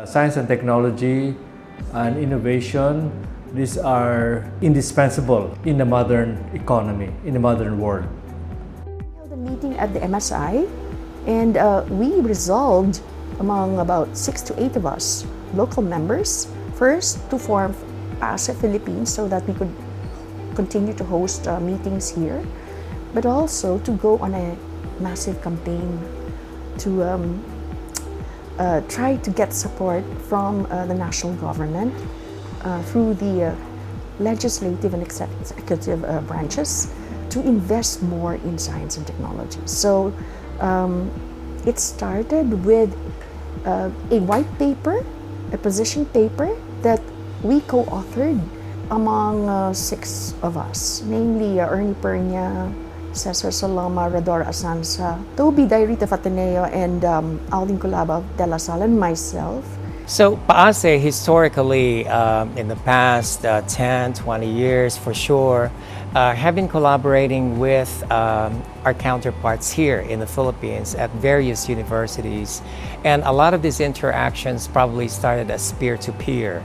Science and technology and innovation, these are indispensable in the modern economy, in the modern world. We held a meeting at the MSI, and we resolved among about 6 to 8 of us, local members, first to form PAASE Philippines so that we could continue to host meetings here, but also to go on a massive campaign to try to get support from the national government through the legislative and executive branches to invest more in science and technology. So it started with a white paper, a position paper that we co-authored among 6 of us, namely Ernie Pernia, Cesar Saloma, Rador Asansa, Toby Dairita Fateneo, and Aldin Colaba de la Sala, and myself. So PAASE historically, in the past 10, 20 years for sure, have been collaborating with our counterparts here in the Philippines at various universities. And a lot of these interactions probably started as peer-to-peer.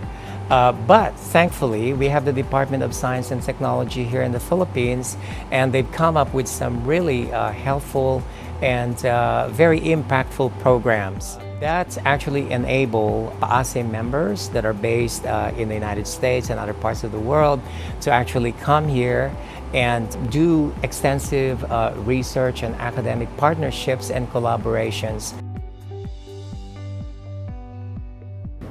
But thankfully, we have the Department of Science and Technology here in the Philippines, and they've come up with some really helpful and very impactful programs that actually enable PAASE members that are based in the United States and other parts of the world to actually come here and do extensive research and academic partnerships and collaborations.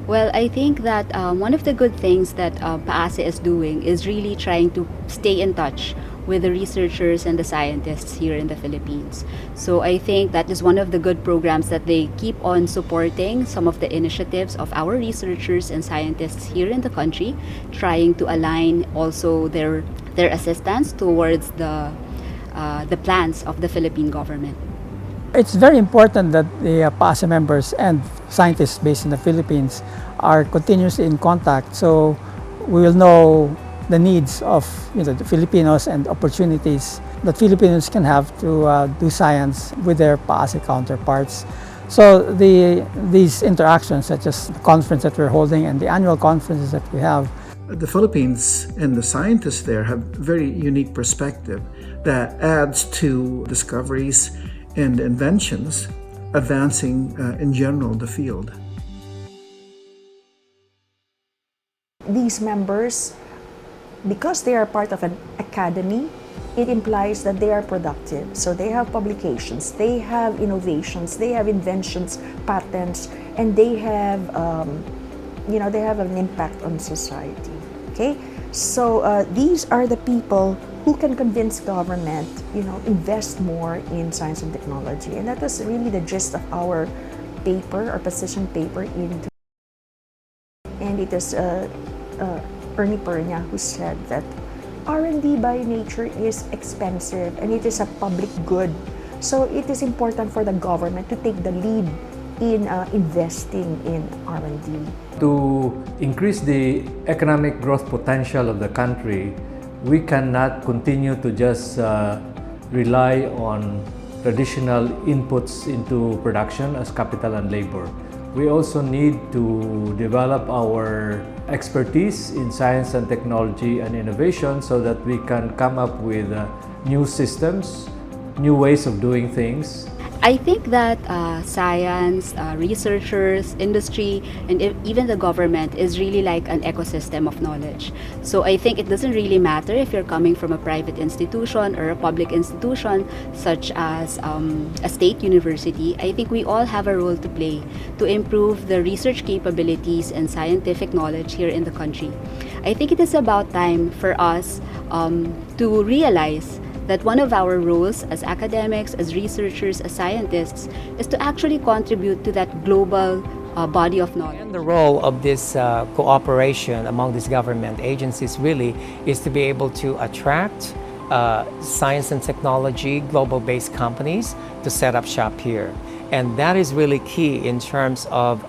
Well, I think that one of the good things that PAASE is doing is really trying to stay in touch with the researchers and the scientists here in the Philippines. So I think that is one of the good programs that they keep on supporting some of the initiatives of our researchers and scientists here in the country, trying to align also their assistance towards the plans of the Philippine government. It's very important that the PAASE members and scientists based in the Philippines are continuously in contact, so we will know the needs of the Filipinos and opportunities that Filipinos can have to do science with their PAASE counterparts. So these interactions, such as the conference that we're holding and the annual conferences that we have, the Philippines and the scientists there have very unique perspective that adds to discoveries and inventions, advancing in general the field. These members, because they are part of an academy, it implies that they are productive. So they have publications, they have innovations, they have inventions, patents, and they have, they have an impact on society. Okay, so these are the people who can convince government, invest more in science and technology, and that was really the gist of our paper, our position paper in. And it is Ernie Pernia who said that R&D by nature is expensive and it is a public good. So it is important for the government to take the lead in investing in R&D. To increase the economic growth potential of the country, we cannot continue to just rely on traditional inputs into production as capital and labor. We also need to develop our expertise in science and technology and innovation so that we can come up with new systems, new ways of doing things. I think that science, researchers, industry, and even the government is really like an ecosystem of knowledge. So I think it doesn't really matter if you're coming from a private institution or a public institution, such as a state university. I think we all have a role to play to improve the research capabilities and scientific knowledge here in the country. I think it is about time for us to realize that one of our roles as academics, as researchers, as scientists, is to actually contribute to that global body of knowledge. And the role of this cooperation among these government agencies really is to be able to attract science and technology, global-based companies to set up shop here. And that is really key in terms of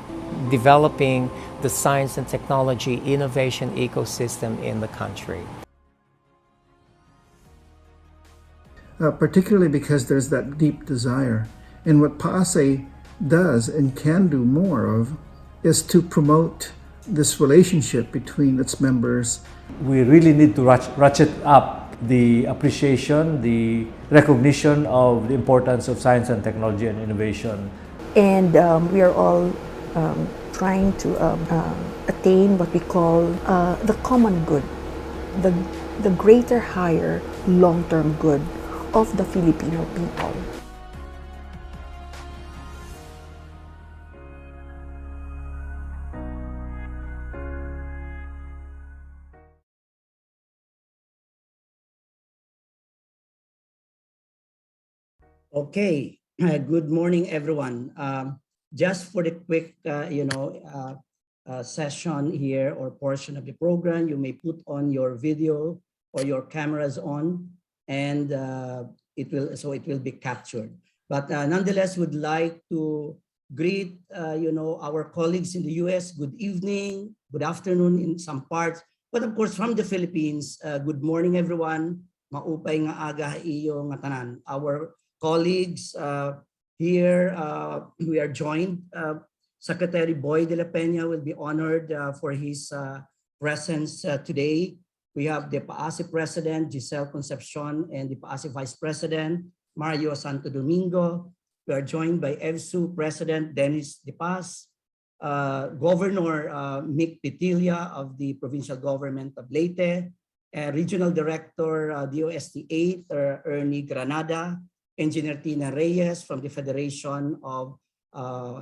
developing the science and technology innovation ecosystem in the country. Particularly because there's that deep desire. And what PAASE does and can do more of is to promote this relationship between its members. We really need to ratchet up the appreciation, the recognition of the importance of science and technology and innovation. And we are all trying to attain what we call the common good, the greater, higher, long-term good of the Filipino people. Okay, good morning, everyone. Just for the quick, session here or portion of the program, you may put on your video or your cameras on, and it will be captured. But nonetheless, would like to greet, our colleagues in the U.S. Good evening, good afternoon in some parts, but of course from the Philippines. Good morning, everyone. Maupay nga aga iyo nga tanan. Our colleagues here, we are joined. Secretary Boy de la Peña will be honored for his presence today. We have the PAASE President, Giselle Concepcion, and the PAASE Vice President, Mario Santo Domingo. We are joined by EVSU President Dennis De Paz, Governor Mick Pitilla of the Provincial Government of Leyte, Regional Director DOST 8, Ernie Granada, Engineer Tina Reyes from the Federation of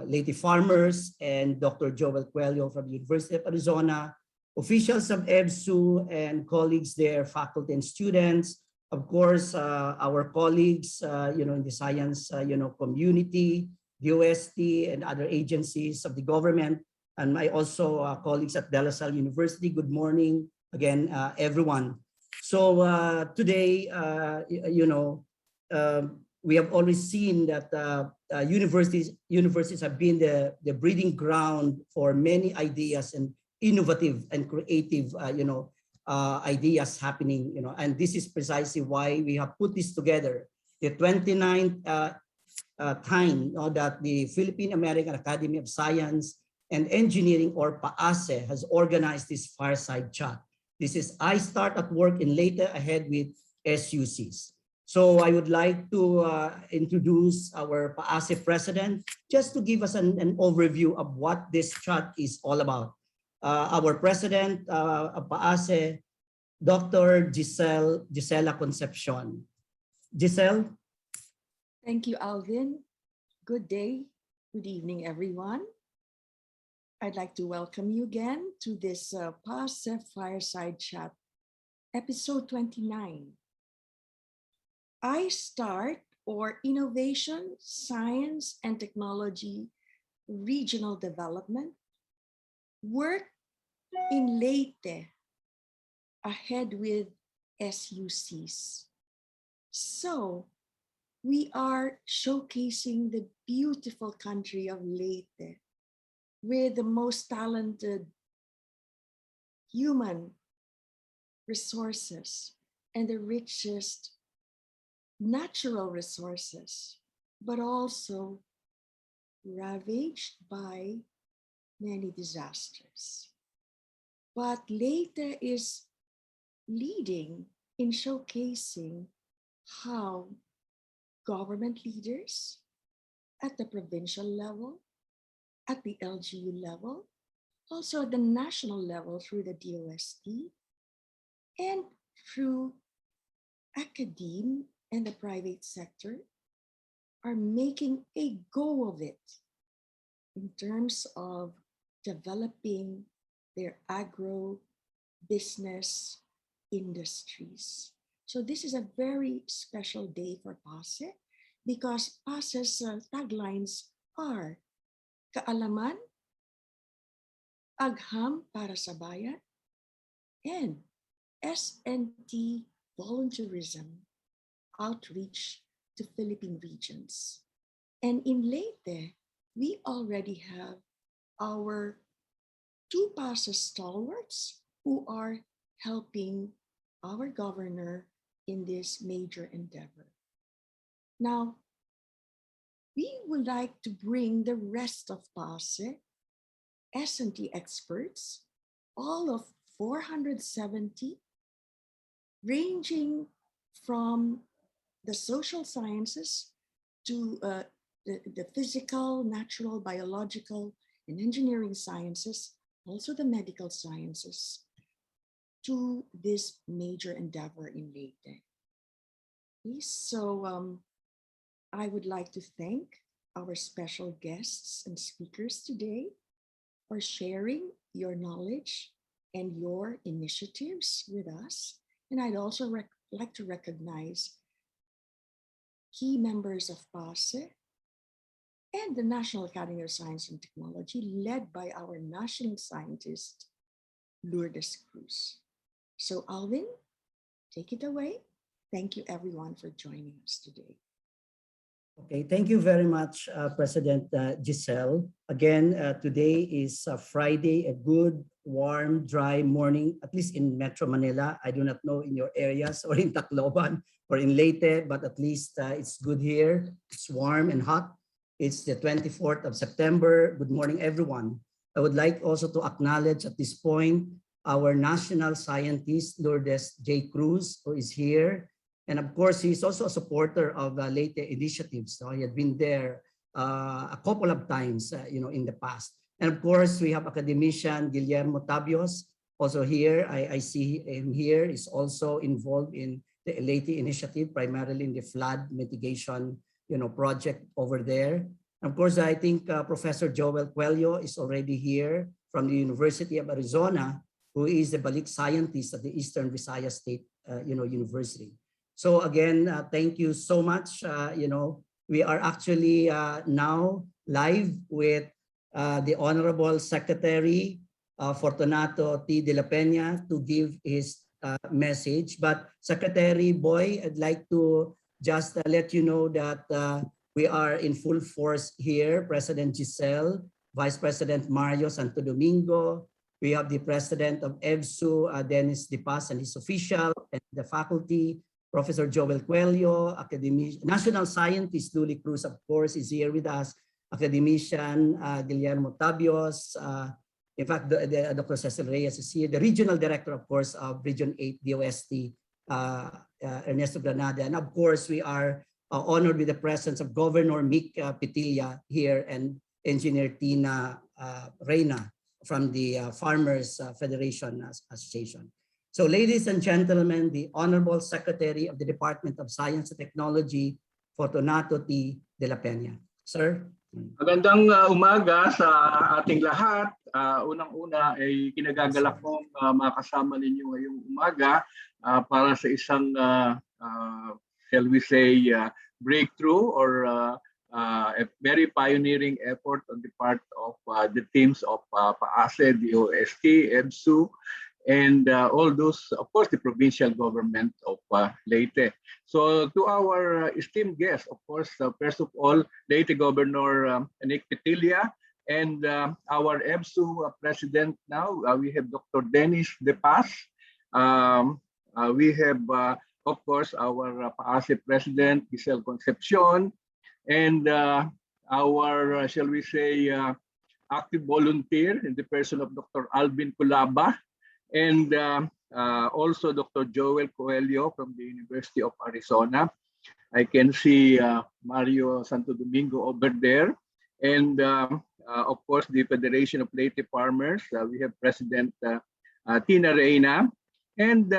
Leyte Farmers, and Dr. Joel Cuello from the University of Arizona, officials of EVSU and colleagues there, faculty and students, of course, our colleagues, in the science, community, DOST and other agencies of the government, and my also colleagues at De La Salle University. Good morning again, everyone. So today, we have always seen that universities have been the breeding ground for many ideas and innovative and creative, ideas happening, and this is precisely why we have put this together. The 29th time that the Philippine American Academy of Science and Engineering, or PAASE, has organized this fireside chat. This is iSTART at work in Leyte ahead with SUCs. So I would like to introduce our PAASE president, just to give us an overview of what this chat is all about. Our president of PAASE, Dr. Gisela Concepcion. Giselle? Thank you, Alvin. Good day, good evening, everyone. I'd like to welcome you again to this PAASE Fireside Chat, episode 29. iSTART, or Innovation, Science and Technology Regional Development, work in Leyte ahead with SUCs. So we are showcasing the beautiful country of Leyte with the most talented human resources and the richest natural resources, but also ravaged by many disasters. But Leyte is leading in showcasing how government leaders at the provincial level, at the LGU level, also at the national level through the DOST, and through academe and the private sector, are making a go of it in terms of developing their agro business industries. So this is a very special day for PAASE, because PAASE's taglines are kaalaman, agham para sa bayan, and SNT volunteerism, outreach to Philippine regions. And in Leyte, we already have our two PAASE stalwarts who are helping our governor in this major endeavor. Now, we would like to bring the rest of PAASE S&T experts, all of 470, ranging from the social sciences to the physical, natural, biological, and engineering sciences, also the medical sciences, to this major endeavor in Leyte. So I would like to thank our special guests and speakers today for sharing your knowledge and your initiatives with us. And I'd also like to recognize key members of PAASE and the National Academy of Science and Technology, led by our national scientist, Lourdes Cruz. So Alvin, take it away. Thank you everyone for joining us today. Okay, thank you very much, President Giselle. Again, today is Friday, a good, warm, dry morning, at least in Metro Manila. I do not know in your areas or in Tacloban or in Leyte, but at least it's good here. It's warm and hot. It's the 24th of September. Good morning, everyone. I would like also to acknowledge at this point our national scientist, Lourdes J. Cruz, who is here. And of course, he's also a supporter of the Leyte initiatives. So he had been there a couple of times, in the past. And of course, we have academician Guillermo Tabios also here. I see him here. Is also involved in the Leyte initiative, primarily in the flood mitigation, project over there. And of course, I think Professor Joel Cuello is already here from the University of Arizona, who is the Balik scientist at the Eastern Visayas State, University. So again, thank you so much. We are actually now live with the Honorable Secretary Fortunato T. de la Peña to give his message. But Secretary Boy, I'd like to just let you know that we are in full force here. President Giselle, Vice President Mario Santo Domingo, we have the President of EBSU, Dennis De Paz and his official, and the faculty, Professor Joel Cuello, national scientist Luli Cruz, of course, is here with us, academician Guillermo Tabios, in fact, Dr. Cecil Reyes is here, the regional director, of course, of Region 8 DOST, Ernesto Granada, and of course, we are honored with the presence of Governor Mick Pitilla here and Engineer Tina Reyna from the Farmers Federation Association. So ladies and gentlemen, the Honorable Secretary of the Department of Science and Technology, Fortunato T. de la Peña. Sir. Magandang umaga sa ating lahat. Unang-una ay kinagagalak kong makasama ninyo ngayong umaga para sa isang, shall we say, breakthrough or a very pioneering effort on the part of the teams of PAASE, DOST, EBSU, and all those, of course, the provincial government of Leyte. So to our esteemed guests, of course, first of all, Leyte Governor Nick Pitilla, and our EBSU president now, we have Dr. Dennis De Paz. We have, of course, our PAASE president, Giselle Concepcion, and our, shall we say, active volunteer in the person of Dr. Alvin Culaba, and also Dr. Joel Coelho from the University of Arizona. I can see Mario Santo Domingo over there. And of course, the Federation of Leyte Farmers. We have President Tina Reyna. And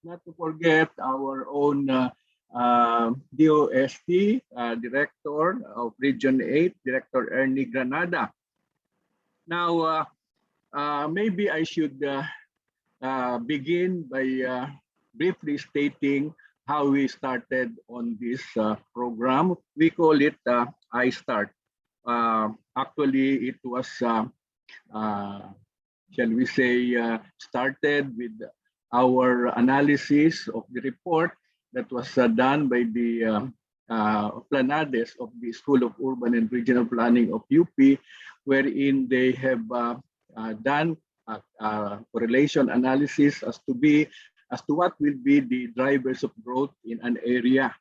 not to forget our own DOST Director of Region 8, Director Ernie Granada. Now, maybe I should begin by briefly stating how we started on this program. We call it iSTART. Actually, it was, shall we say, started with our analysis of the report that was done by the Planades of the School of Urban and Regional Planning of UP, wherein they have done correlation analysis as to what will be the drivers of growth in an area,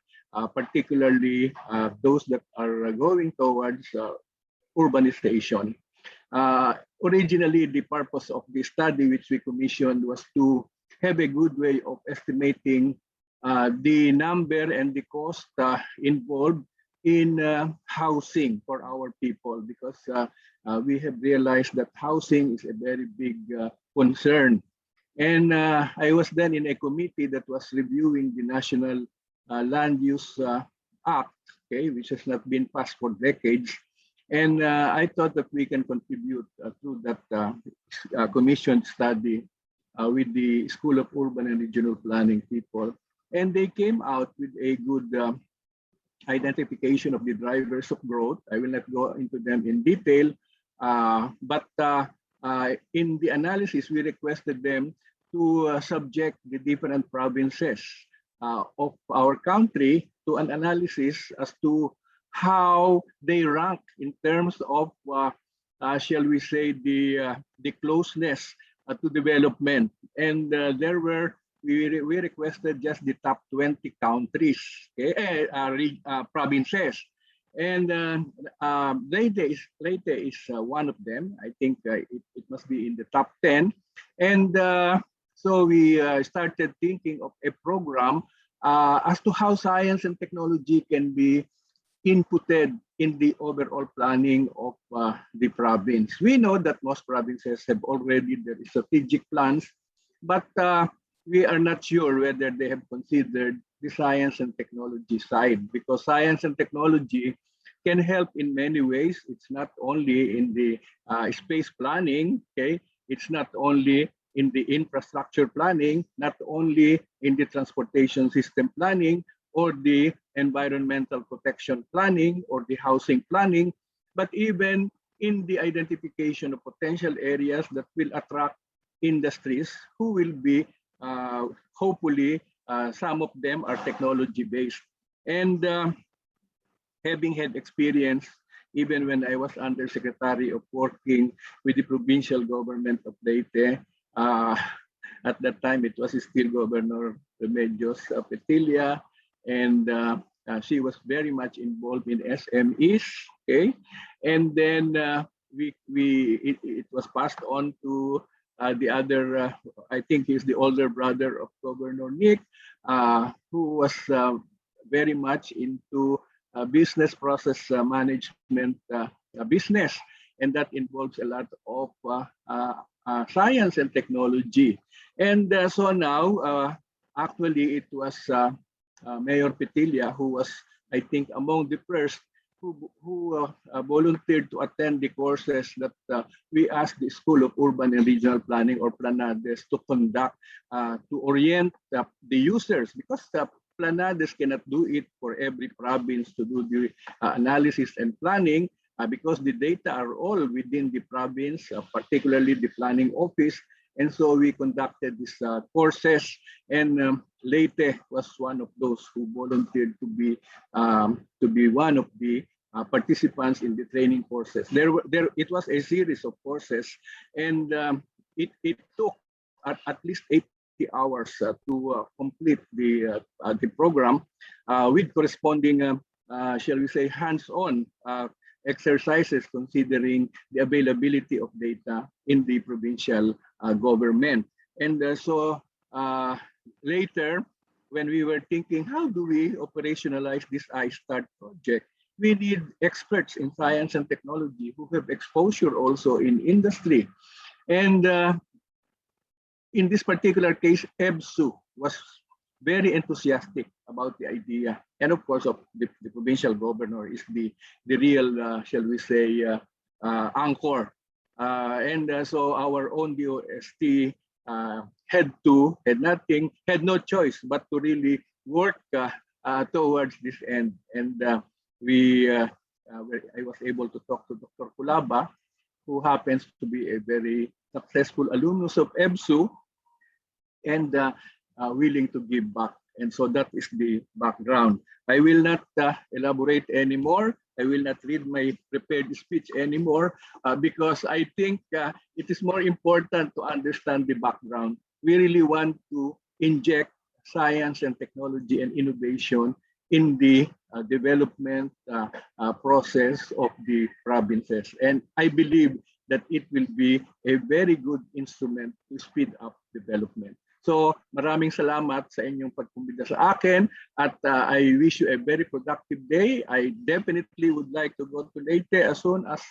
particularly those that are going towards urbanization. originally, the purpose of the study which we commissioned was to have a good way of estimating the number and the cost involved in housing for our people, because we have realized that housing is a very big concern. And I was then in a committee that was reviewing the National Land Use Act, okay, which has not been passed for decades. And I thought that we can contribute through that commission study with the School of Urban and Regional Planning people. And they came out with a good identification of the drivers of growth. I will not go into them in detail, but in the analysis, we requested them to subject the different provinces of our country to an analysis as to how they rank in terms of, shall we say, the closeness to development. And there were, we requested just the top 20 countries, okay, provinces. And Leyte is one of them. I think it must be in the top 10. And so we started thinking of a program as to how science and technology can be inputted in the overall planning of the province. We know that most provinces have already their strategic plans, but we are not sure whether they have considered the science and technology side, because science and technology can help in many ways. It's not only in the space planning, okay? It's not only in the infrastructure planning, not only in the transportation system planning or the environmental protection planning or the housing planning, but even in the identification of potential areas that will attract industries who will be, hopefully, some of them are technology-based. And having had experience, even when I was undersecretary of working with the provincial government of Leyte, at that time it was still Governor Remedios Petilia, and she was very much involved in SMEs, okay? And then it was passed on to the other, I think he's the older brother of Governor Nick, who was very much into business process management business, and that involves a lot of science and technology. And so now, actually, it was Mayor Petilia who was, I think, among the first who volunteered to attend the courses that we asked the School of Urban and Regional Planning, or Planades, to conduct to orient the users, because Planades cannot do it for every province to do the analysis and planning, because the data are all within the province, particularly the planning office. And so we conducted these courses, and Leyte was one of those who volunteered to be one of the participants in the training courses. It was a series of courses, and it took at least 80 hours to complete the program with corresponding, shall we say, hands-on exercises, considering the availability of data in the provincial government. And so later, when we were thinking, how do we operationalize this iSTART project, we need experts in science and technology who have exposure also in industry. And in this particular case, EBSU was very enthusiastic about the idea. And of course, the provincial governor is the real, shall we say, anchor. And so our own DOST had no choice but to really work towards this end. And I was able to talk to Dr. Kulaba, who happens to be a very successful alumnus of EBSU, and willing to give back. And so that is the background. I will not elaborate anymore. I will not read my prepared speech anymore, because I think it is more important to understand the background. We really want to inject science and technology and innovation in the development process of the provinces. And I believe that it will be a very good instrument to speed up development. So maraming salamat sa inyong pagkumbida sa akin at I wish you a very productive day. I definitely would like to go to Leyte as soon as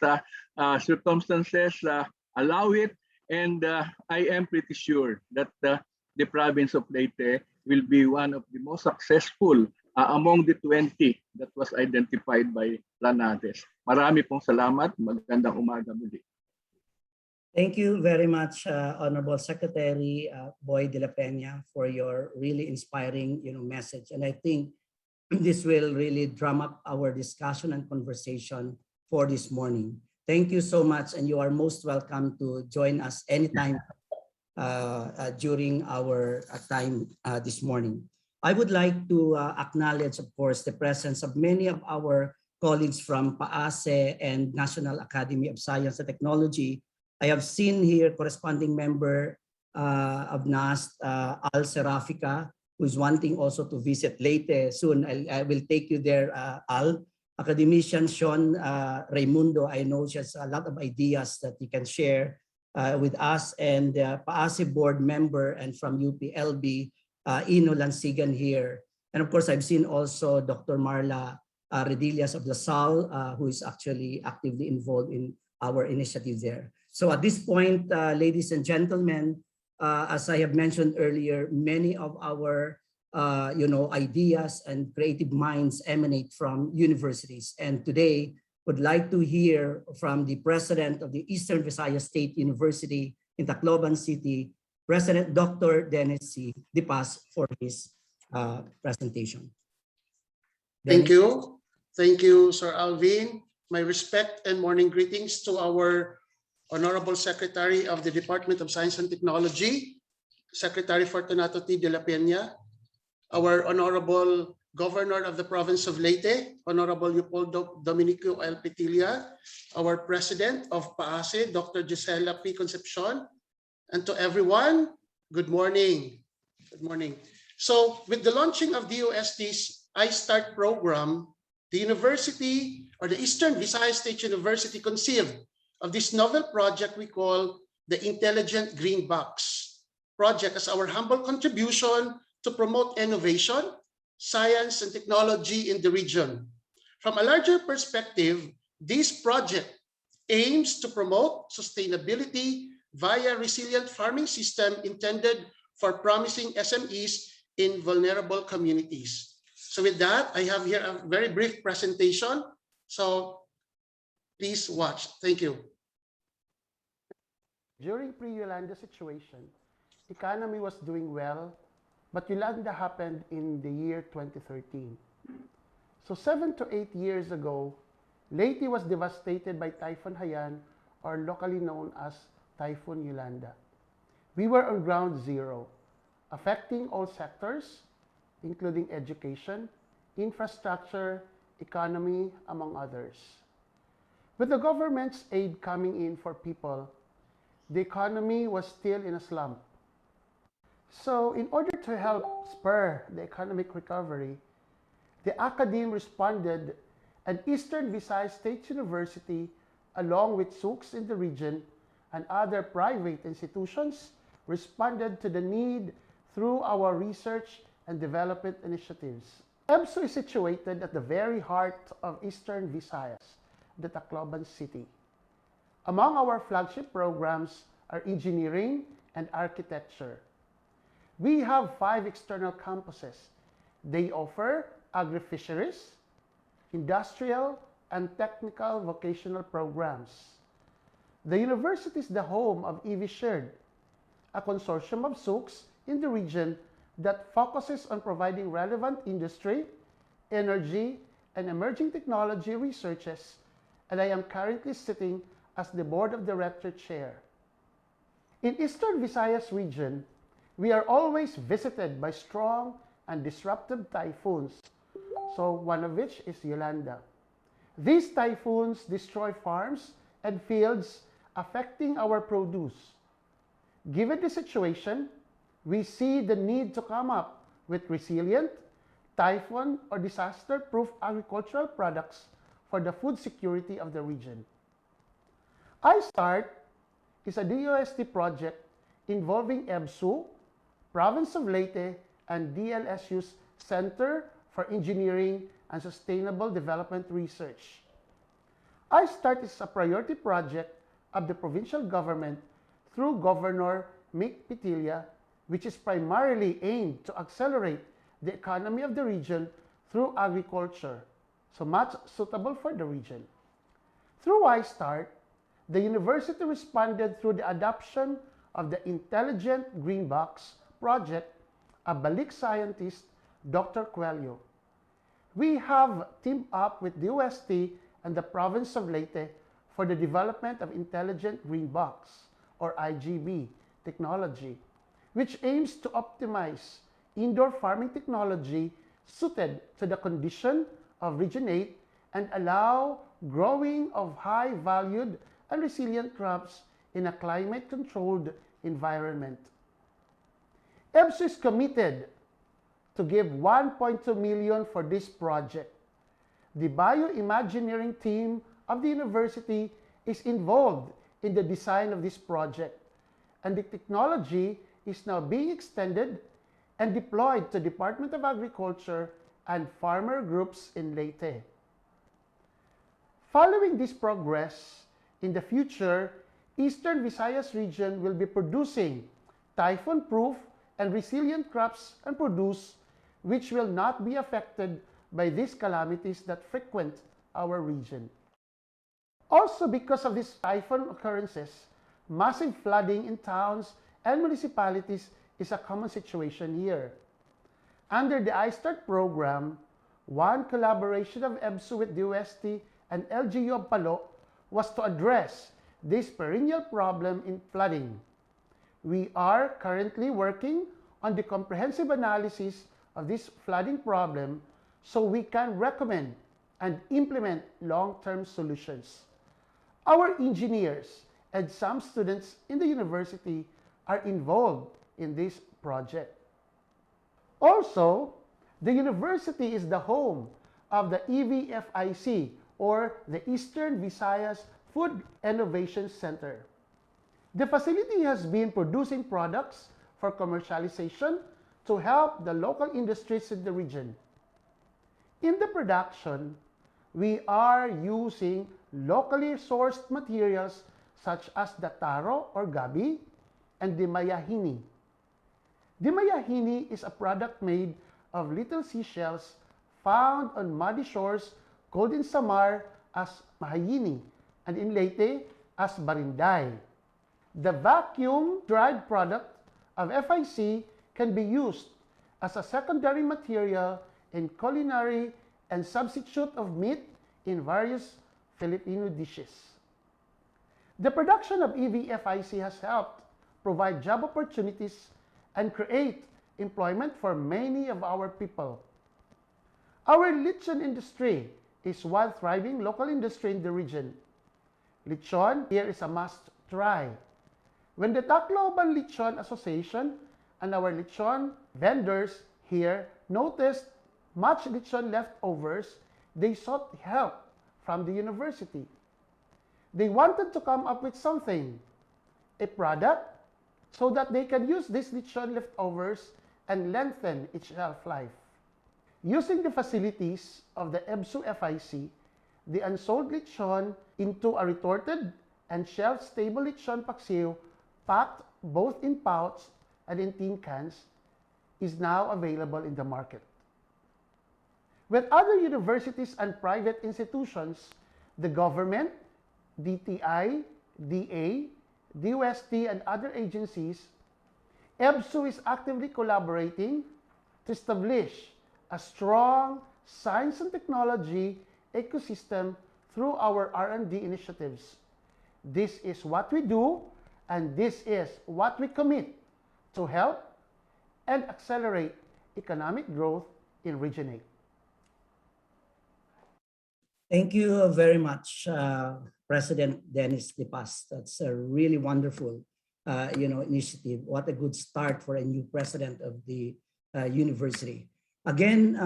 circumstances allow it. And I am pretty sure that the province of Leyte will be one of the most successful among the 20 that was identified by Planades. Marami pong salamat. Magandang umaga muli. Thank you very much, Honorable Secretary Boy de la Peña, for your really inspiring, message. And I think this will really drum up our discussion and conversation for this morning. Thank you so much, and you are most welcome to join us anytime during our time this morning. I would like to acknowledge, of course, the presence of many of our colleagues from PAASE and National Academy of Science and Technology. I have seen here corresponding member of NAST, Al Serafica, who is wanting also to visit Leyte soon. I will take you there, Al. Academician Sean Raimundo, I know she has a lot of ideas that he can share with us, and PAASE board member and from UPLB, Ino Lansigan here. And of course, I've seen also Dr. Marla Redillas of LaSalle, who is actually actively involved in our initiative there. So at this point, ladies and gentlemen, as I have mentioned earlier, many of our ideas and creative minds emanate from universities. And today, would like to hear from the president of the Eastern Visayas State University in Tacloban City, President Dr. Dennis C. Dipas, for his presentation. Thank you. Thank you, Sir Alvin. My respect and morning greetings to our Honorable Secretary of the Department of Science and Technology, Secretary Fortunato T. de la Peña, our Honorable Governor of the Province of Leyte, Honorable Leopoldo Dominico L. Petilla, our President of PAASE, Dr. Gisela P. Concepcion, and to everyone, good morning. Good morning. So with the launching of DOST's iSTART program, the university, or the Eastern Visayas State University, conceived of this novel project we call the Intelligent Green Box project as our humble contribution to promote innovation, science, and technology in the region. From a larger perspective, this project aims to promote sustainability via resilient farming system intended for promising SMEs in vulnerable communities. So with that, I have here a very brief presentation. So please watch. Thank you. During pre-Yolanda situation, economy was doing well, but Yolanda happened in the year 2013. So 7 to 8 years ago, Leyte was devastated by Typhoon Haiyan, or locally known as Typhoon Yolanda. We were on ground zero, affecting all sectors, including education, infrastructure, economy, among others. With the government's aid coming in for people, the economy was still in a slump. So in order to help spur the economic recovery, the academe responded, and Eastern Visayas State University, along with SUCs in the region and other private institutions, responded to the need through our research and development initiatives. EBSO is situated at the very heart of Eastern Visayas, the Tacloban City. Among our flagship programs are engineering and architecture. We have 5 external campuses. They offer agri-fisheries, industrial, and technical vocational programs. The university is the home of EV-Shared, a consortium of SUCs in the region that focuses on providing relevant industry, energy, and emerging technology researches, and I am currently sitting as the Board of Director Chair. In Eastern Visayas region, we are always visited by strong and disruptive typhoons, so one of which is Yolanda. These typhoons destroy farms and fields, affecting our produce. Given the situation, we see the need to come up with resilient, typhoon or disaster-proof agricultural products for the food security of the region. iSTART is a DOST project involving EBSU, Province of Leyte, and DLSU's Center for Engineering and Sustainable Development Research. iSTART is a priority project of the provincial government through Governor Mick Pitilla, which is primarily aimed to accelerate the economy of the region through agriculture, so much suitable for the region. Through iSTART, the university responded through the adoption of the Intelligent Green Box project of Balik scientist Dr. Coelho. We have teamed up with the UST and the province of Leyte for the development of Intelligent Green Box, or IGB, technology, which aims to optimize indoor farming technology suited to the condition of Region 8 and allow growing of high-valued and resilient crops in a climate-controlled environment. EBSU is committed to give 1.2 million for this project. The bioimagineering team of the university is involved in the design of this project, and the technology is now being extended and deployed to Department of Agriculture and farmer groups in Leyte. Following this progress, in the future, Eastern Visayas region will be producing typhoon-proof and resilient crops and produce which will not be affected by these calamities that frequent our region. Also, because of these typhoon occurrences, massive flooding in towns and municipalities is a common situation here. Under the iSTART program, one collaboration of EBSU with the UST and LGU of Palo was to address this perennial problem in flooding. We are currently working on the comprehensive analysis of this flooding problem so we can recommend and implement long-term solutions. Our engineers and some students in the university are involved in this project. Also, the university is the home of the EVFIC, or the Eastern Visayas Food Innovation Center. The facility has been producing products for commercialization to help the local industries in the region. In the production, we are using locally sourced materials such as the taro or gabi and the mayahini. The mayahini is a product made of little seashells found on muddy shores called in Samar as mahayini and in Leyte as barinday. The vacuum-dried product of FIC can be used as a secondary material in culinary and substitute of meat in various Filipino dishes. The production of EVFIC has helped provide job opportunities and create employment for many of our people. Our lechon industry is one thriving local industry in the region. Lechon here is a must-try. When the Tacloban Lechon Association and our lechon vendors here noticed much lechon leftovers, they sought help from the university. They wanted to come up with something, a product, so that they can use these lechon leftovers and lengthen its shelf life. Using the facilities of the EBSU FIC, the unsold lechon into a retorted and shelf-stable lechon paksiw packed both in pouch and in tin cans is now available in the market. With other universities and private institutions, the government, DTI, DA, DUST, and other agencies, EBSU is actively collaborating to establish a strong science and technology ecosystem through our R&D initiatives. This is what we do, and this is what we commit to help and accelerate economic growth in Region 8. Thank you very much, President Dennis Lipas. That's a really wonderful, initiative. What a good start for a new president of the university. Again,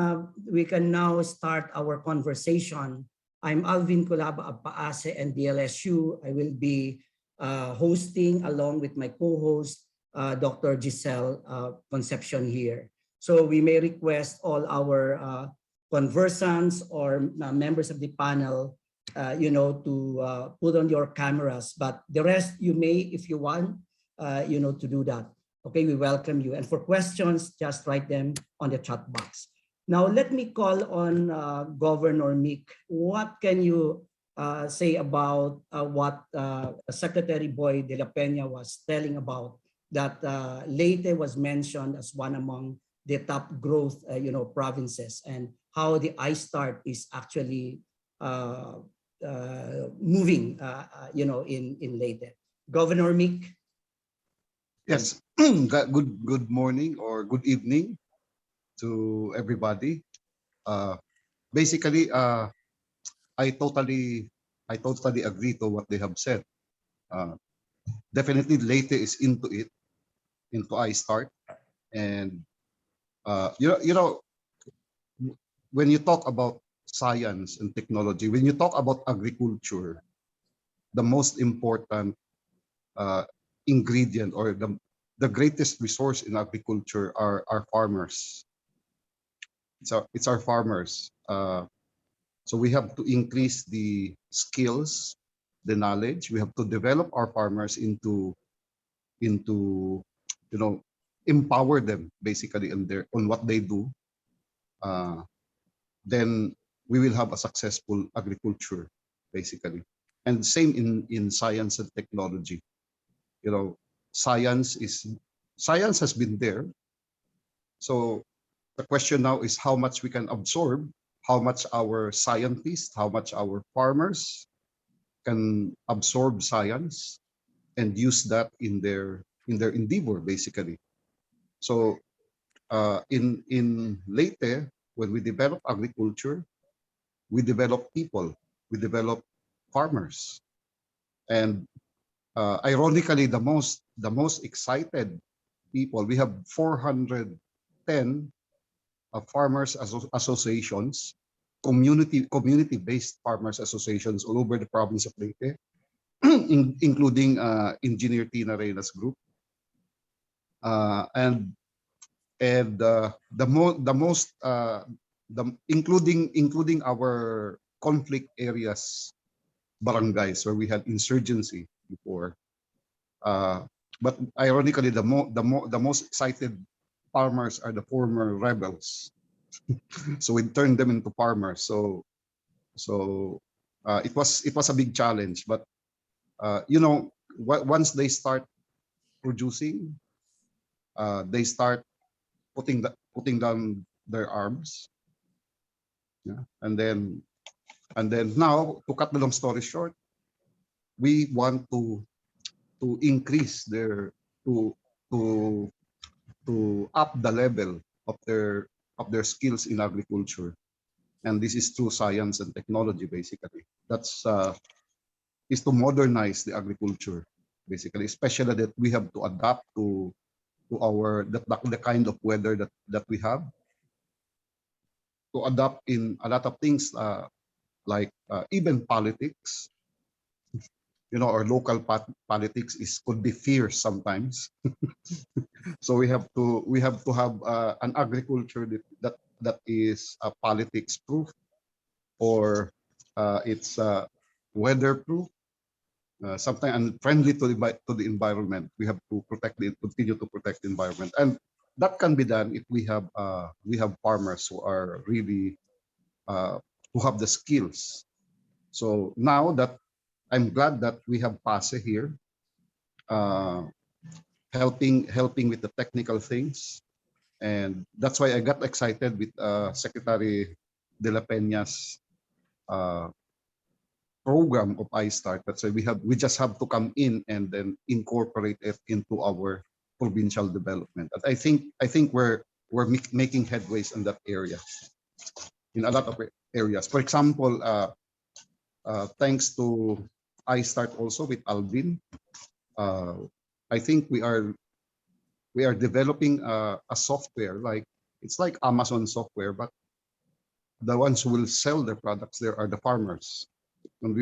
we can now start our conversation I'm Alvin Colaba of PAASE and DLSU. I will be hosting along with my co-host, Dr. Giselle Concepcion here. So we may request all our conversants or members of the panel, to put on your cameras, but the rest you may, if you want, to do that. Okay, we welcome you. And for questions, just write them on the chat box. Now, let me call on Governor Mick. What can you say about what Secretary Boy de la Peña was telling about, that Leyte was mentioned as one among the top growth provinces, and how the iSTART is actually moving in Leyte. Governor Mick. Yes, good morning or good evening to everybody. Basically, I totally agree to what they have said. Definitely, Leyte is into it, into iStart, and when you talk about science and technology, when you talk about agriculture, the most important ingredient or the greatest resource in agriculture are our farmers. It's our farmers. So we have to increase the skills, the knowledge. We have to develop our farmers into empower them basically on what they do. Then we will have a successful agriculture basically. And same in science and technology. Science has been there. So the question now is how much we can absorb, how much our scientists, how much our farmers can absorb science and use that in their endeavor basically. So in Leyte, when we develop agriculture, we develop people, we develop farmers, and ironically, the most excited people, we have 410 farmers associations, community-based farmers associations all over the province of Leyte, including Engineer Tina Reyna's group, including our conflict areas, barangays where we had insurgency before. But ironically, the most excited farmers are the former rebels. So we turned them into farmers. So it was a big challenge. But once they start producing, they start putting down their arms. Yeah, and then now, to cut the long story short, we want to increase to up the level of their skills in agriculture, and this is through science and technology basically. That's is to modernize the agriculture basically, especially that we have to adapt to the kind of weather that we have, to adapt in a lot of things, like even politics. Our local politics could be fierce sometimes. So we have to have an agriculture that is politics proof, or it's weather proof, sometimes and friendly to the environment. We have to continue to protect the environment, and that can be done if we have farmers who are really who have the skills. So now that I'm glad that we have PAASE here, helping with the technical things, and that's why I got excited with Secretary de la Peña's program of iStart. That's why we just have to come in and then incorporate it into our provincial development. And I think we're making headways in that area, in a lot of areas. For example, thanks to iStart also with Alvin, I think we are developing a software, like it's like Amazon software, but the ones who will sell their products there are the farmers, and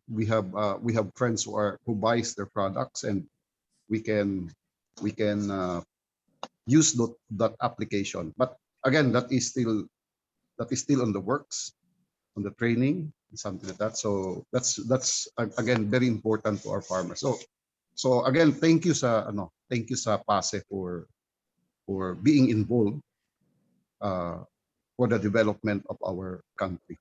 we have friends who buys their products, and we can use that application. But again, that is still on the works, on the training, something like that. So that's again very important to our farmers. So again, thank you sa PAASE for being involved for the development of our country.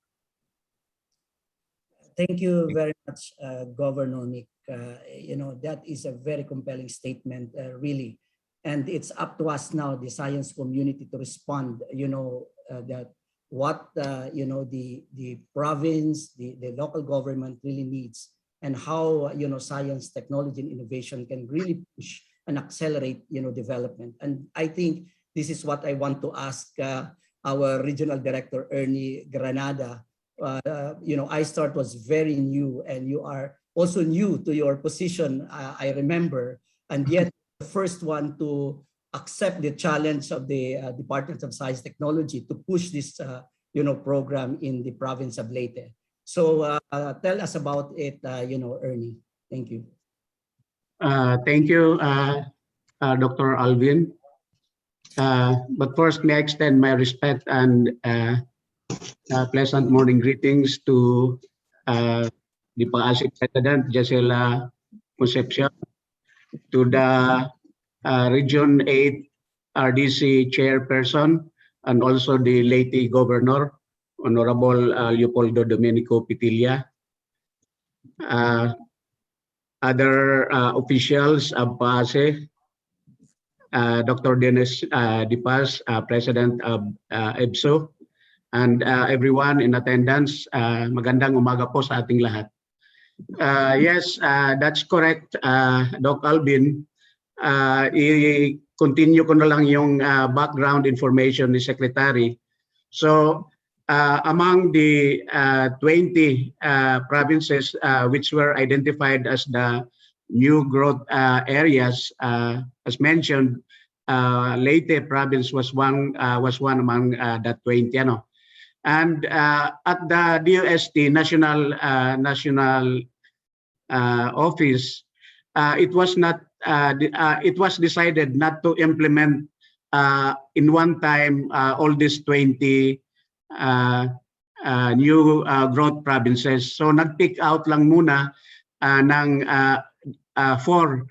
Thank you very much, Governor Nick. That is a very compelling statement, really. And it's up to us now, the science community, to respond, that what, the province, the local government really needs, and how, science, technology, and innovation can really push and accelerate, development. And I think this is what I want to ask our Regional Director, Ernie Granada. iSTART was very new, and you are also new to your position, I remember, and yet the first one to accept the challenge of the Department of Science and Technology to push this program in the province of Leyte. So tell us about it, Ernie. Thank you. Thank you, Dr. Alvin. But first, may I extend my respect and pleasant morning greetings to the PAASE President, Gisela Concepcion, to the Region 8 RDC Chairperson, and also the Leyte Governor, Honorable Leopoldo Domenico Pitilla, other officials of PAASE, Dr. Dennis Dipas, President of EBSO, and everyone in attendance. Magandang umaga po sa ating lahat. Yes, that's correct, Doc Alvin. I-continue ko na lang yung background information ni Secretary. So, among the 20 provinces which were identified as the new growth areas, as mentioned, Leyte province was one among that 20. And at the DOST National Office, it was decided not to implement in one time all these 20 new growth provinces. So nag-pick out lang muna ng four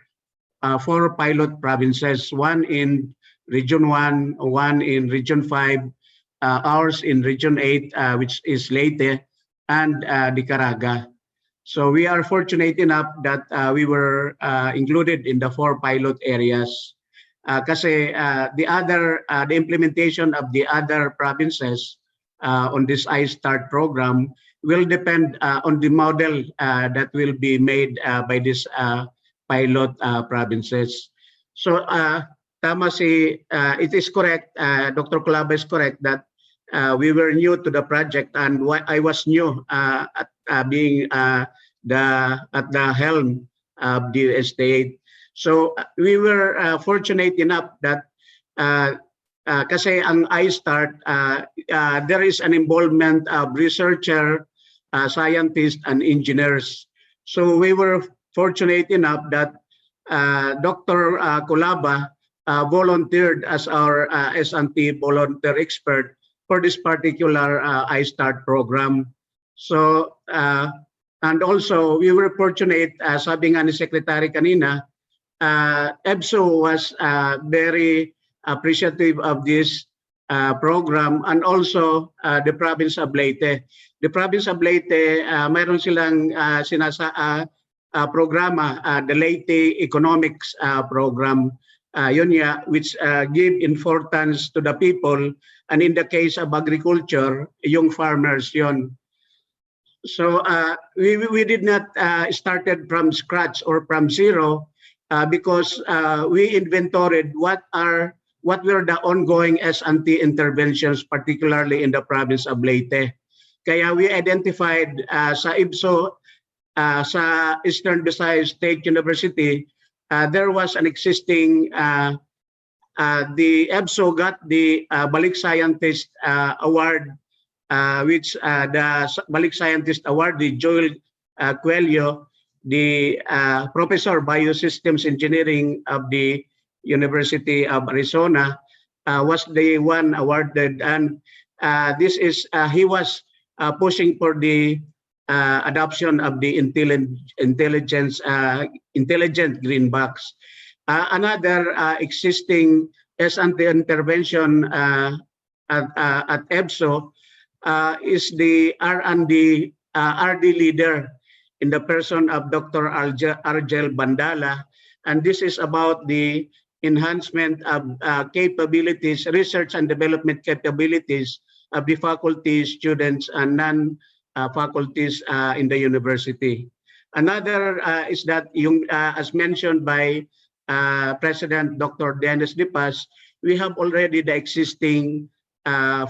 pilot provinces, one in Region 1, one in Region 5, ours in Region 8, which is Leyte, and Nicaraga. So we are fortunate enough that we were included in the 4 pilot areas. Kasi the implementation of the other provinces on this iSTART program will depend on the model that will be made by these pilot provinces. So it is correct, Dr. Colaba is correct that we were new to the project, and I was new at being at the helm of the estate. So we were fortunate enough that kasi ang iSTART, there is an involvement of researcher, scientists, and engineers. So we were fortunate enough that Dr. Colaba volunteered as our S&T volunteer expert for this particular iSTART program. So, and also we were fortunate, sabi nga ni Secretary kanina, EBSO was very appreciative of this program, and also the province of Leyte. The province of Leyte, mayroon silang programa, the Leyte Economics program, yun ya, which give importance to the people, and in the case of agriculture, yung farmers yun. So we did not started from scratch or from zero, because we inventoried what were the ongoing S&T interventions, particularly in the province of Leyte. Kaya we identified sa EBSO, sa Eastern Visayas State University, there was an existing, the EBSO got the Balik Scientist Award which the Balik Scientist awardee Joel Coelho, the Professor Biosystems Engineering of the University of Arizona, was the one awarded, and this is he was pushing for the adoption of the intelligent green box. Another existing S&T intervention at EBSO is the R&D leader in the person of Dr. Argel Bandala, and this is about the enhancement of capabilities, research and development capabilities of the faculty, students, and non-faculties in the university. Another is that, as mentioned by President Dr. Dennis Dipas, we have already the existing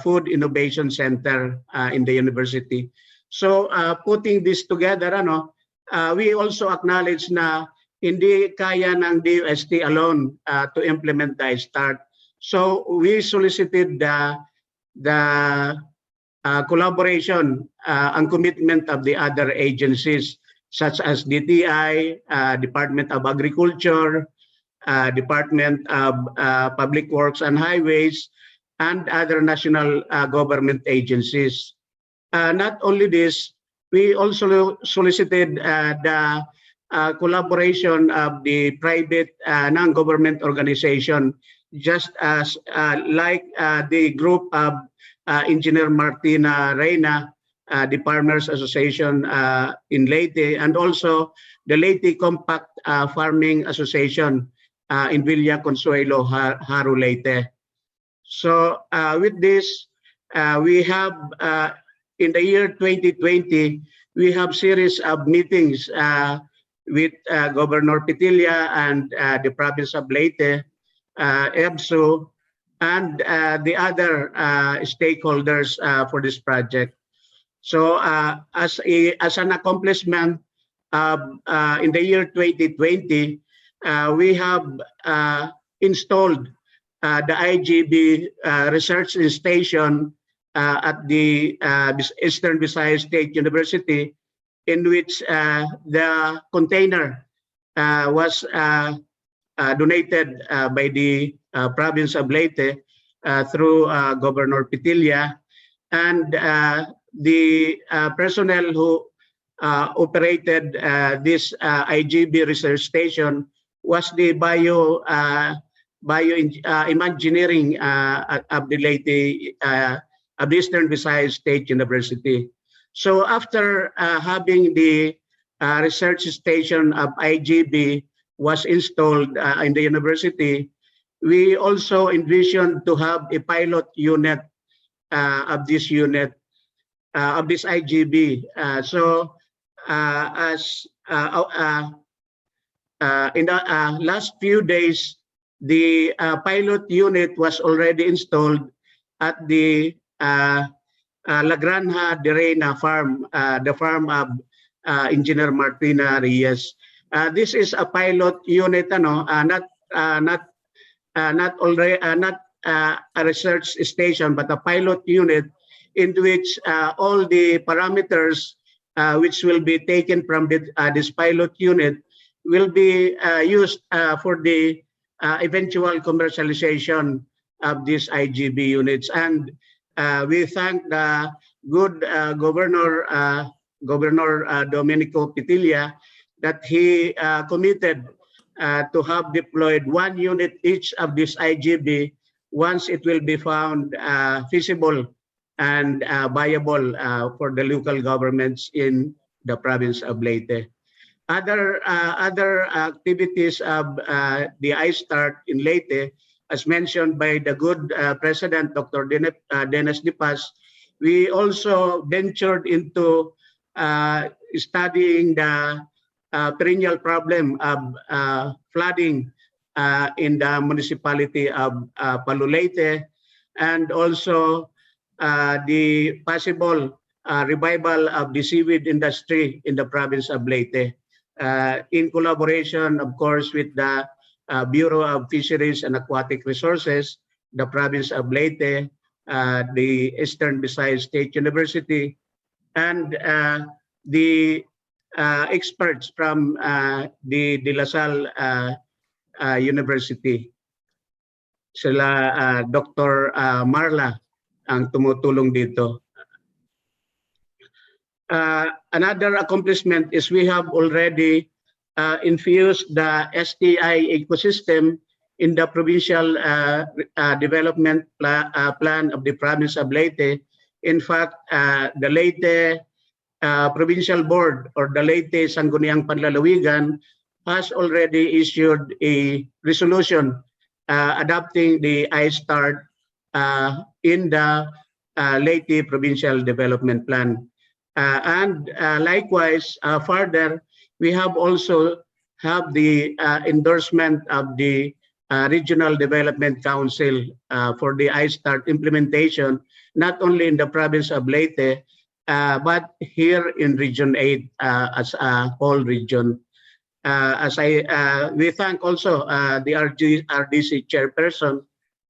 Food Innovation Center in the university. So putting this together, we also acknowledge na hindi kaya ng DOST alone to implement the iSTART. So we solicited the collaboration and commitment of the other agencies such as DTI, Department of Agriculture, Department of Public Works and Highways, and other national government agencies. Not only this, we also solicited the collaboration of the private non-government organization, just as like the group of Engineer Martina Reyna, the Farmers Association in Leyte, and also the Leyte Compact Farming Association in Villa Consuelo, Haru, Leyte. So with this, we have in the year 2020, we have series of meetings with Governor Pitilla and the province of Leyte, EBSO, and the other stakeholders for this project. So as an accomplishment in the year 2020, we have installed the IGB research station at the Eastern Visayas State University, in which the container was donated by the province of Leyte through Governor Pitilla, and the personnel who operated this IGB research station was the bioengineering of the Leyte of the Eastern Visayas State University. So after having the research station of IGB was installed in the university, we also envisioned to have a pilot unit of this unit, of this IGB. So as in the last few days, the pilot unit was already installed at the La Granja de Reina farm, the farm of Engineer Martina Reyes. This is a pilot unit, not a research station, but a pilot unit in which all the parameters which will be taken from this pilot unit will be used for the eventual commercialization of these IGB units. And we thank the good Governor Domenico Pitilla that he committed to have deployed one unit each of this IGB once it will be found feasible and viable for the local governments in the province of Leyte. Other activities of the iSTART in Leyte, as mentioned by the good President, Dr. Dennis Dipas, we also ventured into studying the perennial problem of flooding in the municipality of Palu Leyte, and also the possible revival of the seaweed industry in the province of Leyte, in collaboration, of course, with the Bureau of Fisheries and Aquatic Resources, the province of Leyte, the Eastern Visayas State University, and the experts from the De La Salle University. Sila Dr. Marla ang tumutulong dito. Another accomplishment is we have already infused the STI ecosystem in the provincial development plan of the province of Leyte. In fact, the Leyte Provincial Board, or the Leyte Sangguniang Panlalawigan, has already issued a resolution adopting the iSTART in the Leyte Provincial Development Plan. And likewise, further, we have also have the endorsement of the Regional Development Council for the iSTART implementation, not only in the province of Leyte, but here in Region 8 as a whole region. We thank also the RDC chairperson,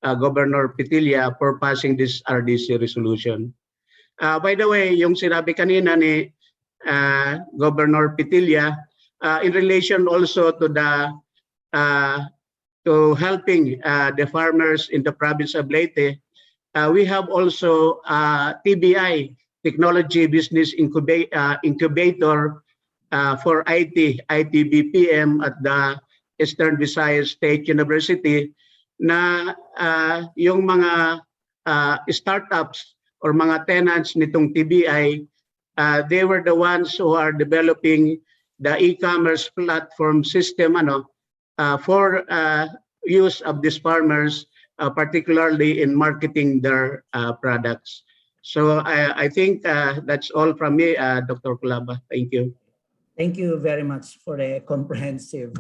Governor Petilla, for passing this RDC resolution. By the way, yung sinabi kanina ni Governor Petilla, in relation also to the to helping the farmers in the province of Leyte, we have also TBI, Technology Business Incubator for ITBPM at the Eastern Visayas State University, na yung mga startups or mga tenants nitong TBI, they were the ones who are developing the e-commerce platform system for use of these farmers, particularly in marketing their products. So I think that's all from me, Dr. Kulaba. Thank you. Thank you very much for a comprehensive,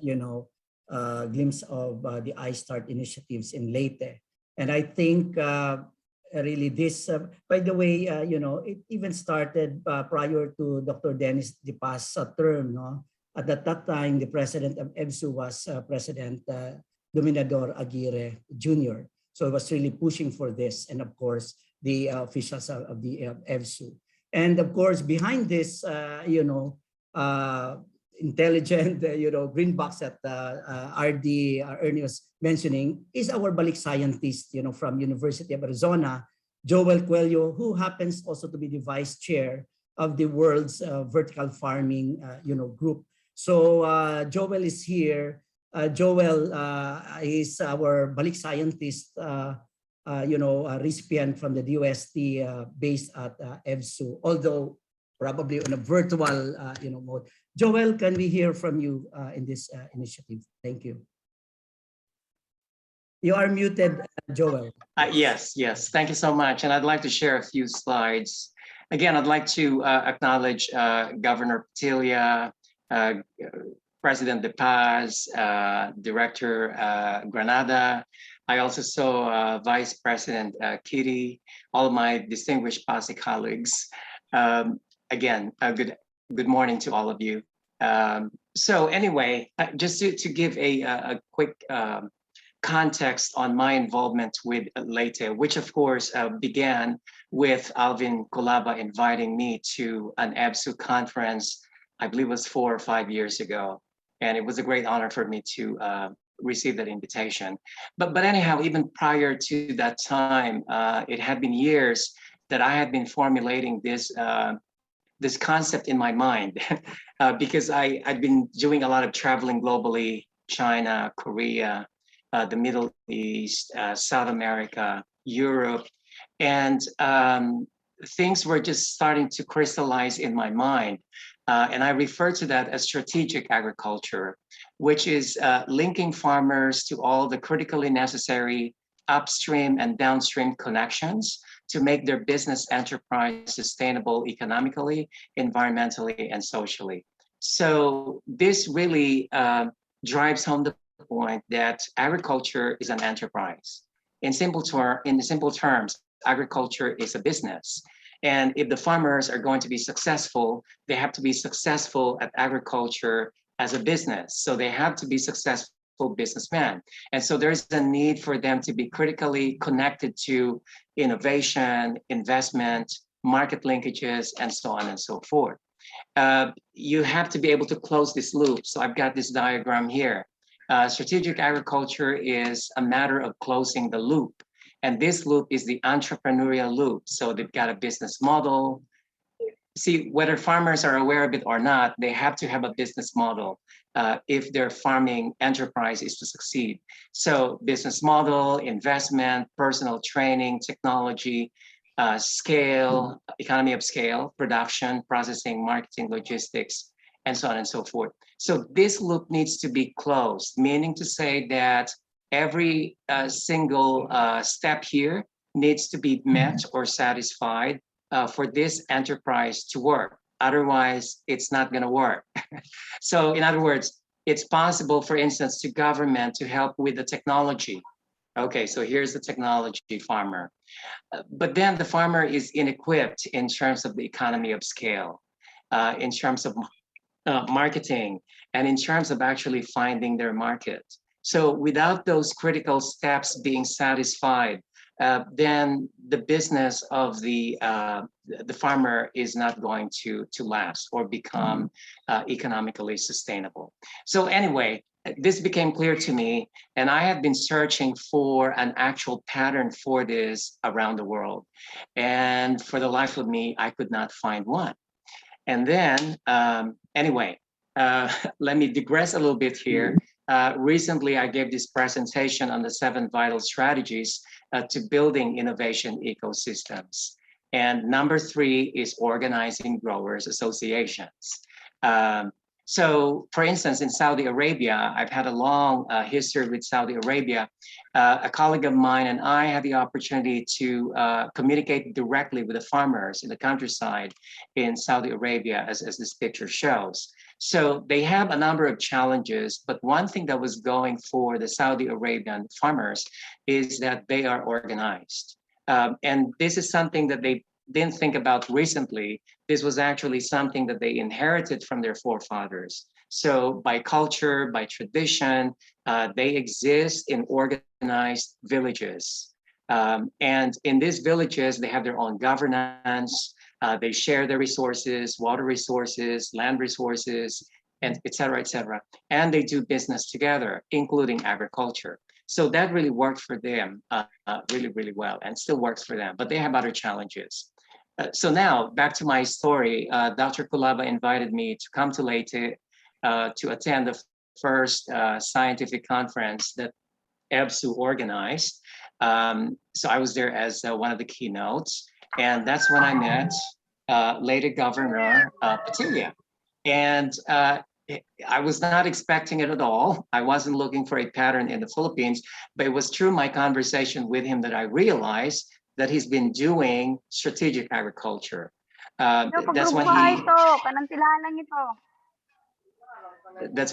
glimpse of the iSTART initiatives in Leyte. And I think really this, by the way, it even started prior to Dr. Dennis De Paz's term. No? At that time, the president of EBSU was President Dominador Aguirre Jr. So I was really pushing for this, and of course, the officials of the EBSU. And of course, behind this, intelligent, green box that RD Ernie was mentioning is our balik scientist, from University of Arizona, Joel Cuello, who happens also to be the vice chair of the world's vertical farming, group. So Joel is here. Joel is our balik scientist, recipient from the DOST based at EBSU, although probably on a virtual mode. Joel, can we hear from you in this initiative? Thank you. You are muted, Joel. Yes. Thank you so much. And I'd like to share a few slides. Again, I'd like to acknowledge Governor Petilla, President De Paz, Director Granada. I also saw Vice President Kitty, all of my distinguished PAASE colleagues. Again, good morning to all of you. So anyway, just to give a quick context on my involvement with Leyte, which of course began with Alvin Kulaba inviting me to an EBSU conference, I believe it was 4 or 5 years ago. And it was a great honor for me to receive that invitation. But anyhow, even prior to that time, it had been years that I had been formulating this this concept in my mind because I'd been doing a lot of traveling globally, China, Korea, the Middle East, South America, Europe, and things were just starting to crystallize in my mind. And I refer to that as strategic agriculture, which is linking farmers to all the critically necessary upstream and downstream connections to make their business enterprise sustainable economically, environmentally, and socially. So this really drives home the point that agriculture is an enterprise. In simple terms, agriculture is a business. And if the farmers are going to be successful, they have to be successful at agriculture as a business. So they have to be successful successful businessman. And so there's a need for them to be critically connected to innovation, investment, market linkages, and so on and so forth. You have to be able to close this loop. So I've got this diagram here. Strategic agriculture is a matter of closing the loop. And this loop is the entrepreneurial loop. So they've got a business model. See, whether farmers are aware of it or not, they have to have a business model if their farming enterprise is to succeed. So business model, investment, personal training, technology, scale, economy of scale, production, processing, marketing, logistics, and so on and so forth. So this loop needs to be closed, meaning to say that every single step here needs to be met or satisfied for this enterprise to work. Otherwise, it's not going to work. So in other words, it's possible, for instance, to government to help with the technology. Okay, so here's the technology farmer. But then the farmer is inequipped in terms of the economy of scale, in terms of marketing, and in terms of actually finding their market. So without those critical steps being satisfied, then the business of the farmer is not going to last or become economically sustainable. So anyway, this became clear to me, and I have been searching for an actual pattern for this around the world. And for the life of me, I could not find one. And then, anyway, let me digress a little bit here. Recently, I gave this presentation on the 7 vital strategies to building innovation ecosystems. And number 3 is organizing growers associations. So for instance, in Saudi Arabia, I've had a long history with Saudi Arabia. A colleague of mine and I had the opportunity to communicate directly with the farmers in the countryside in Saudi Arabia, as this picture shows. So they have a number of challenges, but one thing that was going for the Saudi Arabian farmers is that they are organized. And this is something that they didn't think about recently. This was actually something that they inherited from their forefathers. So by culture, by tradition, they exist in organized villages. And in these villages, they have their own governance. They share their resources, water resources, land resources, and et cetera, and they do business together, including agriculture. So that really worked for them really, really well, and still works for them, but they have other challenges. So now back to my story, Dr. Kulaba invited me to come to Leyte to attend the first scientific conference that EBSU organized. So I was there as one of the keynotes, and that's when I met Leyte Governor Patilia. And I was not expecting it at all. I wasn't looking for a pattern in the Philippines, but it was through my conversation with him that I realized that he's been doing strategic agriculture. That's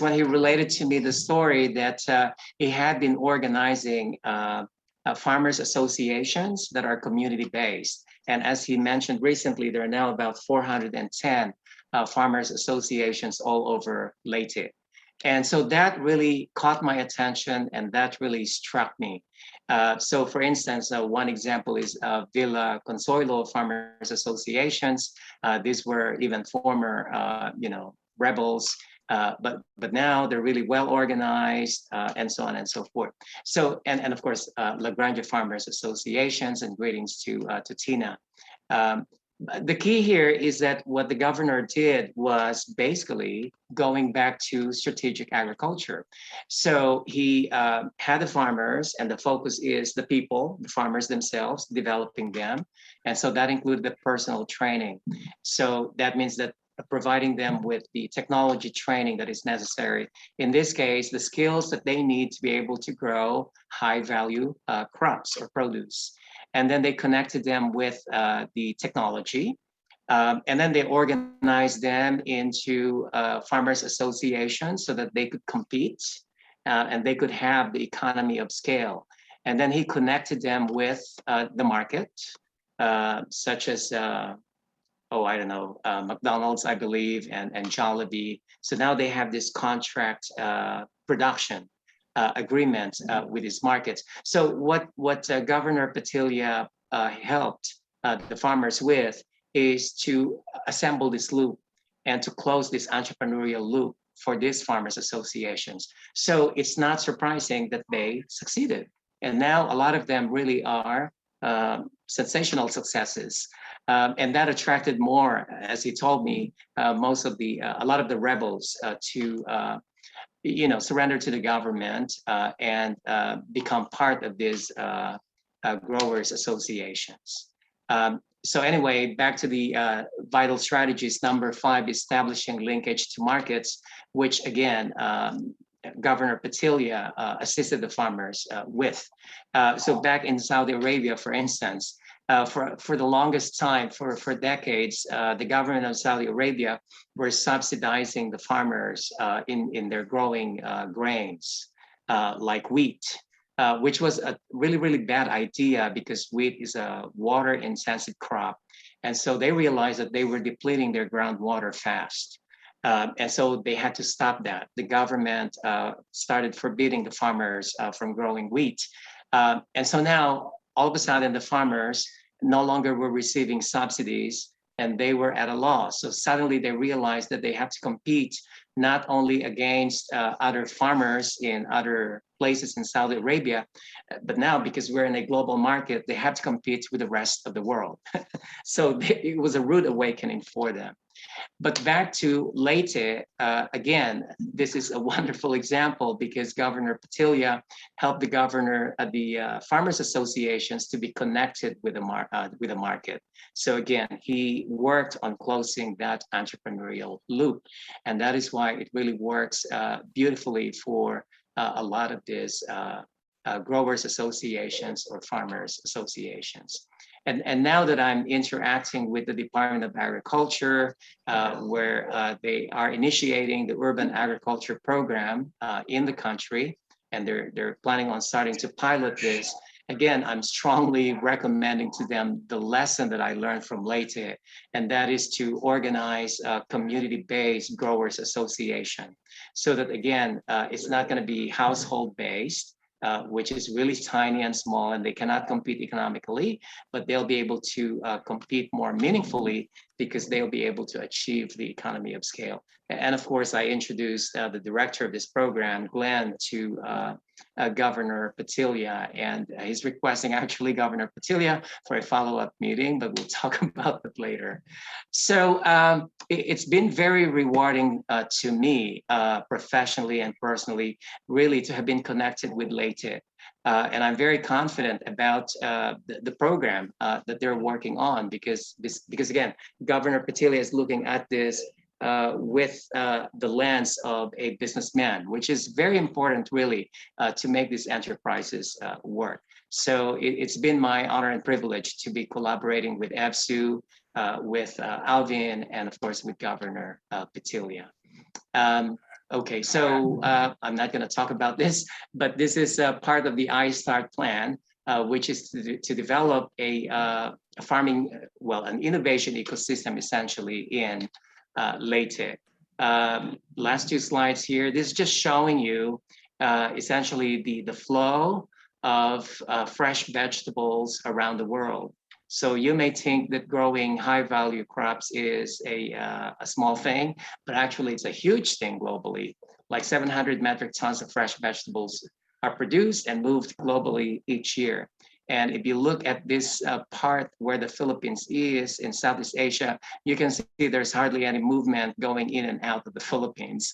when he related to me the story that he had been organizing farmers associations that are community-based. And as he mentioned recently, there are now about 410 farmers associations all over Leyte. And so that really caught my attention, and that really struck me. So for instance, one example is Villa Consuelo Farmers Associations. These were even former, rebels, but now they're really well organized, and so on and so forth. So, and of course, La Granja Farmers Associations, and greetings to Tina. The key here is that what the governor did was basically going back to strategic agriculture. So he had the farmers, and the focus is the people, the farmers themselves, developing them. And so that included the personal training. So that means that providing them with the technology training that is necessary. In this case, the skills that they need to be able to grow high value crops or produce. And then they connected them with the technology. And then they organized them into farmers associations so that they could compete and they could have the economy of scale. And then he connected them with the market, such as, McDonald's, I believe, and Jollibee. So now they have this contract production agreement with these markets. So what Governor Petilia helped the farmers with is to assemble this loop and to close this entrepreneurial loop for these farmers associations. So it's not surprising that they succeeded. And now a lot of them really are sensational successes. And that attracted more, as he told me, a lot of the rebels to surrender to the government and become part of these growers associations. So anyway, back to the vital strategies. Number 5, establishing linkage to markets, which again, Governor Petilia assisted the farmers with. So back in Saudi Arabia, for instance, for the longest time, for decades, the government of Saudi Arabia were subsidizing the farmers in their growing grains, like wheat. Which was a really, really bad idea because wheat is a water-intensive crop. And so they realized that they were depleting their groundwater fast. And so they had to stop that. The government started forbidding the farmers from growing wheat. And so now, all of a sudden, the farmers no longer were receiving subsidies and they were at a loss. So suddenly they realized that they have to compete not only against other farmers in other places in Saudi Arabia, but now because we're in a global market, they have to compete with the rest of the world. So it was a rude awakening for them. But back to Leyte, again, this is a wonderful example because Governor Petilia helped the farmers associations to be connected with the market. So again, he worked on closing that entrepreneurial loop. And that is why it really works beautifully for a lot of these growers associations or farmers associations. And now that I'm interacting with the Department of Agriculture, where they are initiating the urban agriculture program in the country, and they're planning on starting to pilot this, again, I'm strongly recommending to them the lesson that I learned from Leyte, and that is to organize a community-based growers association. So that again, it's not gonna be household-based, which is really tiny and small, and they cannot compete economically, but they'll be able to compete more meaningfully because they'll be able to achieve the economy of scale. And of course, I introduced the director of this program, Glenn, to Governor Petilia, and he's requesting actually Governor Petilia for a follow-up meeting, but we'll talk about that later. So it's been very rewarding to me professionally and personally, really to have been connected with Leyte. And I'm very confident about the program that they're working on because again, Governor Petilia is looking at this with the lens of a businessman, which is very important really to make these enterprises work. So it's been my honor and privilege to be collaborating with EFSU, with Alvin, and of course with Governor Petilia. Okay, so I'm not going to talk about this, but this is part of the iSTART plan, which is to develop a farming, an innovation ecosystem essentially in Leyte. Last 2 slides here. This is just showing you essentially the flow of fresh vegetables around the world. So you may think that growing high value crops is a small thing, but actually it's a huge thing globally. Like 700 metric tons of fresh vegetables are produced and moved globally each year. And if you look at this part where the Philippines is in Southeast Asia, you can see there's hardly any movement going in and out of the Philippines.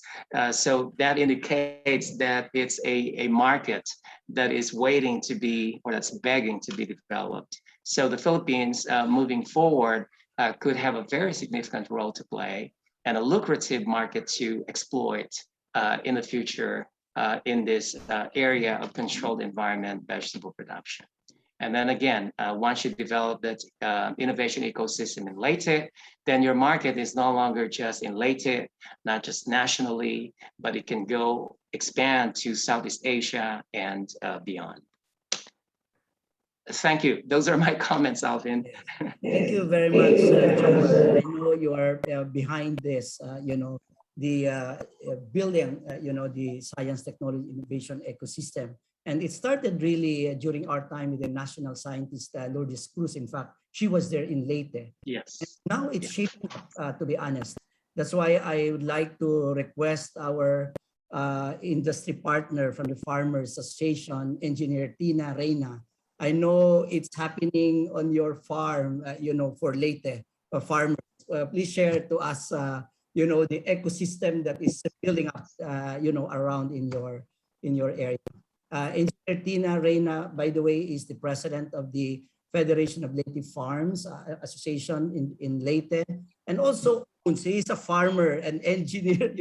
So that indicates that it's a market that is waiting to be, or that's begging to be developed. So the Philippines moving forward could have a very significant role to play and a lucrative market to exploit in the future in this area of controlled environment vegetable production. And then again, once you develop that innovation ecosystem in Leyte, then your market is no longer just in Leyte, not just nationally, but it can go expand to Southeast Asia and beyond. Thank you. Those are my comments, Alvin. Thank you very much, Joel. I know you are behind this, building, the science, technology, innovation ecosystem. And it started really during our time with the national scientist, Lourdes Cruz. In fact, she was there in Leyte. Yes. And now it's shaping up, to be honest. That's why I would like to request our industry partner from the Farmers Association, Engineer Tina Reyna. I know it's happening on your farm, for Leyte farmers. Please share to us, the ecosystem that is building up, around in your area. Engineer Tina Reyna, by the way, is the president of the Federation of Leyte Farms Association in Leyte, and also she is a farmer and engineer.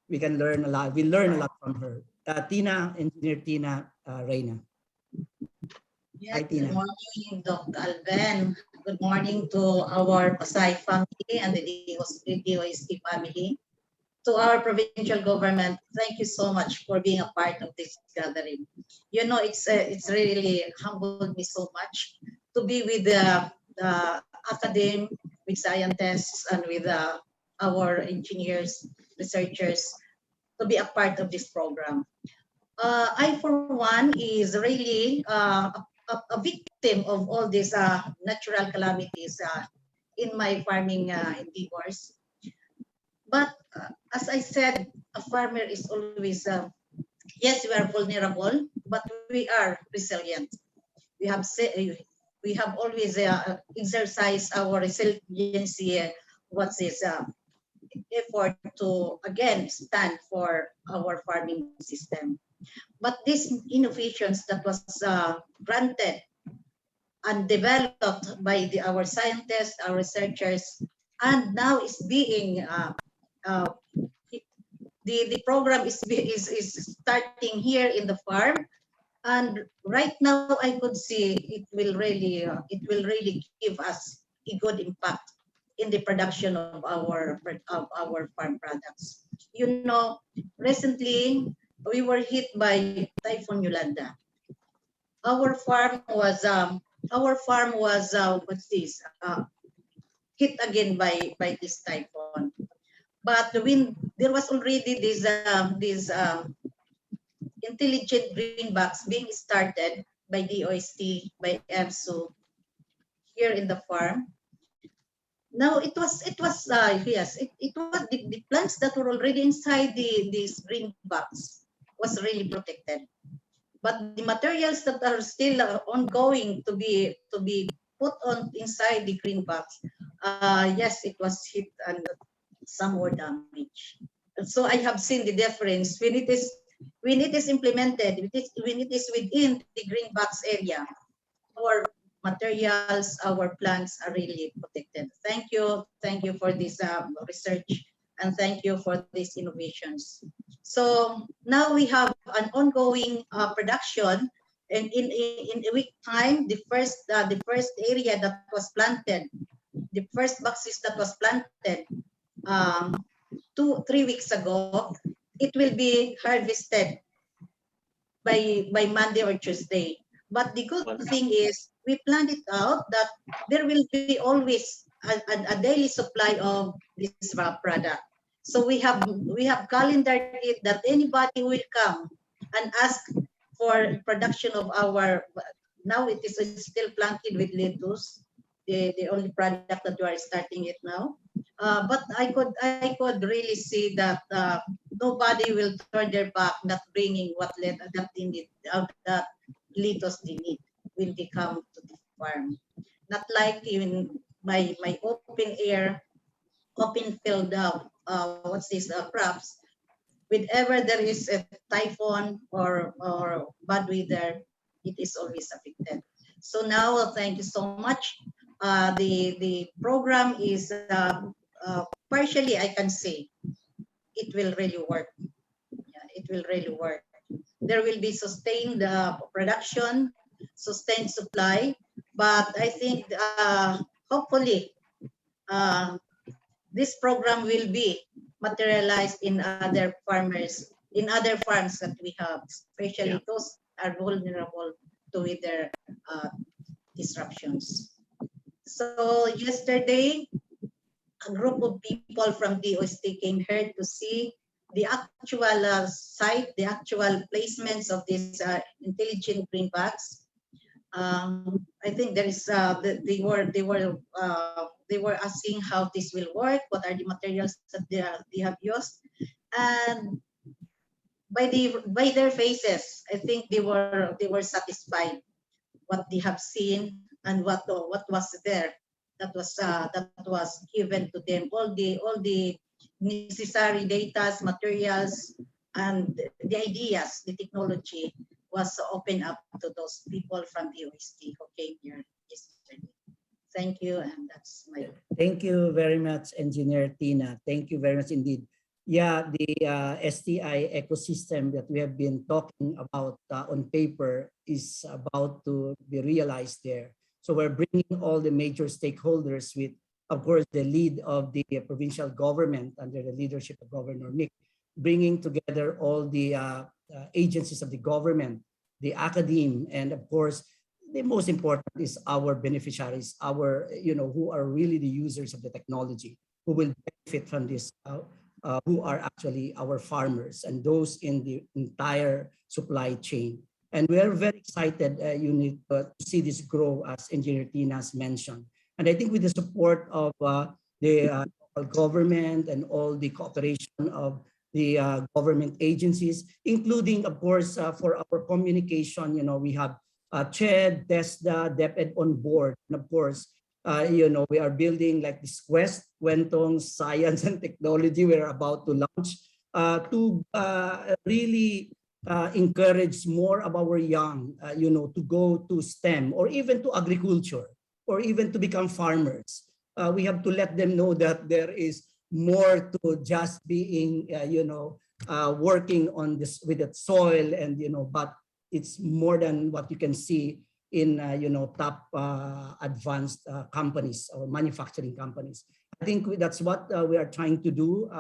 We can learn a lot. We learn a lot from her. Engineer Tina Reyna. Yes, good morning, Dr. Alvin. Good morning to our Pasay family and the DOST family. To our provincial government, thank you so much for being a part of this gathering. It's really humbled me so much to be with the academe, with scientists, and with our engineers, researchers, to be a part of this program. I, for one, is really a victim of all these natural calamities in my farming endeavors. But as I said, a farmer is always, yes, we are vulnerable, but we are resilient. We have always exercised our resiliency, effort to, again, stand for our farming system. But these innovations that was granted and developed by our scientists, our researchers, and now is being the program is starting here in the farm, and right now I could see it will really give us a good impact in the production of our farm products. Recently we were hit by Typhoon Yolanda. Our farm was hit again by this typhoon. But when there was already these intelligent greenbacks being started by DOST, by EMSU here in the farm. Now it was the plants that were already inside these greenbacks was really protected. But the materials that are still ongoing to be put on inside the greenbacks, yes, it was hit and some were damaged. So I have seen the difference when it is implemented, when it is within the greenbacks area. Our materials, our plants are really protected. Thank you for this research, and thank you for these innovations. So now we have an ongoing production, and in a week time, the first area that was planted, the first boxes that was planted 2-3 weeks ago, it will be harvested by Monday or Tuesday. But the good thing is we planned it out that there will be always a daily supply of this product. So we have calendared it that anybody will come and ask for production of our. Now it is still planted with lettuce, the only product that we are starting it now. But I could really see that nobody will turn their back not bringing what that lettuce they need when they come to the farm. Not like even my open air, open field crops. Whenever there is a typhoon or bad weather, it is always affected. So now, thank you so much. The program is partially, I can say, it will really work. Yeah, it will really work. There will be sustained production, sustained supply, but I think hopefully this program will be materialized in other farmers, in other farms that we have, especially those are vulnerable to weather disruptions. So yesterday, a group of people from DOST came here to see the actual site, the actual placements of these intelligent green bags. I think there is they were asking how this will work, what are the materials that they have used, and by their faces, I think they were satisfied what they have seen and what was there that was given to them, all the necessary data, materials, and the ideas, the technology was open up to those people from the OST who came here yesterday. Thank you, and that's my. Thank you very much, Engineer Tina. Thank you very much indeed. Yeah, the STI ecosystem that we have been talking about on paper is about to be realized there. So we're bringing all the major stakeholders with, of course, the lead of the provincial government under the leadership of Governor Mick, bringing together all the agencies of the government, the academe, and of course, the most important is our beneficiaries, our, who are really the users of the technology, who will benefit from this, who are actually our farmers and those in the entire supply chain. And we are very excited, to see this grow, as Engineer Tina's mentioned. And I think with the support of the local government and all the cooperation of the government agencies, including, of course, for our communication, we have CHED, TESDA, DepEd on board. And of course, we are building like this Quest, Kwentong, Science and Technology we're about to launch to really encourage more of our young, to go to STEM or even to agriculture or even to become farmers. We have to let them know that there is more to just being, working on this with the soil and, but it's more than what you can see in, top advanced companies or manufacturing companies. I think that's what we are trying to do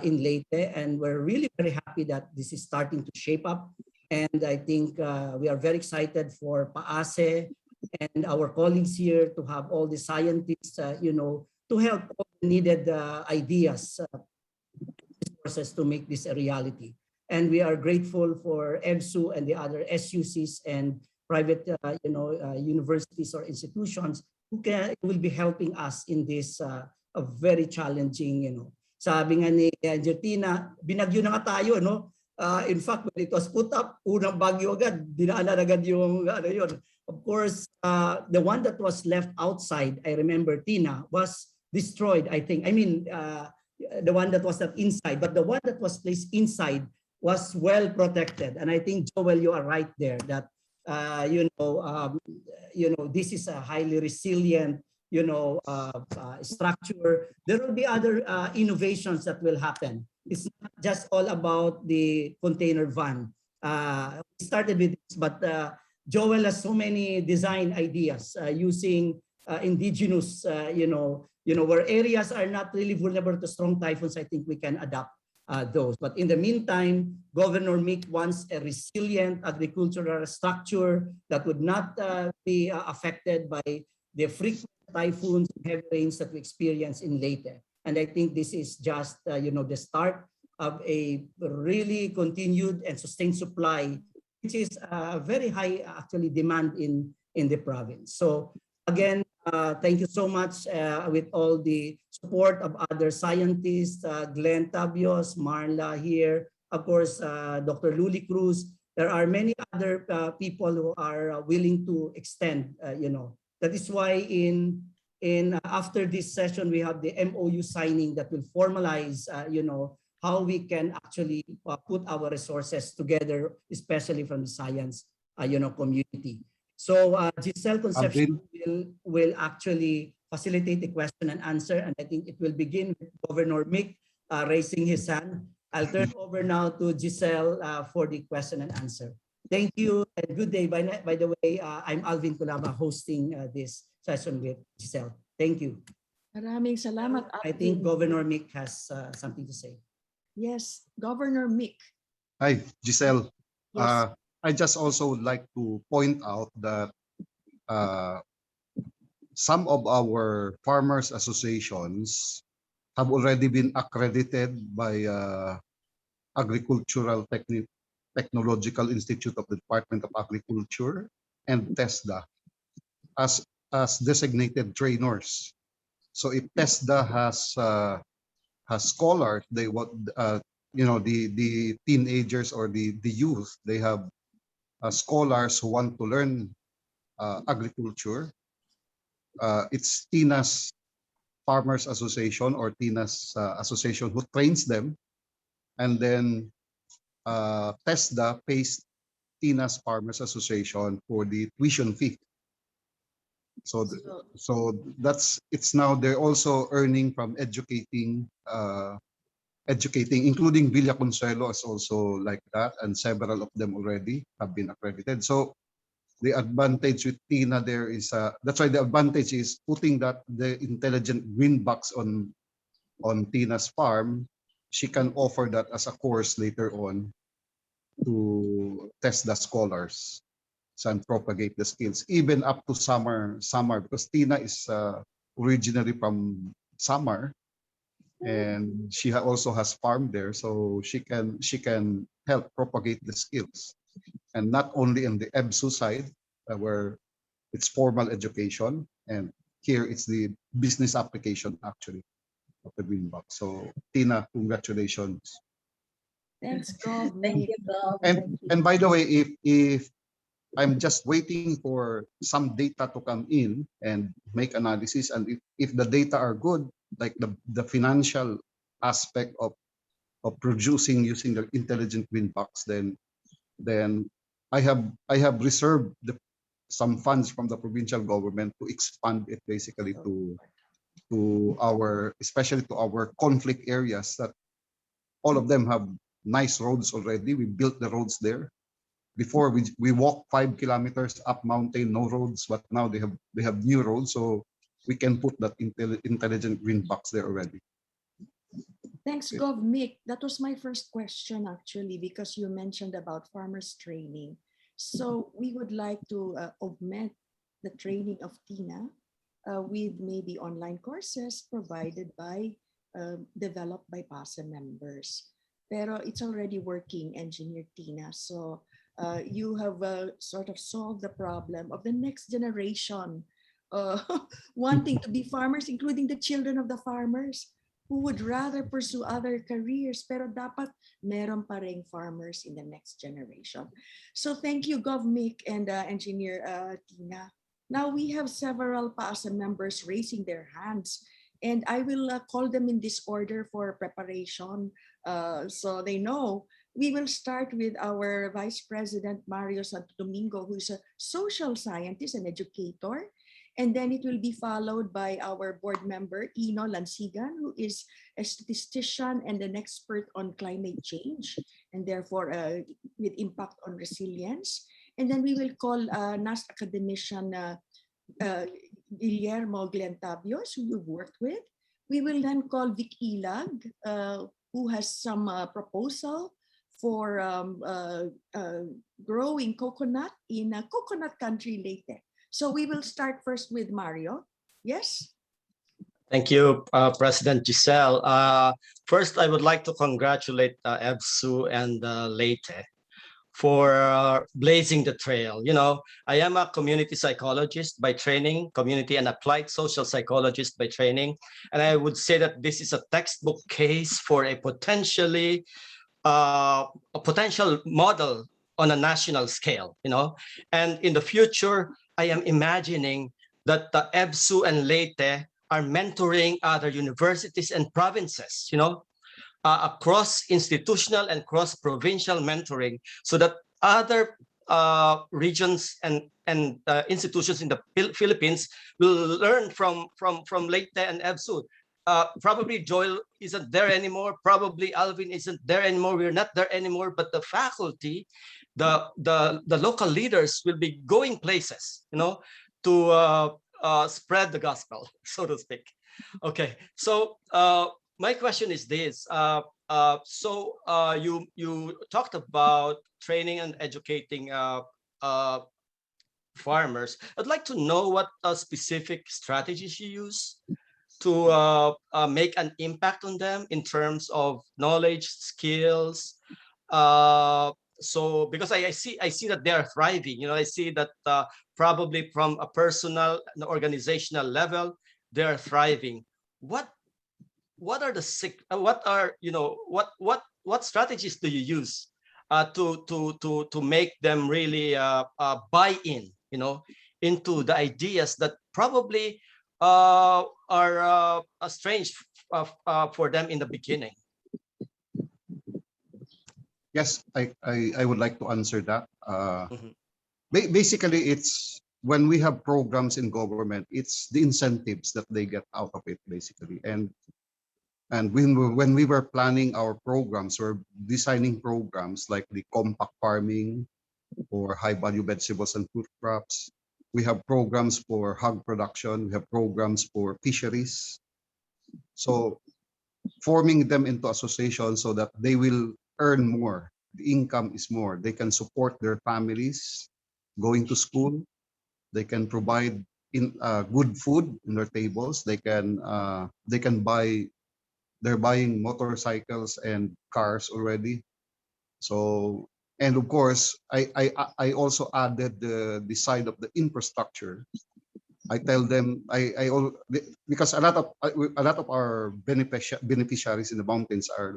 in Leyte, and we're really very happy that this is starting to shape up. And I think we are very excited for PAASE and our colleagues here to have all the scientists, to help all the needed ideas, resources to make this a reality. And we are grateful for EBSU and the other SUCs and private, universities or institutions who will be helping us in this a very challenging, Sabi nga ni Argentina, binagyo na nga tayo, no? In fact, when it was put up, unang bagyo agad, dinaanan agad yung, yun. Of course, the one that was left outside, I remember, Tina, was destroyed, I think. I mean, the one that was not inside, but the one that was placed inside was well protected. And I think, Joel, you are right there that, this is a highly resilient, structure. There will be other innovations that will happen. It's not just all about the container van. We started with this, but Joel has so many design ideas using indigenous, where areas are not really vulnerable to strong typhoons. I think we can adapt those. But in the meantime, Governor Mick wants a resilient agricultural structure that would not be affected by the frequent typhoons and heavy rains that we experience in Leyte. And I think this is just, the start of a really continued and sustained supply, which is very high actually demand in the province. So again, thank you so much with all the support of other scientists, Glenn Tabios, Marla here, of course, Dr. Luli Cruz. There are many other people who are willing to extend, That is why in after this session, we have the MOU signing that will formalize, how we can actually put our resources together, especially from the science, community. So Giselle Concepcion will actually facilitate the question and answer, and I think it will begin with Governor Mick raising his hand. I'll turn over now to Giselle for the question and answer. Thank you and good day. By the way, I'm Alvin Culaba hosting this session with Giselle. Thank you. Maraming salamat, Alvin. I think Governor Mick has something to say. Yes, Governor Mick. Hi, Giselle. Yes. I just also would like to point out that some of our farmers associations have already been accredited by Agricultural Technological Institute of the Department of Agriculture and TESDA as designated trainers. So if TESDA has scholars, they what the teenagers or the youth, they have scholars who want to learn agriculture. It's TINA's Farmers Association or TINA's association who trains them, and then TESDA pays TINA's Farmers Association for the tuition fee. So it's now they're also earning from educating, including Villa Consuelo is also like that, and several of them already have been accredited. So the advantage with TINA there is that's why the advantage is putting the intelligent green box on TINA's farm. She can offer that as a course later on to test the scholars and propagate the skills even up to summer because TINA is originally from Samar, and she also has farm there, so she can help propagate the skills, and not only in the EBSU side where it's formal education, and here it's the business application actually of the green box. So TINA, congratulations. Thanks, Gov. Thank you, Gov. And by the way, if I'm just waiting for some data to come in and make analysis, and if the data are good, like the financial aspect of producing using the intelligent green box, then I have reserved some funds from the provincial government to expand it basically to our, especially to our conflict areas, that all of them have nice roads already. We built the roads there. Before we walk 5 kilometers up mountain, no roads, but now they have new roads, so we can put that intelligent green box there already. Thanks, Gov. Mick. That was my first question actually, because you mentioned about farmers training. So we would like to augment the training of TINA with maybe online courses provided by, developed by PAASE members. Pero it's already working, Engineer Tina. So you have sort of solved the problem of the next generation wanting to be farmers, including the children of the farmers who would rather pursue other careers, pero dapat meron pa ring farmers in the next generation. So thank you, Gov. Mick and Engineer Tina. Now we have several PAASE members raising their hands, and I will call them in this order for preparation so they know. We will start with our Vice President, Mario Santo Domingo, who is a social scientist and educator. And then it will be followed by our board member, Ino Lansigan, who is a statistician and an expert on climate change, and therefore with impact on resilience. And then we will call NAS academician Guillermo Glentabios, who you've worked with. We will then call Vic Ilag, who has some proposal for growing coconut in a coconut country, Leyte. So we will start first with Mario. Yes? Thank you, President Giselle. First, I would like to congratulate EBSU and Leyte for blazing the trail. You know, I am a community psychologist by training, community and applied social psychologist by training. And I would say that this is a textbook case for a potential model on a national scale, you know. And in the future, I am imagining that the EBSU and Leyte are mentoring other universities and provinces, you know, across institutional and cross-provincial mentoring, so that other regions and institutions in the Philippines will learn from Leyte and EBSU. Probably Joel isn't there anymore. Probably Alvin isn't there anymore. We're not there anymore. But the faculty, the local leaders will be going places, you know, to spread the gospel, so to speak. Okay, so my question is this. You talked about training and educating farmers. I'd like to know what specific strategies you use to make an impact on them in terms of knowledge, skills. So because I see that they are thriving. You know, I see that probably from a personal and organizational level, they are thriving. What are the what are what strategies do you use to make them really buy in, into the ideas that probably are strange for them in the beginning? Yes, I would like to answer that. Mhm. Basically, it's when we have programs in government, it's the incentives that they get out of it, basically. And when we were planning our programs, we're designing programs like the compact farming or high value vegetables and fruit crops. We have programs for hog production. We have programs for fisheries. So forming them into associations so that they will earn more. The income is more. They can support their families going to school. They can provide good food in their tables. They can buy. They're buying motorcycles and cars already. So, and of course, I also added the side of the infrastructure. I tell them because a lot of our beneficiaries in the mountains are,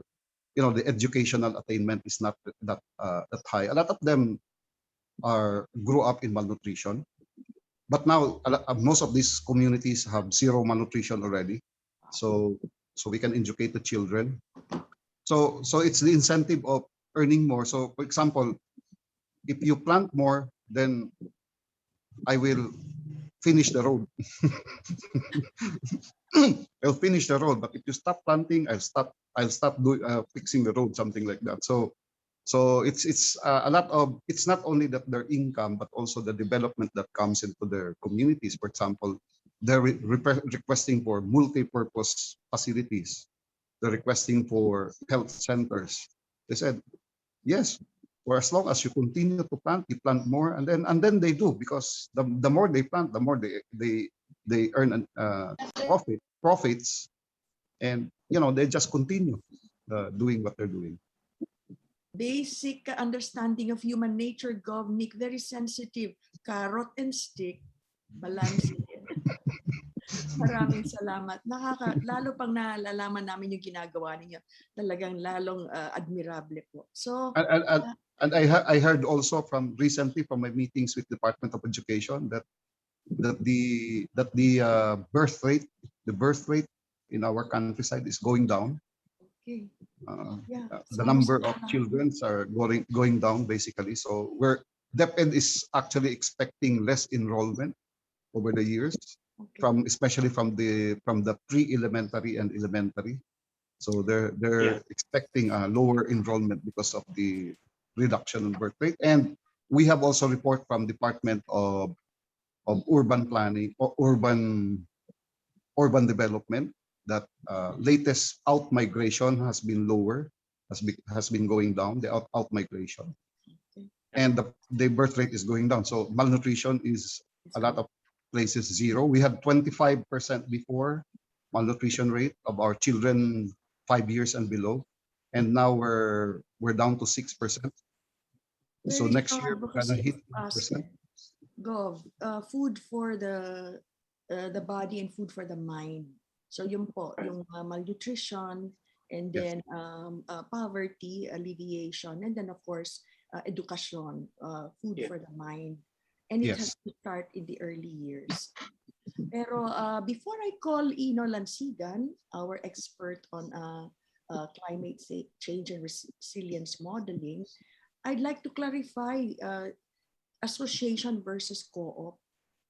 the educational attainment is not that high. A lot of them grew up in malnutrition, but now most of these communities have zero malnutrition already. So we can educate the children. So it's the incentive of earning more. So for example, if you plant more, then I will finish the road. I'll finish the road, but if you stop planting, I'll stop fixing the road, something like that. So it's a lot of, it's not only that their income, but also the development that comes into their communities. For example, they're requesting for multi-purpose facilities. They're requesting for health centers. They said, yes, for as long as you continue to plant, you plant more, and then they do, because the more they plant, the more they earn profits, and they just continue doing what they're doing. Basic understanding of human nature, Gov. Nick, very sensitive. Carrot and stick, balancing it. Maraming salamat. Lalo pang nalalaman namin yung ginagawa ninyo. Talagang lalong admirable po. So, and I heard also recently from my meetings with Department of Education that the birth rate in our countryside is going down. Okay. The number of children are going down, basically. So DepEd is actually expecting less enrollment over the years, especially from the pre-elementary and elementary. So they're expecting a lower enrollment because of the reduction in birth rate. And we have also report from Department of Urban Planning or Urban Development that latest out migration has been lower, has been going down, the out migration, and the birth rate is going down. So malnutrition is a lot of places zero. We had 25% before malnutrition rate of our children 5 years and below, and now we're down to 6%. So next year we're gonna hit 1%. Gov, food for the body and food for the mind. So yung malnutrition, and then poverty alleviation, and then of course education, food for the mind, and it has to start in the early years. Pero before I call Ino Lansigan, our expert on climate change and resilience modeling, I'd like to clarify association versus co-op.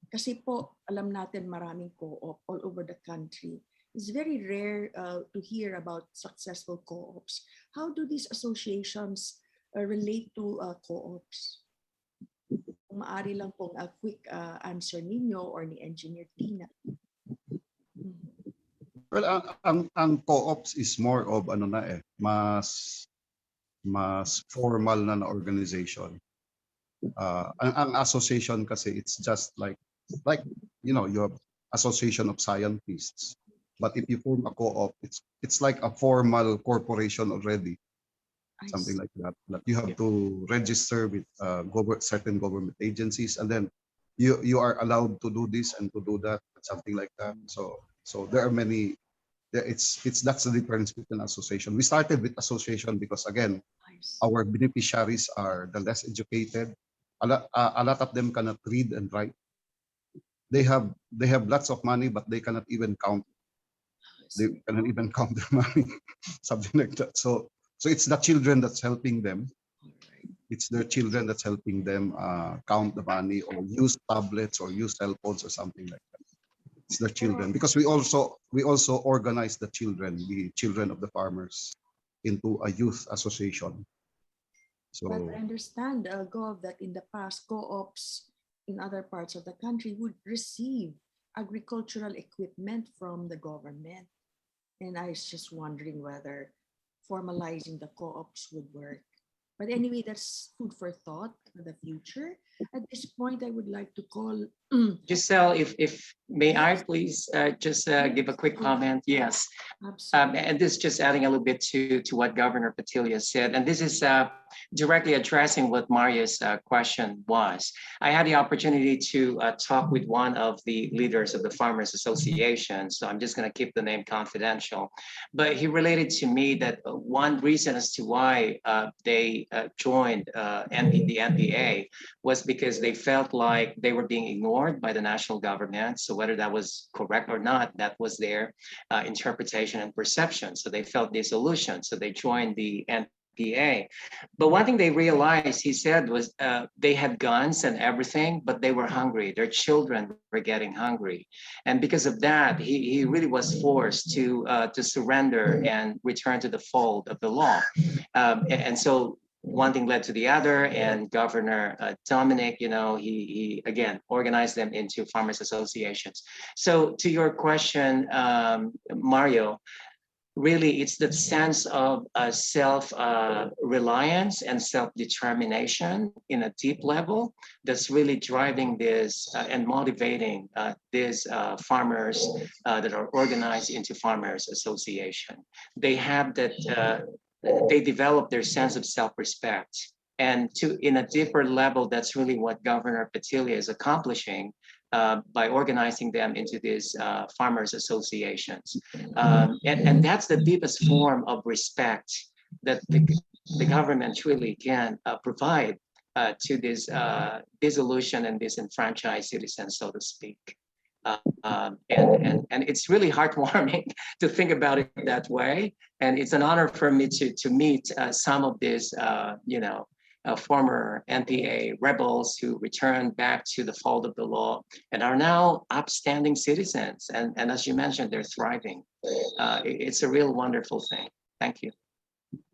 Kasi po, alam natin maraming co-op all over the country. It's very rare to hear about successful co-ops. How do these associations relate to co-ops? Kung maaari lang pong a quick answer ninyo or ni Engineer Tina. Well, ang co-ops is more of mas formal na organization. Ang association kasi, it's just like you have association of scientists. But if you form a co-op, it's like a formal corporation already, something like that. That you have to register with certain government agencies, and then you are allowed to do this and to do that, something like that. So there are many. That's the difference between association. We started with association because, again, our beneficiaries are the less educated. A lot of them cannot read and write. They have lots of money, but they cannot even count. They cannot even count their money, something like that. So it's the children that's helping them. It's their children that's helping them count the money or use tablets or use cell phones or something like that. It's their children, because we also organize the children of the farmers, into a youth association. So, but I understand, Gov, that in the past, co-ops in other parts of the country would receive agricultural equipment from the government. And I was just wondering whether formalizing the co-ops would work. But anyway, that's food for thought for the future. At this point, I would like to call Giselle, if may I please just give a quick comment? Yes. And this is just adding a little bit to what Governor Patilio said. And this is directly addressing what Maria's question was. I had the opportunity to talk with one of the leaders of the Farmers Association. So I'm just going to keep the name confidential. But he related to me that one reason as to why they joined the NPA was because they felt like they were being ignored by the national government. So whether that was correct or not, that was their interpretation and perception. So they felt disillusioned. So they joined the NPA. But one thing they realized, he said, was they had guns and everything, but they were hungry. Their children were getting hungry. And because of that, he really was forced to surrender and return to the fold of the law. And so one thing led to the other, and Governor Dominic, he again organized them into farmers associations. So to your question, Mario, really it's the sense of self-reliance and self-determination in a deep level that's really driving this and motivating these farmers that are organized into farmers association. They have that. They develop their sense of self-respect, and in a deeper level, that's really what Governor Patilio is accomplishing by organizing them into these farmers associations. And that's the deepest form of respect that the government really can provide to this disillusioned and disenfranchised citizens, so to speak. And it's really heartwarming to think about it that way. And it's an honor for me to meet some of these, former NPA rebels who returned back to the fold of the law and are now upstanding citizens. And as you mentioned, they're thriving. It's a real wonderful thing. Thank you.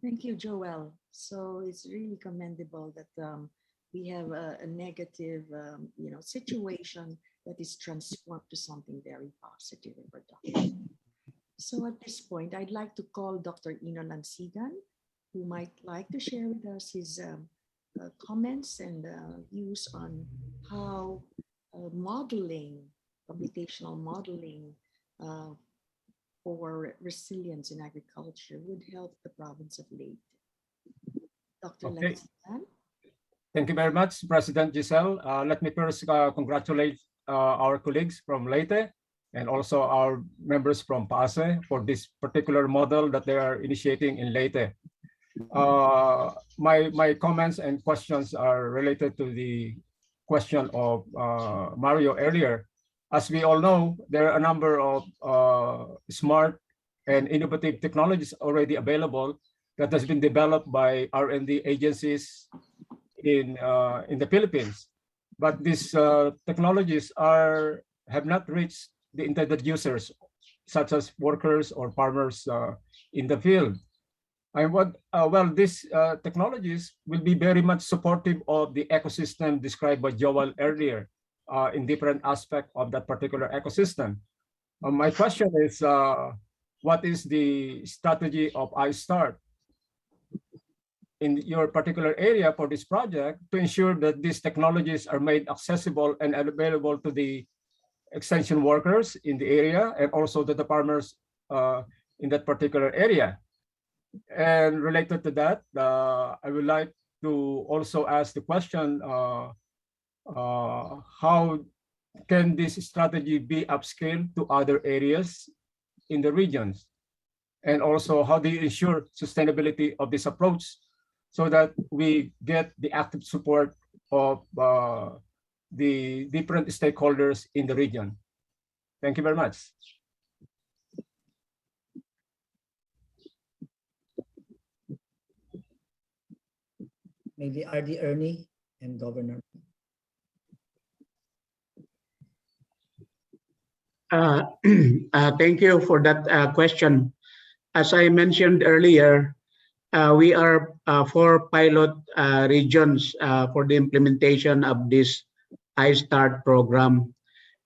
Thank you, Joel. So it's really commendable that we have a negative, situation that is transformed to something very positive and productive. So at this point, I'd like to call Dr. Ino Lansigan, who might like to share with us his comments and views on how computational modeling for resilience in agriculture would help the province of Leyte. Dr. Lansigan. Thank you very much, President Giselle. Let me first congratulate our colleagues from Leyte and also our members from PAASE for this particular model that they are initiating in Leyte. My comments and questions are related to the question of Mario earlier. As we all know, there are a number of smart and innovative technologies already available that has been developed by R&D agencies in the Philippines. But these technologies have not reached the intended users, such as workers or farmers in the field. These technologies will be very much supportive of the ecosystem described by Joel earlier in different aspects of that particular ecosystem. My question is, what is the strategy of iSTART in your particular area for this project to ensure that these technologies are made accessible and available to the extension workers in the area and also to the farmers in that particular area. And related to that, I would like to also ask the question, how can this strategy be upscaled to other areas in the regions? And also, how do you ensure sustainability of this approach so that we get the active support of the different stakeholders in the region? Thank you very much. Maybe R.D. Ernie and Governor. Thank you for that question. As I mentioned earlier, we are 4 pilot regions for the implementation of this iSTART program.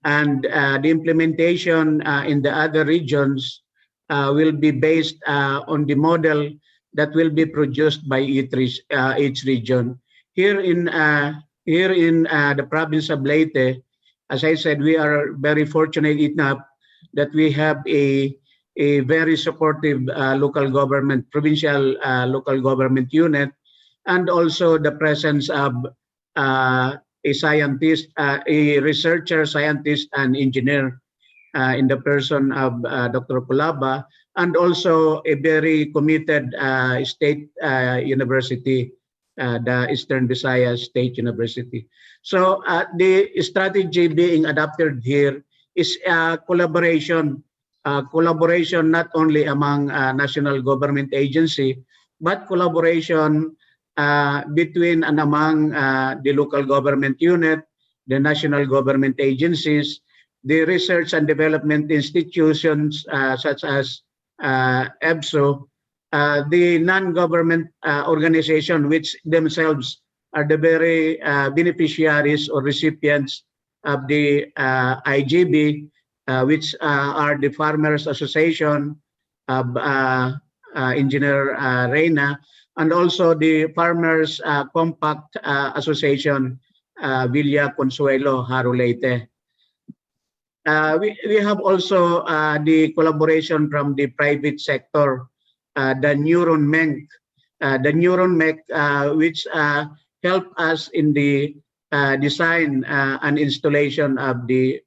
And the implementation in the other regions will be based on the model that will be produced by each region. Here in the province of Leyte, as I said, we are very fortunate enough that we have a very supportive local government, provincial local government unit, and also the presence of a scientist, a researcher, scientist, and engineer in the person of Dr. Kulaba, and also a very committed state university, the Eastern Visayas State University. So the strategy being adopted here is collaboration not only among national government agency, but collaboration between and among the local government unit, the national government agencies, the research and development institutions such as EBSO, the non-government organization, which themselves are the very beneficiaries or recipients of the IGB, which are the Farmers Association of Engineer Reyna, and also the Farmers Compact Association, Villa Consuelo, Haro Leyte. We have also the collaboration from the private sector, the Neuron MEC, which help us in the design and installation of the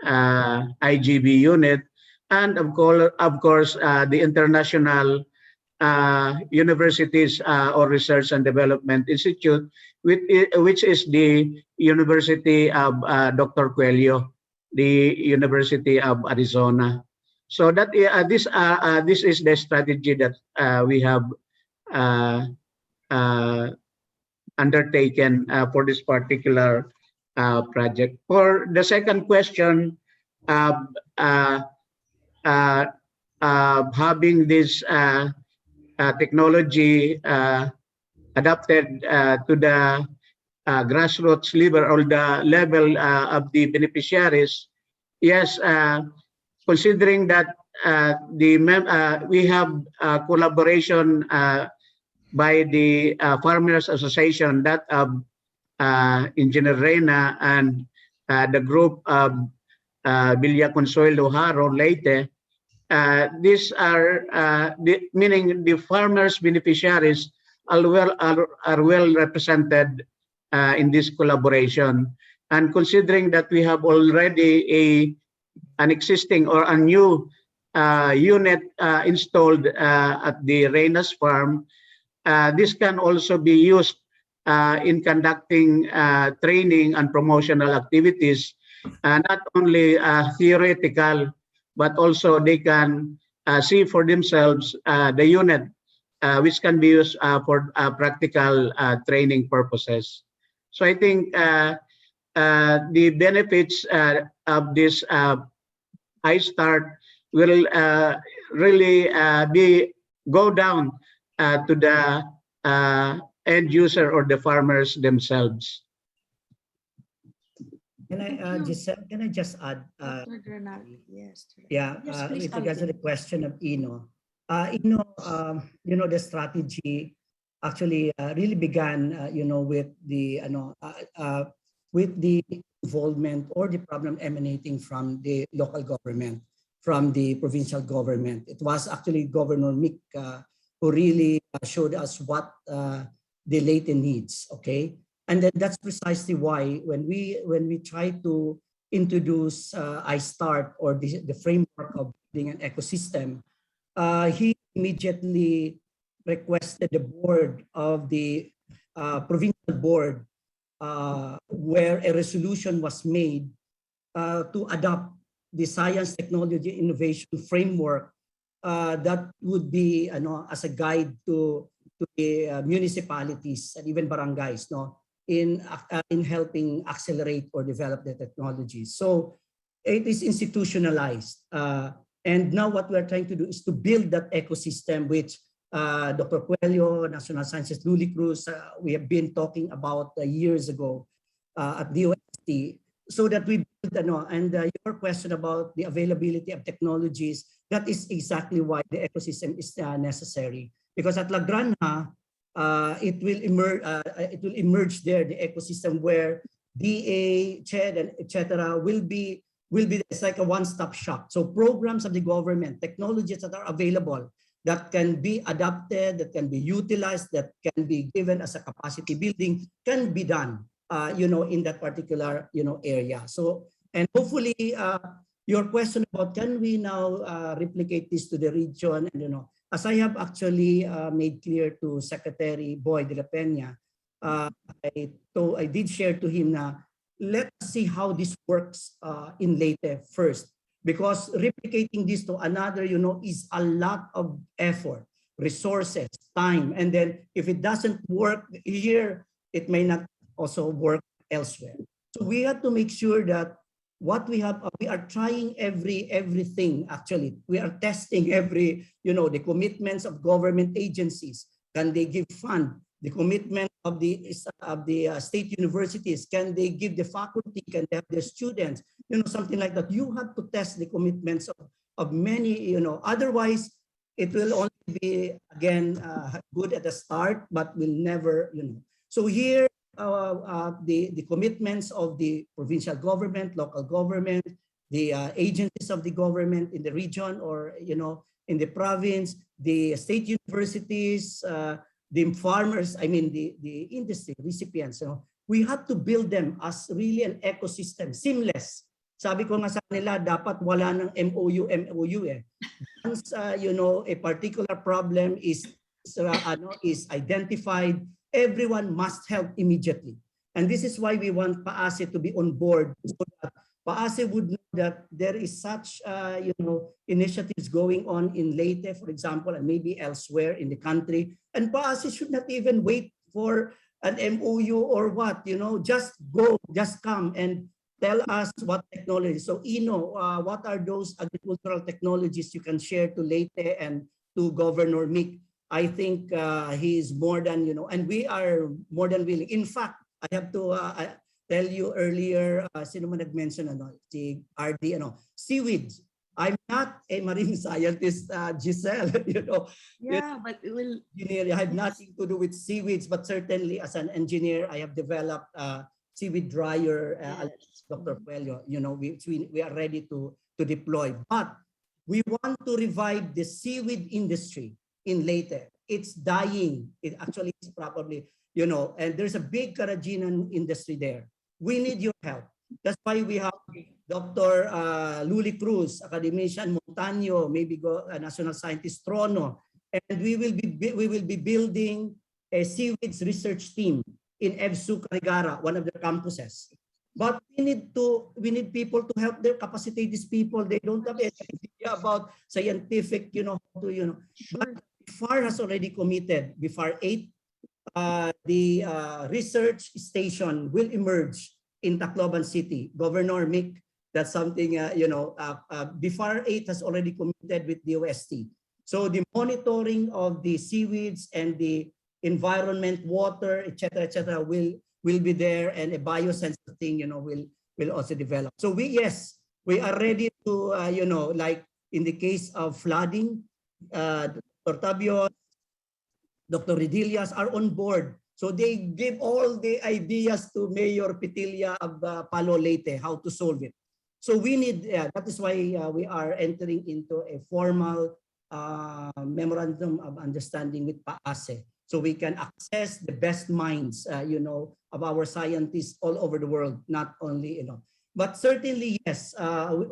IGB unit, and of course the international universities or research and development institute, which is the University of Dr. Coelho, the University of Arizona. So that this is the strategy that we have undertaken for this particular project. For the second question, having this technology adapted to the grassroots level or the level of the beneficiaries, yes, considering that we have collaboration by the Farmers Association, that of Engineer Reyna and the group of Villa Consuelo, Haro, Leyte. These are meaning the farmers beneficiaries are well represented in this collaboration. And considering that we have already an existing or a new unit installed at the Reyna's farm, this can also be used in conducting training and promotional activities, not only theoretical, but also they can see for themselves the unit, which can be used for practical training purposes. So I think the benefits of this iSTART will really go down to the end user or the farmers themselves. Can I just add? Yes. Yeah, Yes, please, with regards to the question of Ino. Ino, the strategy actually really began, with the involvement or the problem emanating from the local government, from the provincial government. It was actually Governor Mick who really showed us what the Leyte needs. Okay, and then that's precisely why when we try to introduce iSTART, or the framework of building an ecosystem, he immediately requested the board of the provincial board, where a resolution was made to adopt the science, technology, innovation framework that would be as a guide to the municipalities and even barangays, in helping accelerate or develop the technologies. So it is institutionalized. And now what we're trying to do is to build that ecosystem, which Dr. Coelho, National Sciences, Luli Cruz, we have been talking about years ago at the OST, so that we build, and your question about the availability of technologies, that is exactly why the ecosystem is necessary. Because at La Granja, it will emerge there, the ecosystem where DA, CHED, and etc. will be it's like a one-stop shop. So programs of the government, technologies that are available, that can be adapted, that can be utilized, that can be given as a capacity building, can be done, in that particular, area. So, and hopefully, your question about can we now replicate this to the region, and as I have actually made clear to Secretary Boy de la Peña, I did share to him na let's see how this works in Leyte first, because replicating this to another, is a lot of effort, resources, time, and then if it doesn't work here, it may not also work elsewhere. So we have to make sure that what we have, we are trying everything. Actually, we are testing every, the commitments of government agencies. Can they give fund? The commitment of the state universities, can they give the faculty, can they have the students, something like that. You have to test the commitments of many, otherwise it will only be, again, good at the start, but will never, So here, the commitments of the provincial government, local government, the agencies of the government in the region, or, in the province, the state universities, the farmers, the industry recipients, we have to build them as really an ecosystem, seamless. Sabi ko nga sa nila, dapat wala ng MOU eh. Once, a particular problem is identified, everyone must help immediately. And this is why we want PAASE to be on board, so that PAASE would know that there is such, initiatives going on in Leyte, for example, and maybe elsewhere in the country. And PAASE should not even wait for an MOU or what, just go, just come and tell us what technology. So, what are those agricultural technologies you can share to Leyte and to Governor Mick? I think he is more than, and we are more than willing. In fact, I have to tell you earlier, sino man nag-mention, si RD, seaweeds. I'm not a marine scientist, Giselle, Yeah, but it will. I have nothing to do with seaweeds, but certainly as an engineer, I have developed seaweed dryer, Dr. Coelho, we are ready to deploy. But we want to revive the seaweed industry in Leyte. It's dying. It actually is probably, and there's a big Karajinan industry there. We need your help. That's why we have Dr. Luli Cruz, academician Montaño, maybe national scientist Trono, and we will be building a seaweeds research team in EBSU Carigara, one of their campuses. But we need people to help them, capacitate these people. They don't have any idea about scientific, But BIFAR has already committed. BIFAR 8, the research station will emerge in Tacloban City. Governor Mick, that's something, BIFAR 8 has already committed with the OST. So the monitoring of the seaweeds and the environment, water, etc., will be there, and a biosensor thing, will also develop. So we are ready to, like in the case of flooding, Dr. Tabio, Dr. Redillas are on board. So they give all the ideas to Mayor Petilla of Palo Leyte, how to solve it. So we need, that is why we are entering into a formal memorandum of understanding with PAASE. So we can access the best minds, of our scientists all over the world, not only, But certainly, yes,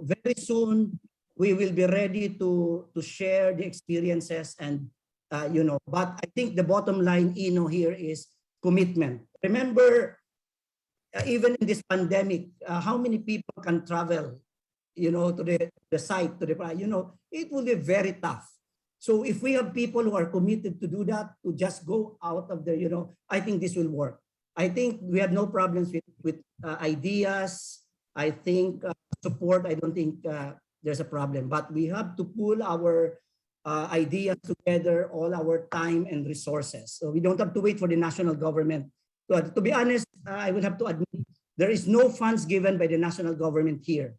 very soon we will be ready to share the experiences and, but I think the bottom line, here is commitment. Remember, even in this pandemic, how many people can travel, to the site, it will be very tough. So if we have people who are committed to do that, to just go out of there, I think this will work. I think we have no problems with ideas. I think support, I don't think there's a problem, but we have to pool our ideas together, all our time and resources. So we don't have to wait for the national government. To be honest, I would have to admit, there is no funds given by the national government here.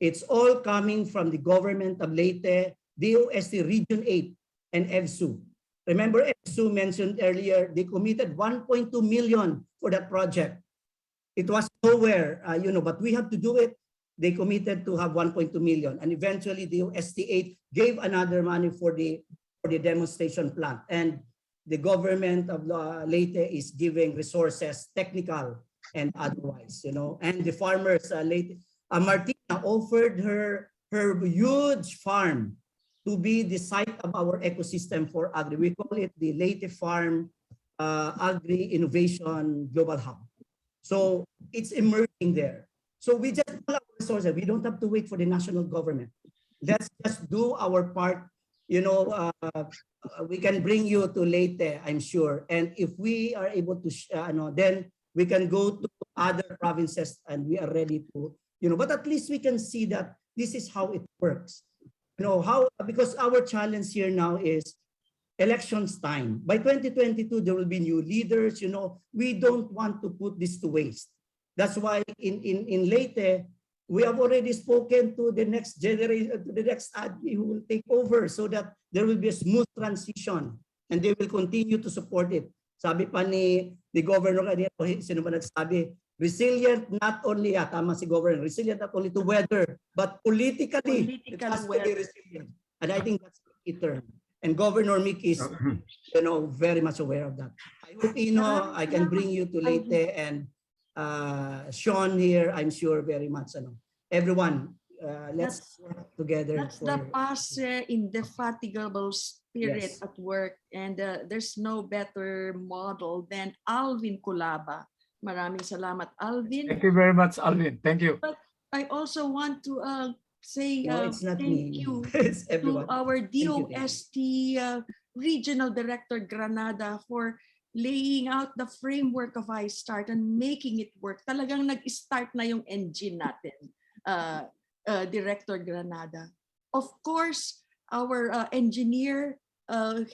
It's all coming from the government of Leyte, DOST Region 8, and EVSU. Remember, EVSU mentioned earlier, they committed 1.2 million for that project. It was nowhere, but we have to do it. They committed to have 1.2 million, and eventually the ST8 gave another money for the demonstration plant. And the government of Leyte is giving resources, technical and otherwise, And the farmers, Leyte, Martina offered her huge farm to be the site of our ecosystem for agri. We call it the Leyte Farm Agri Innovation Global Hub. So it's emerging there. So we just pull our resources. We don't have to wait for the national government. Let's just do our part. We can bring you to Leyte, I'm sure. And if we are able to, then we can go to other provinces and we are ready to, but at least we can see that this is how it works. Because our challenge here now is elections time. By 2022, there will be new leaders. We don't want to put this to waste. That's why in Leyte, we have already spoken to the next generation, to the next admin who will take over so that there will be a smooth transition and they will continue to support it. Sabi pa ni Governor kanina, sino ba nagsabi? Resilient not only, tama si Governor, resilient not only to weather, but politically, it has to be resilient. And I think that's the key term. And Governor Mick is, very much aware of that. I hope, I can bring you to Leyte, and Sean here, I'm sure very much. Everyone, let's work together. That's the PAASE indefatigable spirit at work. And there's no better model than Alvin Culaba. Maraming salamat, Alvin. Thank you very much, Alvin. Thank you. But I also want to say thank you it's to our DOST Regional Director Granada for laying out the framework of iSTART and making it work. Talagang nag-start na yung engine natin, Director Granada. Of course, our engineer,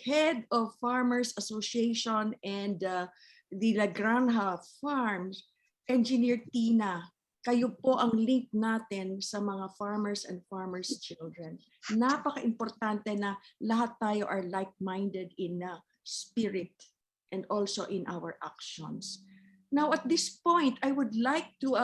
head of Farmers Association and the La Granja Farms, Engineer Tina. Kayo po ang link natin sa mga farmers and farmers' children. Napaka-importante na lahat tayo are like-minded in spirit and also in our actions. Now, at this point, I would like to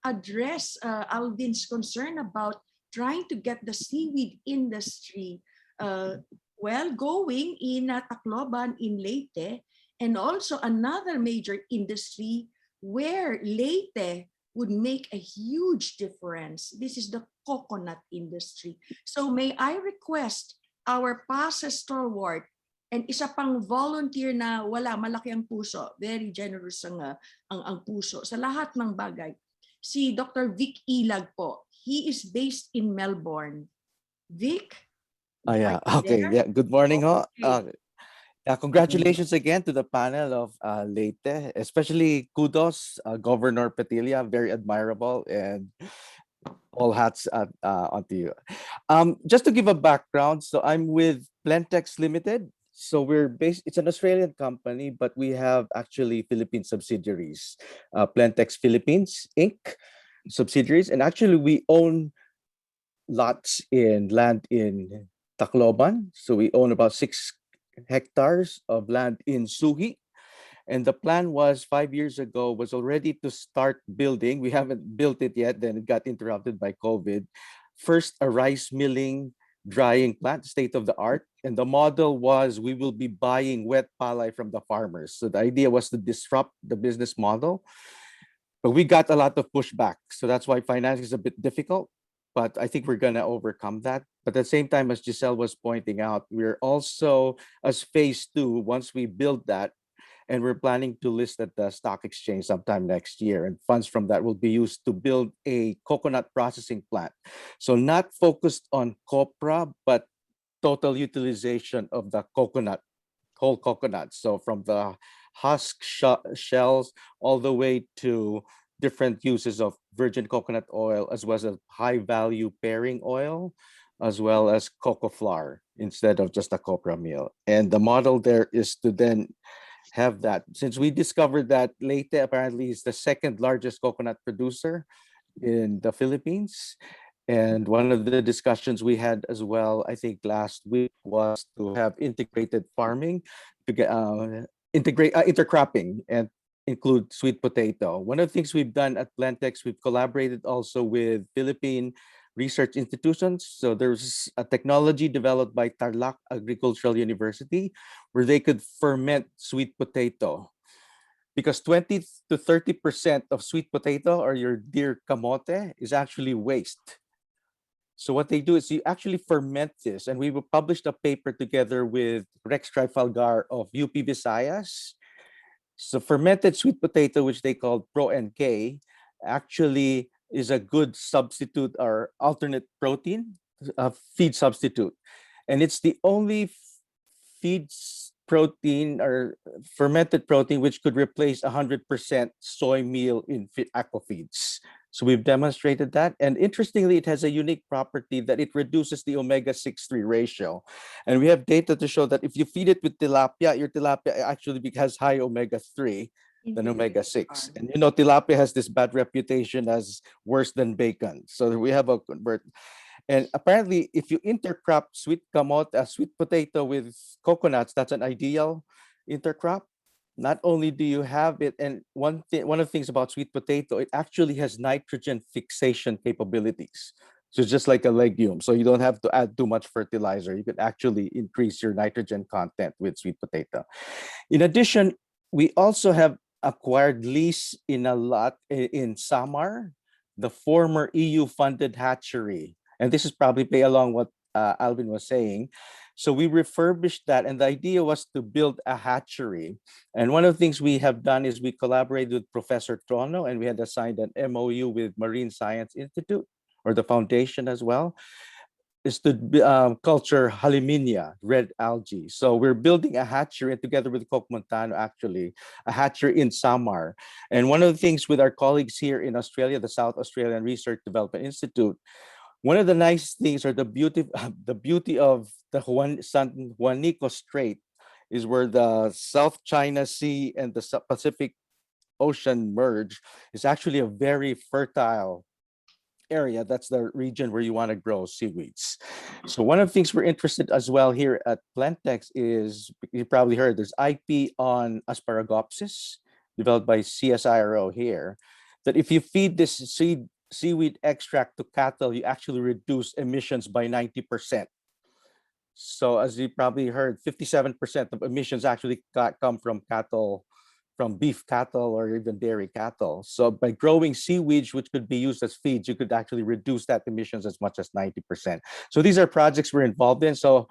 address Alvin's concern about trying to get the seaweed industry going in Tacloban, in Leyte, and also another major industry where Leyte would make a huge difference. This is the coconut industry. So may I request our PAASE stalwart and isa pang volunteer na malaki ang puso, very generous ang puso sa lahat ng bagay, si Dr. Vic Ilag po. He is based in Melbourne. Vic? Yeah. Okay. Yeah. Good morning, ho. Congratulations again to the panel of Leyte, especially kudos, Governor Petilla, very admirable, and all hats onto you. Just to give a background, so I'm with Plentex Limited. So we're based, it's an Australian company, but we have actually Philippine subsidiaries, Plentex Philippines, Inc. subsidiaries, and actually we own lots in land in Tacloban. So we own about 6 hectares of land in Suhi. And the plan was 5 years ago was already to start building. We haven't built it yet, then it got interrupted by COVID. First, a rice milling drying plant, state of the art. And the model was we will be buying wet palay from the farmers. So the idea was to disrupt the business model. But we got a lot of pushback. So that's why financing is a bit difficult. But I think we're going to overcome that. But at the same time, as Giselle was pointing out, we're also, as phase two, once we build that, and we're planning to list at the stock exchange sometime next year. And funds from that will be used to build a coconut processing plant. So not focused on copra, but total utilization of the coconut, whole coconut. So from the husk shells all the way to different uses of virgin coconut oil, as well as a high value pairing oil, as well as cocoa flour instead of just a copra meal. And the model there is to then have that. Since we discovered that Leyte apparently is the second largest coconut producer in the Philippines. And one of the discussions we had as well, I think last week, was to have integrated farming, to get integrate intercropping and include sweet potato. One of the things we've done at Plantex, we've collaborated also with Philippine research institutions. So there's a technology developed by Tarlac Agricultural University where they could ferment sweet potato, because 20 to 30% of sweet potato or your dear kamote is actually waste. So what they do is you actually ferment this, and we will publish a paper together with Rex Trifalgar of UP Visayas. So fermented sweet potato, which they call Pro NK, actually is a good substitute or alternate protein, feed substitute. And it's the only feed protein or fermented protein which could replace 100% soy meal in aqua feeds. So we've demonstrated that. And interestingly, it has a unique property that it reduces the omega-6-3 ratio. And we have data to show that if you feed it with tilapia, your tilapia actually has high omega-3 than omega-6. And you know, tilapia has this bad reputation as worse than bacon. So we have a convert. And apparently, if you intercrop sweet kamote, sweet potato with coconuts, that's an ideal intercrop. Not only do you have it, and one of the things about sweet potato, it actually has nitrogen fixation capabilities. So it's just like a legume. So you don't have to add too much fertilizer. You could actually increase your nitrogen content with sweet potato. In addition, we also have acquired lease in a lot in Samar, the former EU-funded hatchery. And this is probably play along what Alvin was saying. So we refurbished that, and the idea was to build a hatchery. And one of the things we have done is we collaborated with Professor Trono, and we had assigned an MOU with Marine Science Institute, or the foundation as well, is to culture Haliminia, red algae. So we're building a hatchery, and together with Coke Montano, actually, a hatchery in Samar. And one of the things with our colleagues here in Australia, the South Australian Research Development Institute, one of the nice things, or the beauty of the San Juanico Strait, is where the South China Sea and the Pacific Ocean merge. Is actually a very fertile area. That's the region where you want to grow seaweeds. So one of the things we're interested as well here at Plantex is, you probably heard, there's IP on Asparagopsis developed by CSIRO here, that if you feed this seaweed extract to cattle, you actually reduce emissions by 90%. So as you probably heard, 57% of emissions actually come from cattle, from beef cattle or even dairy cattle. So by growing seaweeds, which could be used as feeds, you could actually reduce that emissions as much as 90%. So these are projects we're involved in. So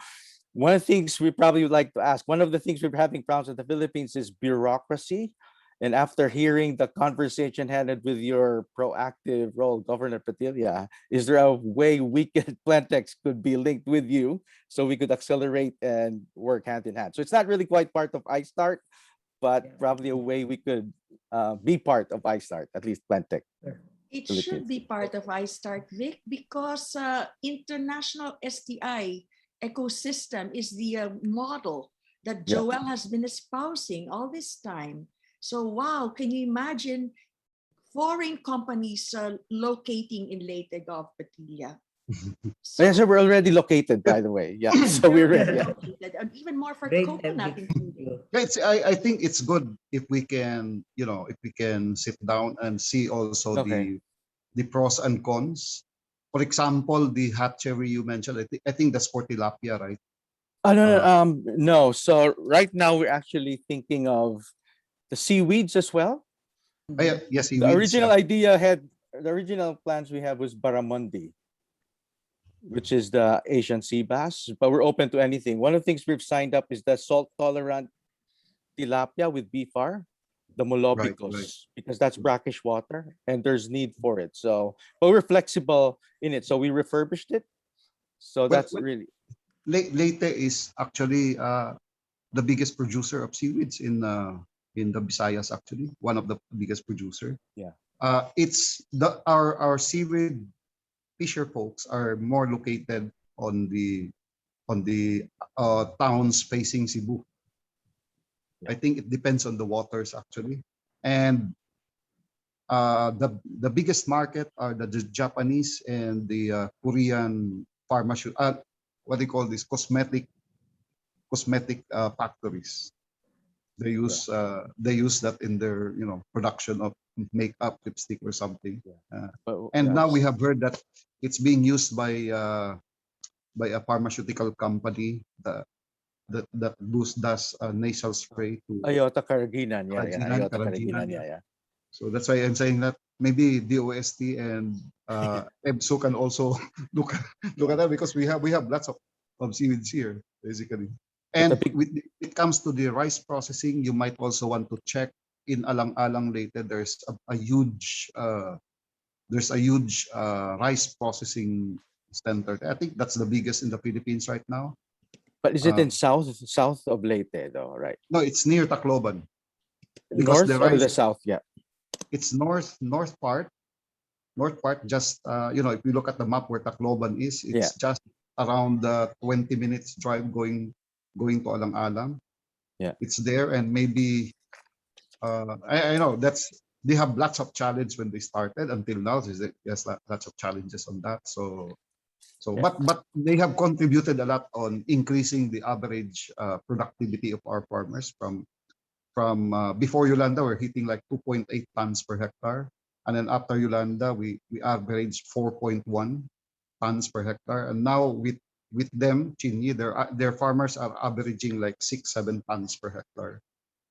one of the things we probably would like to ask, one of the things we're having problems with the Philippines is bureaucracy. And after hearing the conversation handed with your proactive role, Governor Petilla, is there a way we can, Plantex could be linked with you so we could accelerate and work hand in hand? So it's not really quite part of iSTART, but probably a way we could be part of iSTART, at least Plantex. It should be part of iSTART, Vic, because international STI ecosystem is the model that Joel has been espousing all this time. So, wow, can you imagine foreign companies locating in Leyte, Gov. Petilla? Yes, we're already located, by the way. Yeah, so we're ready. Yeah. And even more for Great, coconut. I think it's good if we can, if we can sit down and see also Okay. the pros and cons. For example, the hatchery you mentioned, I think that's for tilapia, right? Oh, no. So right now we're actually thinking of the seaweeds as well. Yes, The original the original plans we have was barramundi, which is the Asian sea bass, but we're open to anything. One of the things we've signed up is the salt tolerant tilapia with BFAR, the molobicos, because that's brackish water and there's need for it. So, but we're flexible in it. So we refurbished it. So that's really. Leyte is actually the biggest producer of seaweeds in the Visayas. Actually, one of the biggest producer. Yeah. It's our seaweed fisher folks are more located on the towns facing Cebu. I think it depends on the waters actually, and the biggest market are the Japanese and the Korean pharmaceutical. What do you call this? Cosmetic factories. They use that in their production of makeup, lipstick, or something. And now we have heard that it's being used by a pharmaceutical company that does nasal spray to Ayota Caraginan, Ayota Caraginan, yeah. So that's why I'm saying that maybe DOST and EBSO can also look at that, because we have lots of seaweeds here basically. And when it comes to the rice processing, you might also want to check in Alang-Alang Leyte. There's a huge rice processing center. I think that's the biggest in the Philippines right now. But is it in south of Leyte though, right? No, it's near Tacloban. North or the south? Yeah. It's north part. Just if you look at the map where Tacloban is, it's just around 20 minutes drive going to Alang-Alang. Yeah, it's there, and maybe I know they have lots of challenge when they started. Until now, there's lots of challenges on that. But they have contributed a lot on increasing the average productivity of our farmers from before Yolanda, we're hitting like 2.8 tons per hectare, and then after Yolanda, we averaged 4.1 tons per hectare, and now with them, Chinyi, their farmers are averaging like 6-7 tons per hectare.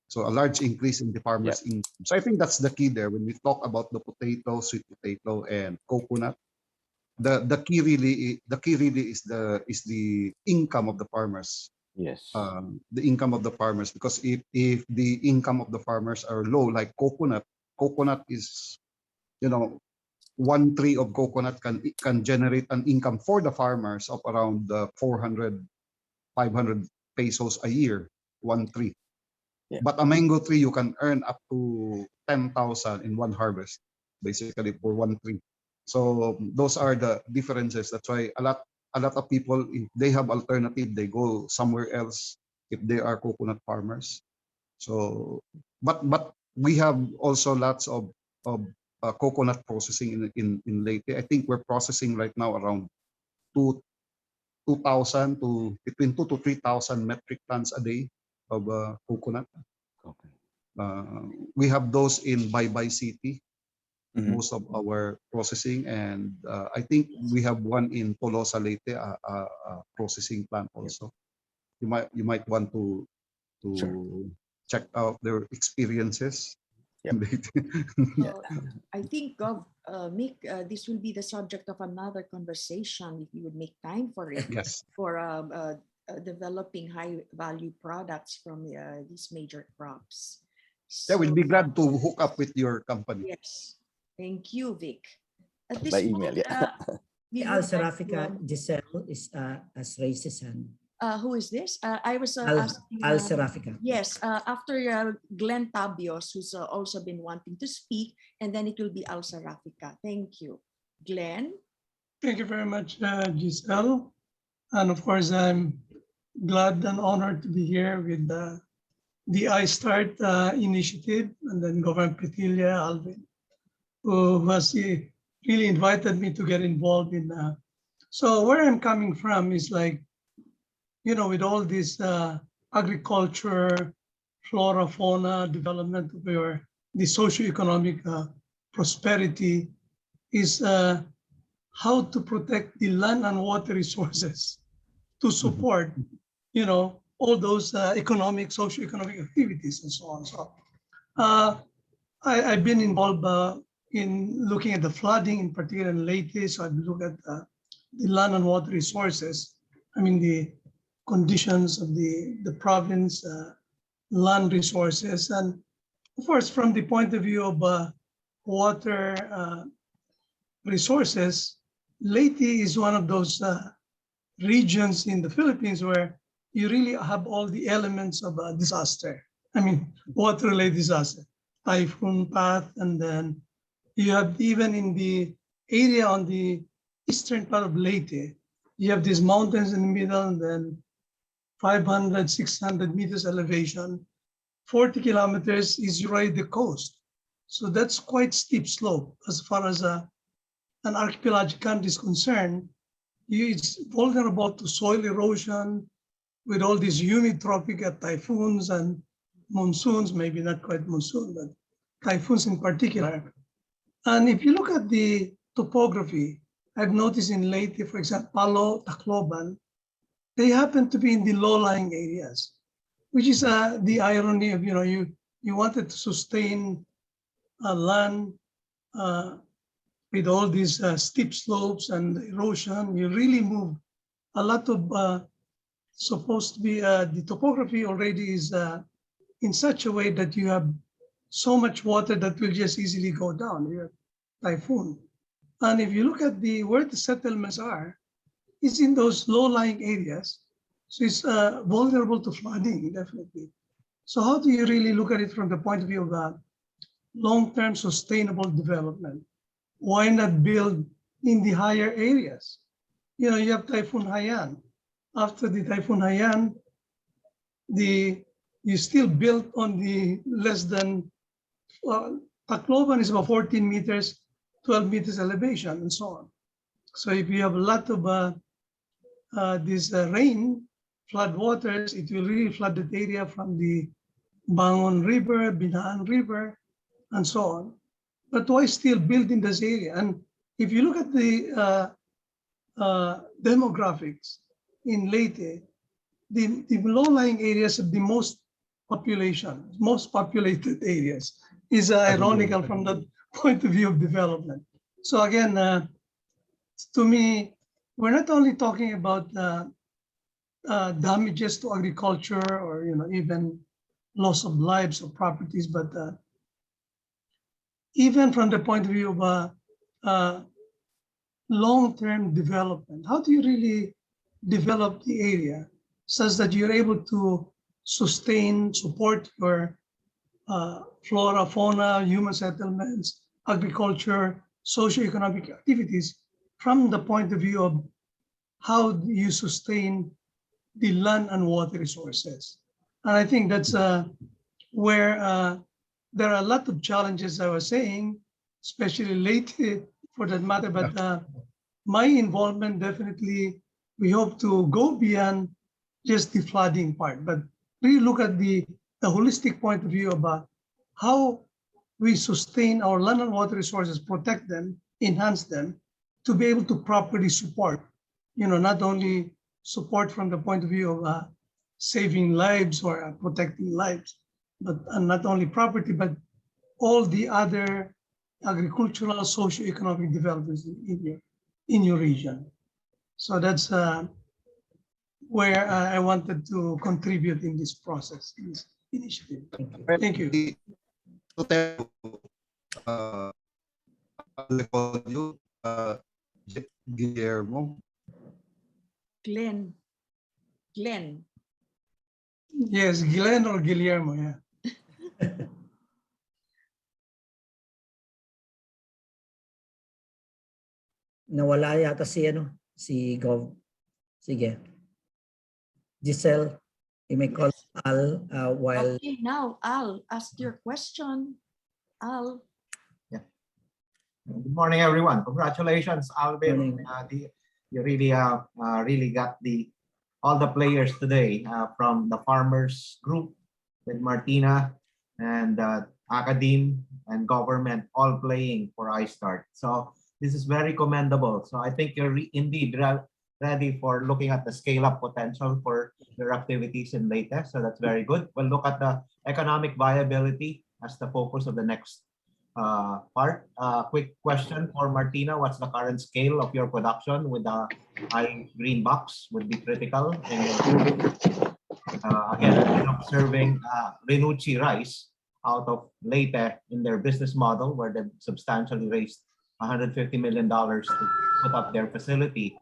So a large increase in the farmers' income. So I think that's the key there when we talk about the potato, sweet potato, and coconut. The key really is the income of the farmers. Yes. The income of the farmers, because if the income of the farmers are low, like coconut is, 1 tree of coconut can generate an income for the farmers of around 400-500 pesos a year, 1 tree. Yeah. But a mango tree, you can earn up to 10,000 in one harvest, basically for 1 tree. So those are the differences. That's why a lot of people, if they have alternative, they go somewhere else if they are coconut farmers. So, but we have also lots of coconut processing in Leyte. I think we're processing right now around 2,000 to between 2,000 to 3,000 metric tons a day of coconut. Okay. We have those in Baybay City. Mm-hmm. Most of our processing, and I think we have one in Tolosa, Leyte, a processing plant also. You might want to check out their experiences. Yep. Well, I think, Mick, this will be the subject of another conversation if you would make time for it. Yes. For developing high value products from these major crops. Yeah, we'll be glad to hook up with your company. Yes. Thank you, Vic. At this By email, point, Al-Sarafika Giselle is as raised his hand. Who is this? I was asking. Al-Sarafika. Yes, after Glenn Tabios, who's also been wanting to speak, and then it will be Al-Sarafika. Thank you. Glenn? Thank you very much, Giselle. And of course, I'm glad and honored to be here with the iSTART initiative, and then Governor Petilia, Alvin, who has really invited me to get involved in So where I'm coming from is like, with all this agriculture, flora, fauna, development, where the socioeconomic prosperity is how to protect the land and water resources to support, all those socioeconomic activities and so on. So I've been involved in looking at the flooding, in particular in Leyte. So I've looked at the land and water resources. I mean, the conditions of the province, land resources. And of course, from the point of view of water resources, Leyte is one of those regions in the Philippines where you really have all the elements of a disaster. I mean, water-related disaster, typhoon path, and then you have even in the area on the eastern part of Leyte, you have these mountains in the middle, and then 500, 600 meters elevation, 40 kilometers is right the coast. So that's quite steep slope as far as an archipelagic country is concerned. It's vulnerable to soil erosion with all these humid tropical typhoons and monsoons, maybe not quite monsoon, but typhoons in particular. And if you look at the topography, I've noticed in Leyte, for example, Palo, Tacloban, they happen to be in the low-lying areas, which is the irony of, you wanted to sustain land with all these steep slopes and erosion. You really move a lot of, supposed to be, the topography already is in such a way that you have so much water that will just easily go down, you have typhoon. And if you look at where the settlements are, it's in those low-lying areas. So it's vulnerable to flooding, definitely. So how do you really look at it from the point of view of long-term sustainable development? Why not build in the higher areas? You have Typhoon Haiyan. After the Typhoon Haiyan, you still built on the less than, Tacloban is about 14 meters, 12 meters elevation, and so on. So if you have a lot of this rain, flood waters, it will really flood that area from the Bangon River, Binaan River, and so on. But why still build in this area? And if you look at the demographics in Leyte, the low-lying areas of the most populated areas is ironical from the point of view of development. So again, to me, we're not only talking about damages to agriculture or even loss of lives or properties, but even from the point of view of long-term development, how do you really develop the area such that you're able to support your flora, fauna, human settlements, agriculture, socioeconomic activities from the point of view of how do you sustain the land and water resources? And I think that's where there are a lot of challenges, I was saying, especially Leyte for that matter, but my involvement definitely, we hope to go beyond just the flooding part, but really look at the holistic point of view about how we sustain our land and water resources, protect them, enhance them, to be able to properly support, not only support from the point of view of saving lives or protecting lives, but not only property, but all the other agricultural, socio-economic developments in your region. So that's where I wanted to contribute in this process, in this initiative. Thank you. Guillermo. Glenn. Yes, Glenn or Guillermo, yeah. Nawala yata si Gov. Sige. Giselle, you may call Al while... Okay, now Al, ask your question. Al. Yeah. Good morning, everyone. Congratulations, Alvin. You really really got all the players today, from the farmers group with Martina and academe and government all playing for iStart. So this is very commendable. So I think you're indeed ready for looking at the scale-up potential for your activities in Leyte. So that's very good. We'll look at the economic viability as the focus of the next part. Quick question for Martina. What's the current scale of your production with the high green box would be critical. Again, we're observing Renucci rice out of Leyte in their business model, where they substantially raised $150 million to put up their facility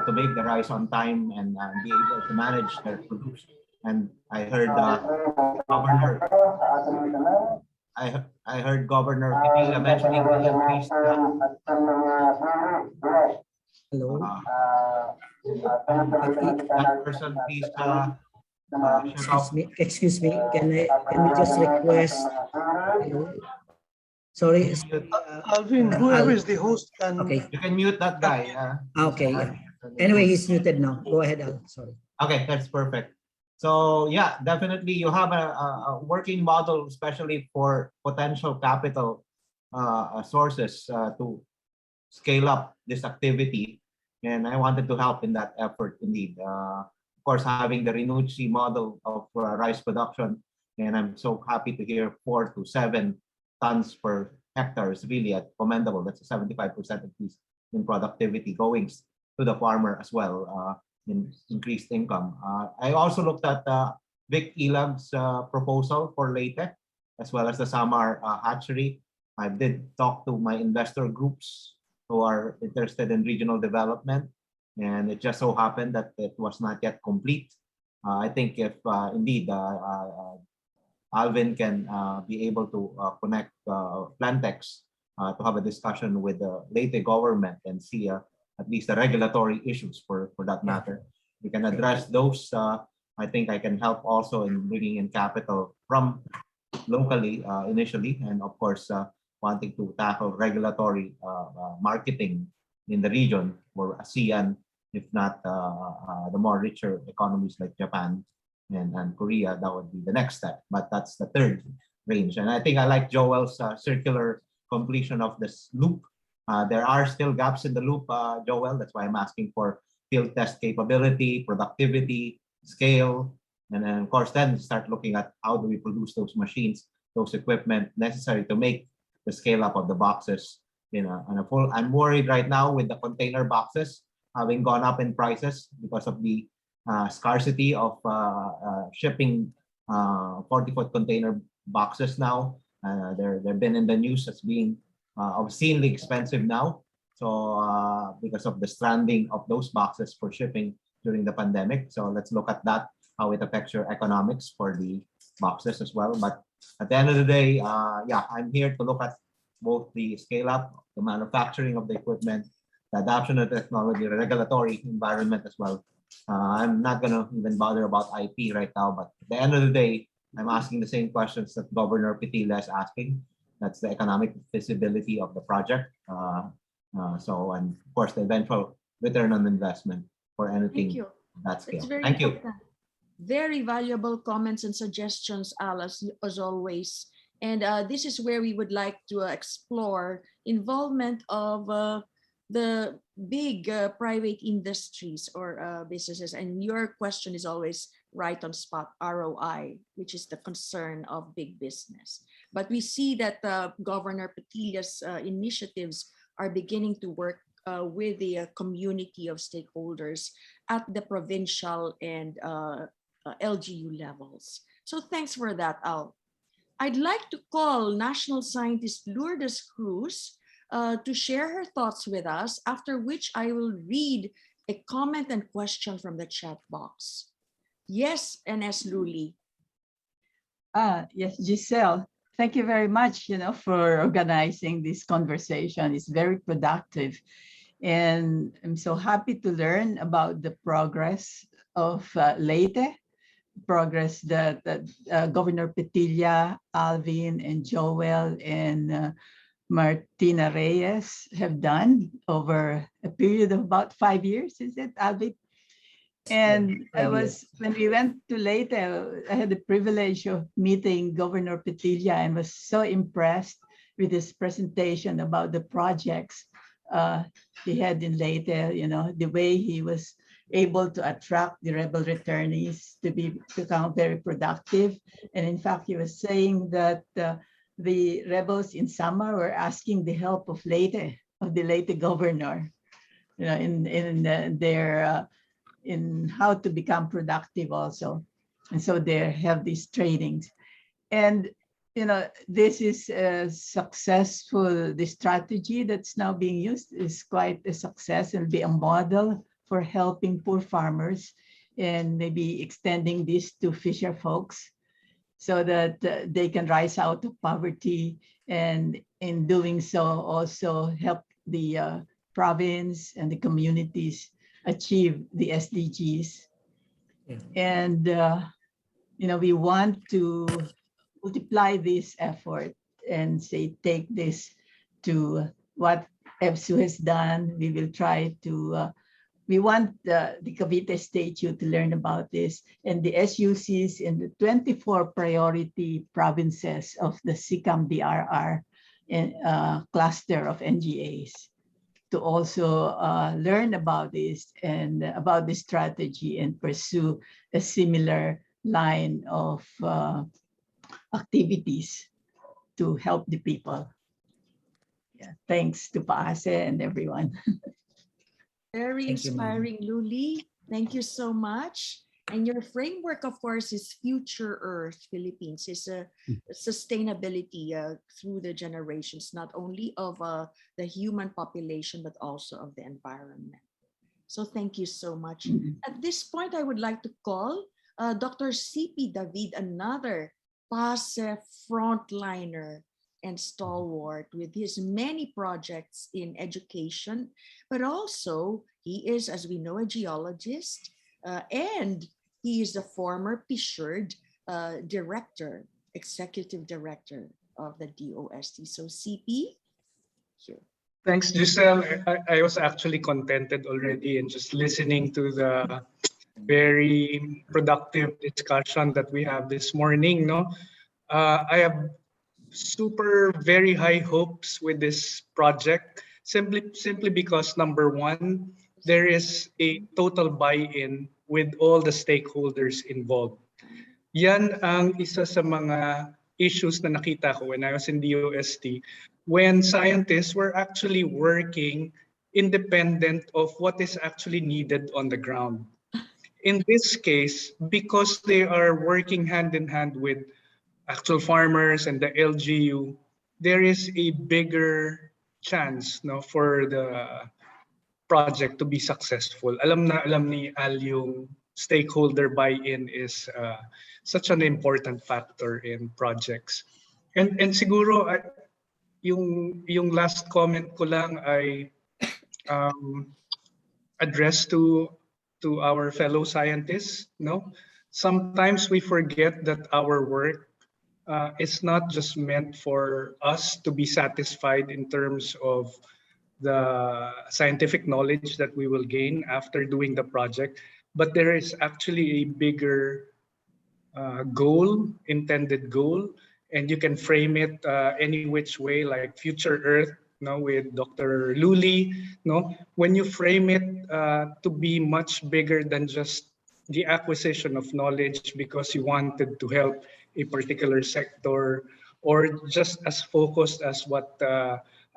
to make the rice on time and be able to manage their production. And I heard I heard Governor Pitila mentioning the increased. Hello. That person, please. Excuse me. Can we just request? Sorry. Alvin, whoever is the host can. Okay. You can mute that guy. Okay. Yeah. Anyway, he's muted now. Go ahead, Al. Sorry. Okay, that's perfect. So yeah, definitely you have a working model, especially for potential capital sources to scale up this activity. And I wanted to help in that effort indeed. Of course, having the Renucci model of rice production, and I'm so happy to hear 4 to 7 tons per hectare is really commendable. That's a 75% increase in productivity going to the farmer as well. In increased income. I also looked at Vic Ilag's proposal for Leyte, as well as the Samar hatchery. I did talk to my investor groups who are interested in regional development, and it just so happened that it was not yet complete. I think if indeed Alvin can be able to connect Plantex to have a discussion with the Leyte government and see at least the regulatory issues for that matter. We can address those. I think I can help also in bringing in capital from locally initially, and of course wanting to tackle regulatory marketing in the region for ASEAN, if not the more richer economies like Japan and Korea. That would be the next step, but that's the third range. And I think I like Joel's circular completion of this loop. There are still gaps in the loop, Joel. That's why I'm asking for field test capability, productivity, scale, and then of course then start looking at how do we produce those machines, those equipment necessary to make the scale up of the boxes in a full. I'm worried right now with the container boxes having gone up in prices because of the scarcity of shipping 40-foot container boxes now. They've been in the news as being obscenely expensive now. So because of the stranding of those boxes for shipping during the pandemic. So let's look at that, how it affects your economics for the boxes as well. But at the end of the day, yeah, I'm here to look at both the scale up, the manufacturing of the equipment, the adoption of technology, the regulatory environment as well. I'm not going to even bother about IP right now, but at the end of the day, I'm asking the same questions that Governor Pitila is asking. That's the economic feasibility of the project. So, and of course, the eventual return on investment for anything that scale. Thank you. Very valuable comments and suggestions, Al, as always. And this is where we would like to explore involvement of the big private industries or businesses. And your question is always right on spot, ROI, which is the concern of big business. But we see that Governor Petila's initiatives are beginning to work with the community of stakeholders at the provincial and LGU levels. So thanks for that, Al. I'd like to call National Scientist Lourdes Cruz to share her thoughts with us, after which I will read a comment and question from the chat box. Yes, NS Luli. Yes, Giselle. Thank you very much, for organizing this conversation. It's very productive. And I'm so happy to learn about the progress of Leyte, progress that Governor Petilla, Alvin, and Joel, and Martina Reyes have done over a period of about 5 years, is it, Albert? And when we went to Leyte, I had the privilege of meeting Governor Petilla and was so impressed with his presentation about the projects he had in Leyte, the way he was able to attract the rebel returnees to become very productive. And in fact, he was saying that the rebels in Sama were asking the help of Leyte, of the Leyte governor, in how to become productive also. And so they have these trainings. And, this is a successful, the strategy that's now being used is quite a success and be a model for helping poor farmers and maybe extending this to fisher folks so that they can rise out of poverty, and in doing so also help the province and the communities achieve the SDGs. And we want to multiply this effort and take this to what EBSU has done. We will try to we want the Cavite State Youth to learn about this, and the SUCs in the 24 priority provinces of the SICAM-DRR cluster of NGAs to also learn about this and about this strategy and pursue a similar line of activities to help the people. Yeah, thanks to PAASE and everyone. Very inspiring, Luli. Thank you so much. And your framework, of course, is Future Earth Philippines. It's a sustainability through the generations, not only of the human population, but also of the environment. So thank you so much. At this point, I would like to call Dr. C.P. David, another PAASE frontliner and stalwart with his many projects in education, but also he is, as we know, a geologist, and he is the former PSURD director, executive director of the DOST. So CP, here. Thanks, Giselle. I was actually contented already in just listening to the very productive discussion that we have this morning. I have very high hopes with this project, simply because number one, there is a total buy-in with all the stakeholders involved. Yan ang isa sa mga issues na nakita ko when I was in DOST, when scientists were actually working independent of what is actually needed on the ground. In this case, because they are working hand in hand with actual farmers and the LGU, there is a bigger chance for the project to be successful. Alam ni Al yung stakeholder buy-in is such an important factor in projects. And siguro yung last comment ko lang ay addressed to our fellow scientists. Sometimes we forget that our work is not just meant for us to be satisfied in terms of the scientific knowledge that we will gain after doing the project, but there is actually a bigger intended goal, and you can frame it any which way, like Future Earth, with Dr. Luli. When you frame it to be much bigger than just the acquisition of knowledge because you wanted to help a particular sector, or just as focused as what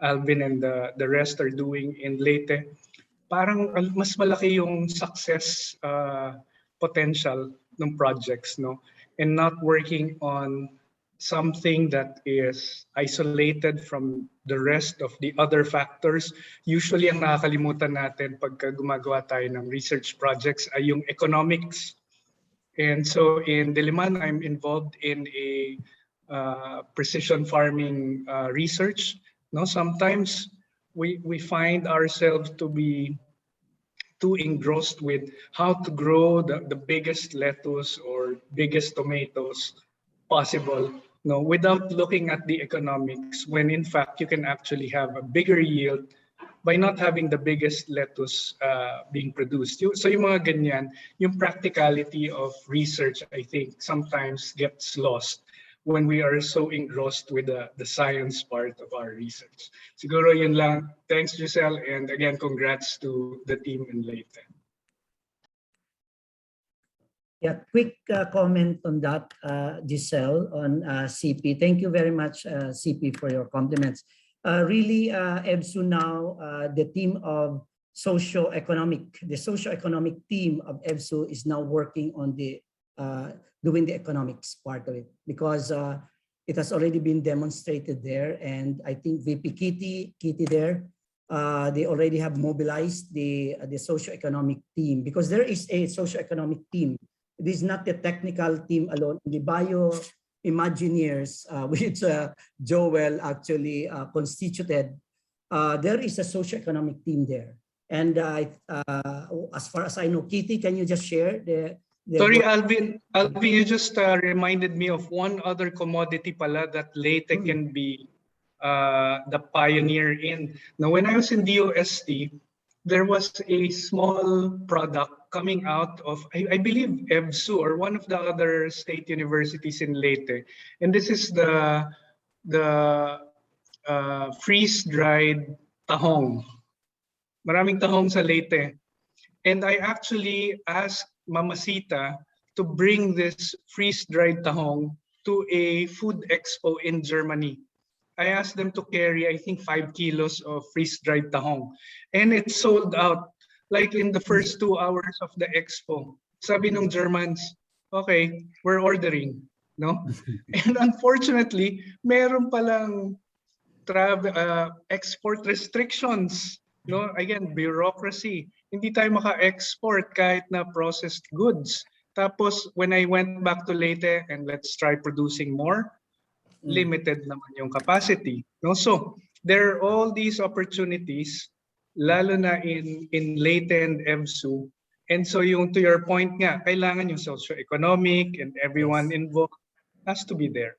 Alvin and the rest are doing in Leyte, parang mas malaki yung success potential ng projects, and not working on something that is isolated from the rest of the other factors. Usually ang nakakalimutan natin pagka gumagawa tayo ng research projects ay yung economics. And so in Diliman, I'm involved in a precision farming research. Sometimes we find ourselves to be too engrossed with how to grow the biggest lettuce or biggest tomatoes possible no, without looking at the economics, when in fact you can actually have a bigger yield by not having the biggest lettuce being produced. So yung mga ganyan, yung practicality of research, I think, sometimes gets lost when we are so engrossed with the science part of our research. Siguro yun lang. Thanks, Giselle. And again, congrats to the team in Leyte. Yeah, quick comment on that, Giselle, on CP. Thank you very much, CP, for your compliments. Really, EBSU now, the team of the socio-economic team of EBSU is now working on the doing the economics part of it, because it has already been demonstrated there. And I think VP Kitty there, they already have mobilized the socio-economic team, because there is a socio-economic team. It is not the technical team alone. The bio-imagineers, which Joel actually constituted, there is a socio-economic team there. And as far as I know, Kitty, can you just share the Sorry, Alvin, you just reminded me of one other commodity pala that Leyte can be the pioneer in. Now, when I was in DOST, there was a small product coming out of, I believe, EBSU or one of the other state universities in Leyte. And this is the freeze-dried tahong. Maraming tahong sa Leyte. And I actually asked Mamacita to bring this freeze-dried tahong to a food expo in Germany. I asked them to carry, I think, 5 kilos of freeze-dried tahong. And it sold out like in the first 2 hours of the expo. Sabi nung Germans, okay, we're ordering. No? And unfortunately, meron palang export restrictions. No? Again, bureaucracy. Hindi tayo maka-export kahit na processed goods. Tapos, when I went back to Leyte and let's try producing more, limited naman yung capacity. No? So, there are all these opportunities, lalo na in Leyte and EBSU. And so, yung to your point nga, kailangan yung socio-economic and everyone involved has to be there.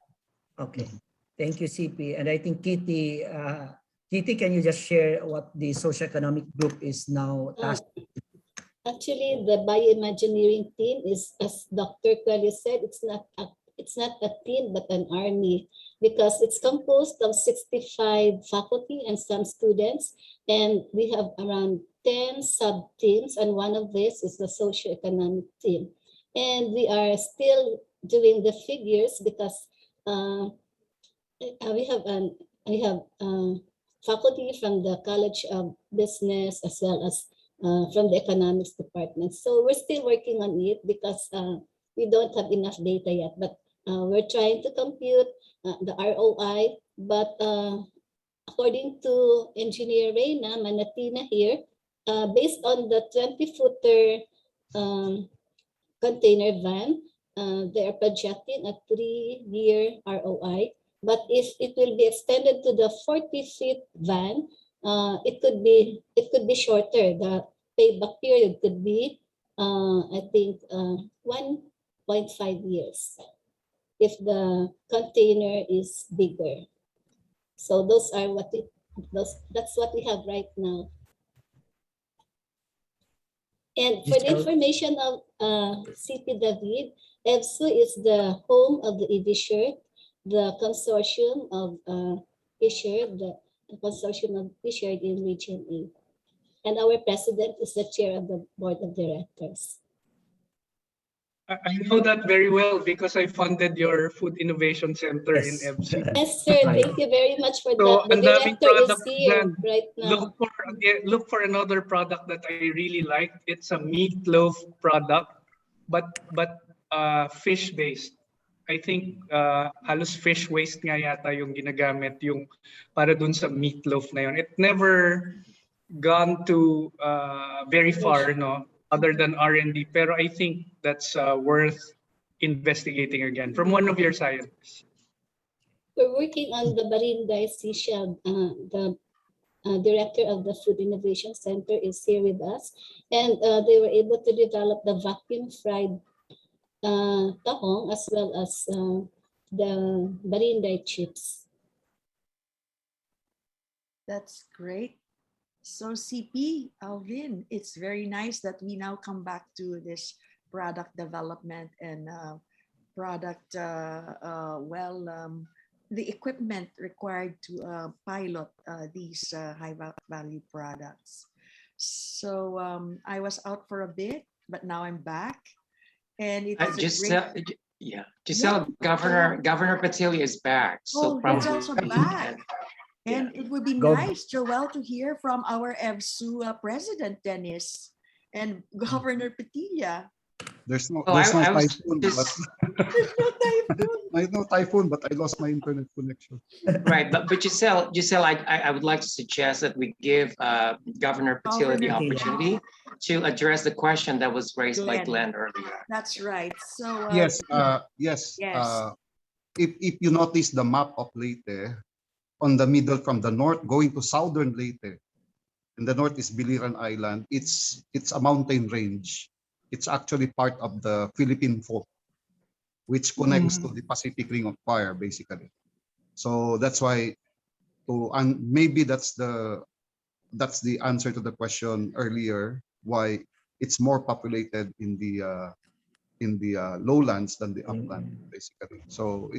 Okay. Thank you, CP. And I think Kitty, can you just share what the socio-economic group is now tasked? Actually, the bioengineering team is, as Dr. Quelly said, it's not a team but an army, because it's composed of 65 faculty and some students, and we have around 10 sub-teams, and one of this is the socio-economic team. And we are still doing the figures because we have faculty from the College of Business as well as from the economics department. So we're still working on it because we don't have enough data yet, but we're trying to compute the ROI. But according to Engineer Reyna Manatina here, based on the 20-footer container van, they are projecting a 3-year ROI. But if it will be extended to the 40-feet van, it could be shorter. The payback period could be, I think, 1.5 years if the container is bigger. So those are that's what we have right now. And for the information of CP David, EBSU is the home of the eShirt, the consortium of eShirt, the consortium of eShirt in Region 8. And our president is the chair of the board of directors. I know that very well because I funded your Food Innovation Center in EBSU. Yes, sir. Thank you very much for that. The director is here right now. Look for another product that I really like. It's a meatloaf product, but fish-based. I think halos fish waste nga yata yung ginagamit yung para dun sa meatloaf na yun. It never gone to very far, no, other than R&D. Pero I think that's worth investigating again from one of your scientists. We're working on the barangay seashell. The director of the Food Innovation Center is here with us, and they were able to develop the vacuum fried tahong as well as the barangay chips. That's great. So CP, Alvin, it's very nice that we now come back to this product development and product, the equipment required to pilot these high value products. So I was out for a bit, but now I'm back. And it was Giselle, a great... Giselle, Governor Petili is back. So Oh, he's probably also we back. can- And it would be Gov- nice, Joel, to hear from our EBSU president, Dennis, and Governor Petilla. There's no Oh, I was typhoon, just but no typhoon, but I lost my internet connection. right, but Giselle, I would like to suggest that we give Governor Petilla the Governor opportunity to address the question that was raised by Glenn. Glenn earlier. That's right. So Yes, yes. if you notice the map of Leyte, on the middle from the north going to southern Leyte, in the north is Biliran Island. It's a mountain range. It's actually part of the Philippine fault, which connects to the Pacific Ring of Fire, basically. So that's why, maybe that's the answer to the question earlier, why it's more populated in the lowlands than the upland, basically. So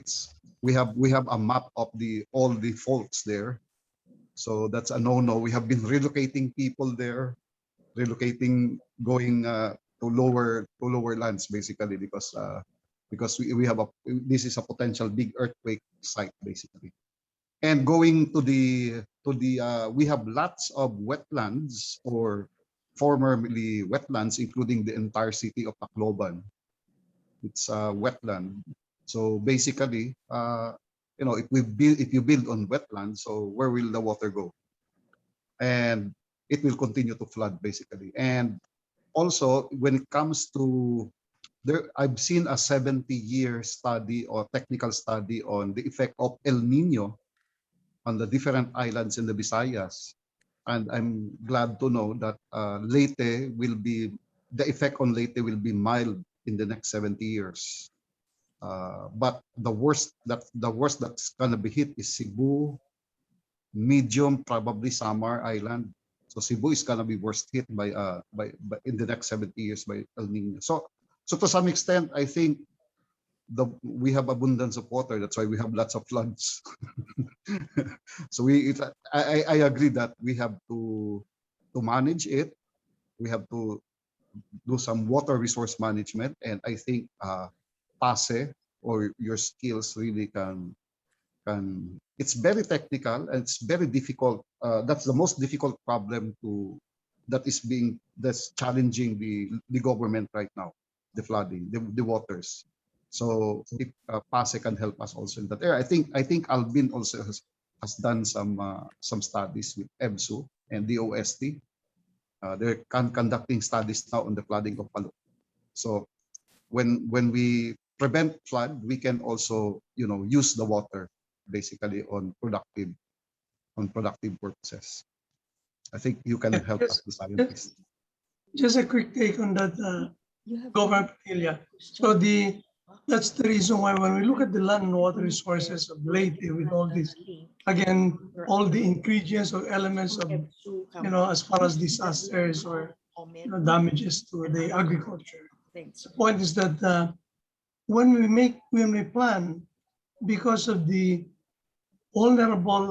we have a map of all the faults there. So that's a no-no. We have been relocating people there, going to lower lands, basically, because this is a potential big earthquake site, basically. And going to we have lots of wetlands, or formerly wetlands, including the entire city of Tacloban. It's a wetland. So basically, if you build on wetlands, so where will the water go? And it will continue to flood, basically. And also, when it comes to I've seen a 70-year study or technical study on the effect of El Nino on the different islands in the Visayas. And I'm glad to know that the effect on Leyte will be mild in the next 70 years. But the worst that's gonna be hit is Cebu, medium, probably Samar Island. So Cebu is gonna be worst hit by in the next 70 years by El Nino. So to some extent, I think we have abundance of water. That's why we have lots of floods. So I agree that we have to manage it. We have to do some water resource management, and I think PAASE or your skills really can. It's very technical and it's very difficult. That's the most difficult problem that's challenging the government right now, the flooding, the waters. So if PAASE can help us also in that area, I think Albin also has done some studies with EBSU and the OST. They're conducting studies now on the flooding of Palu. So when we prevent flood, we can also use the water basically on productive purposes. I think you can help us, the scientists. Just a quick take on that, Governor Petilla. So that's the reason why when we look at the land and water resources of Leyte, with all this, again, all the ingredients or elements of, as far as disasters or damages to the agriculture. The point is that when we plan, because of the vulnerable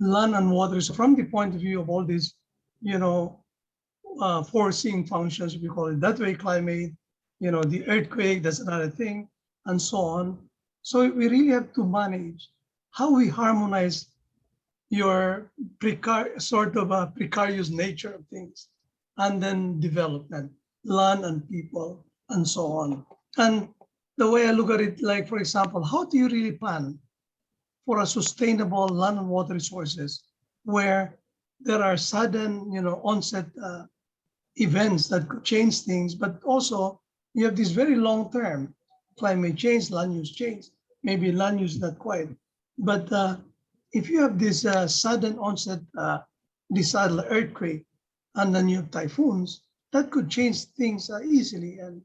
land and waters, from the point of view of all these, foreseeing functions, we call it that way, climate, the earthquake, that's another thing, and so on. So we really have to manage how we harmonize your precarious nature of things, and then development, land and people, and so on. And the way I look at it, like, for example, how do you really plan for a sustainable land and water resources where there are sudden, onset events that could change things, but also you have this very long-term climate change, land use change, maybe land use not quite. But if you have this sudden onset disaster, earthquake, and then you have typhoons, that could change things easily and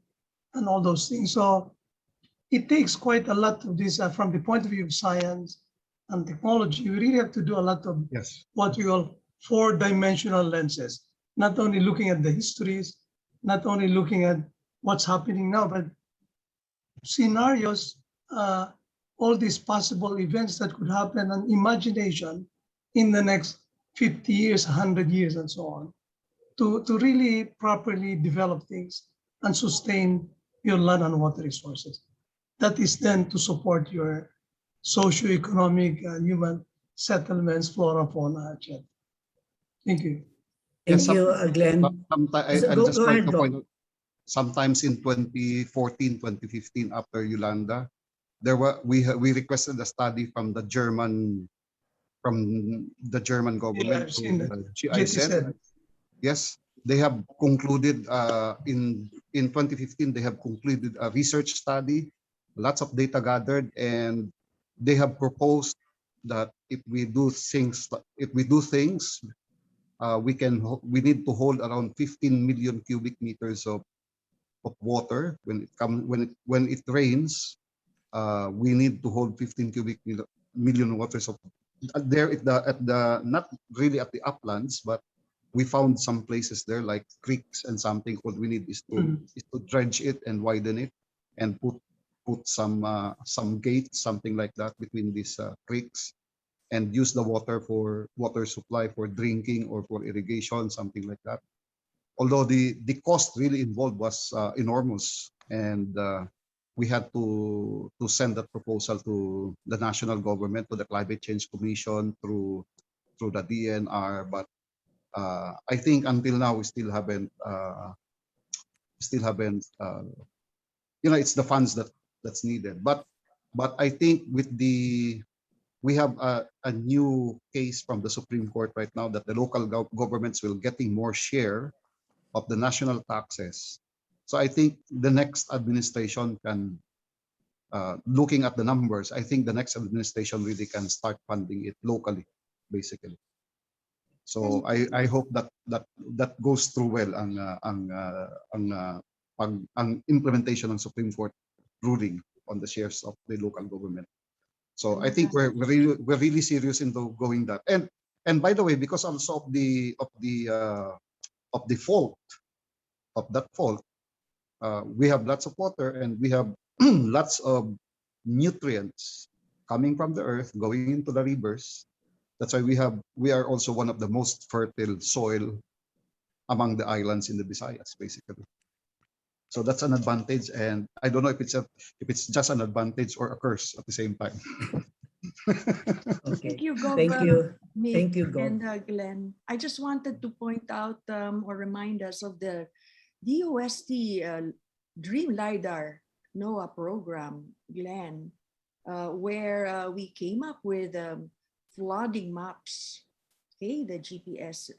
all those things. So it takes quite a lot of this from the point of view of science and technology. We really have to do a lot of what we call four-dimensional lenses, not only looking at the histories, not only looking at what's happening now, but scenarios, all these possible events that could happen, and imagination in the next 50 years, 100 years, and so on, to really properly develop things and sustain your land and water resources. That is then to support your socio-economic and human settlements, flora, fauna, etc. Thank you. Thank you, Glenn. Go ahead, Glenn. Sometimes in 2014, 2015, after Yolanda, we requested a study from the German government. GIZ. Yes, they have concluded in 2015. They have concluded a research study, lots of data gathered, and they have proposed that if we do things, we need to hold around 15 million cubic meters of water when it rains. We need to hold 15 cubic million waters of there at the not really at the uplands, but we found some places there like creeks and something. What we need is to dredge it and widen it and put some gates, something like that, between these creeks, and use the water for water supply, for drinking or for irrigation, something like that. Although the cost really involved was enormous, and we had to send that proposal to the national government, to the Climate Change Commission, through the DNR. But I think until now we still haven't it's the funds that's needed. But I think we have a new case from the Supreme Court right now that the local governments will getting more share of the national taxes. So I think the next administration can, looking at the numbers, I think the next administration really can start funding it locally, basically. So I hope that goes through well ang implementation ng Supreme Court ruling on the shares of the local government. So I think we're really serious into going that. And by the way, because also of the fault, we have lots of water and we have lots of nutrients coming from the earth going into the rivers. That's why we are also one of the most fertile soil among the islands in the Visayas, basically. So that's an advantage, and I don't know if it's just an advantage or a curse at the same time. Okay. Thank you, Gov. Thank you. Mick Thank you, Gov. and Glenn. I just wanted to point out or remind us of the DOST Dream LiDAR NOAA program, Glenn, where we came up with flooding maps. Okay, the GPS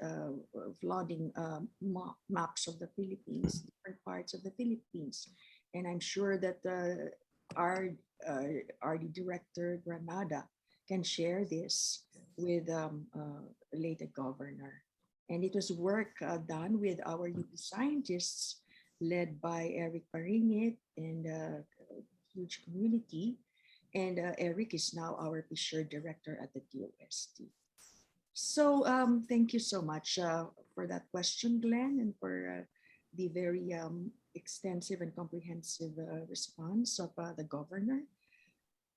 flooding maps of the Philippines, different parts of the Philippines. And I'm sure that our Director Granada can share this with Leyte Governor. And it was work done with our youth scientists led by Eric Paringit and a huge community. And Eric is now our Fisher Director at the DOST. So thank you so much for that question, Glenn, and for the very extensive and comprehensive response of the governor.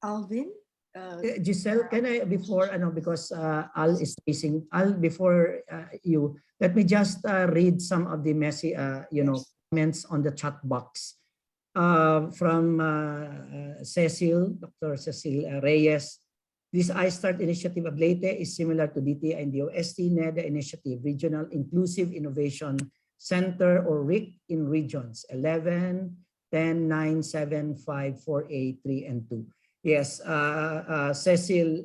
Alvin? Giselle, can I, before, because Al is facing, Al, before you, let me just read some of the messy, comments on the chat box from Cecil, Dr. Cecil Reyes. This iSTART initiative of Leyte is similar to DTI and DOST NEDA initiative, Regional Inclusive Innovation Center, or RIC, in regions 11, 10, 9, 7, 5, 4, 8, 3, and 2. Yes, Cecil,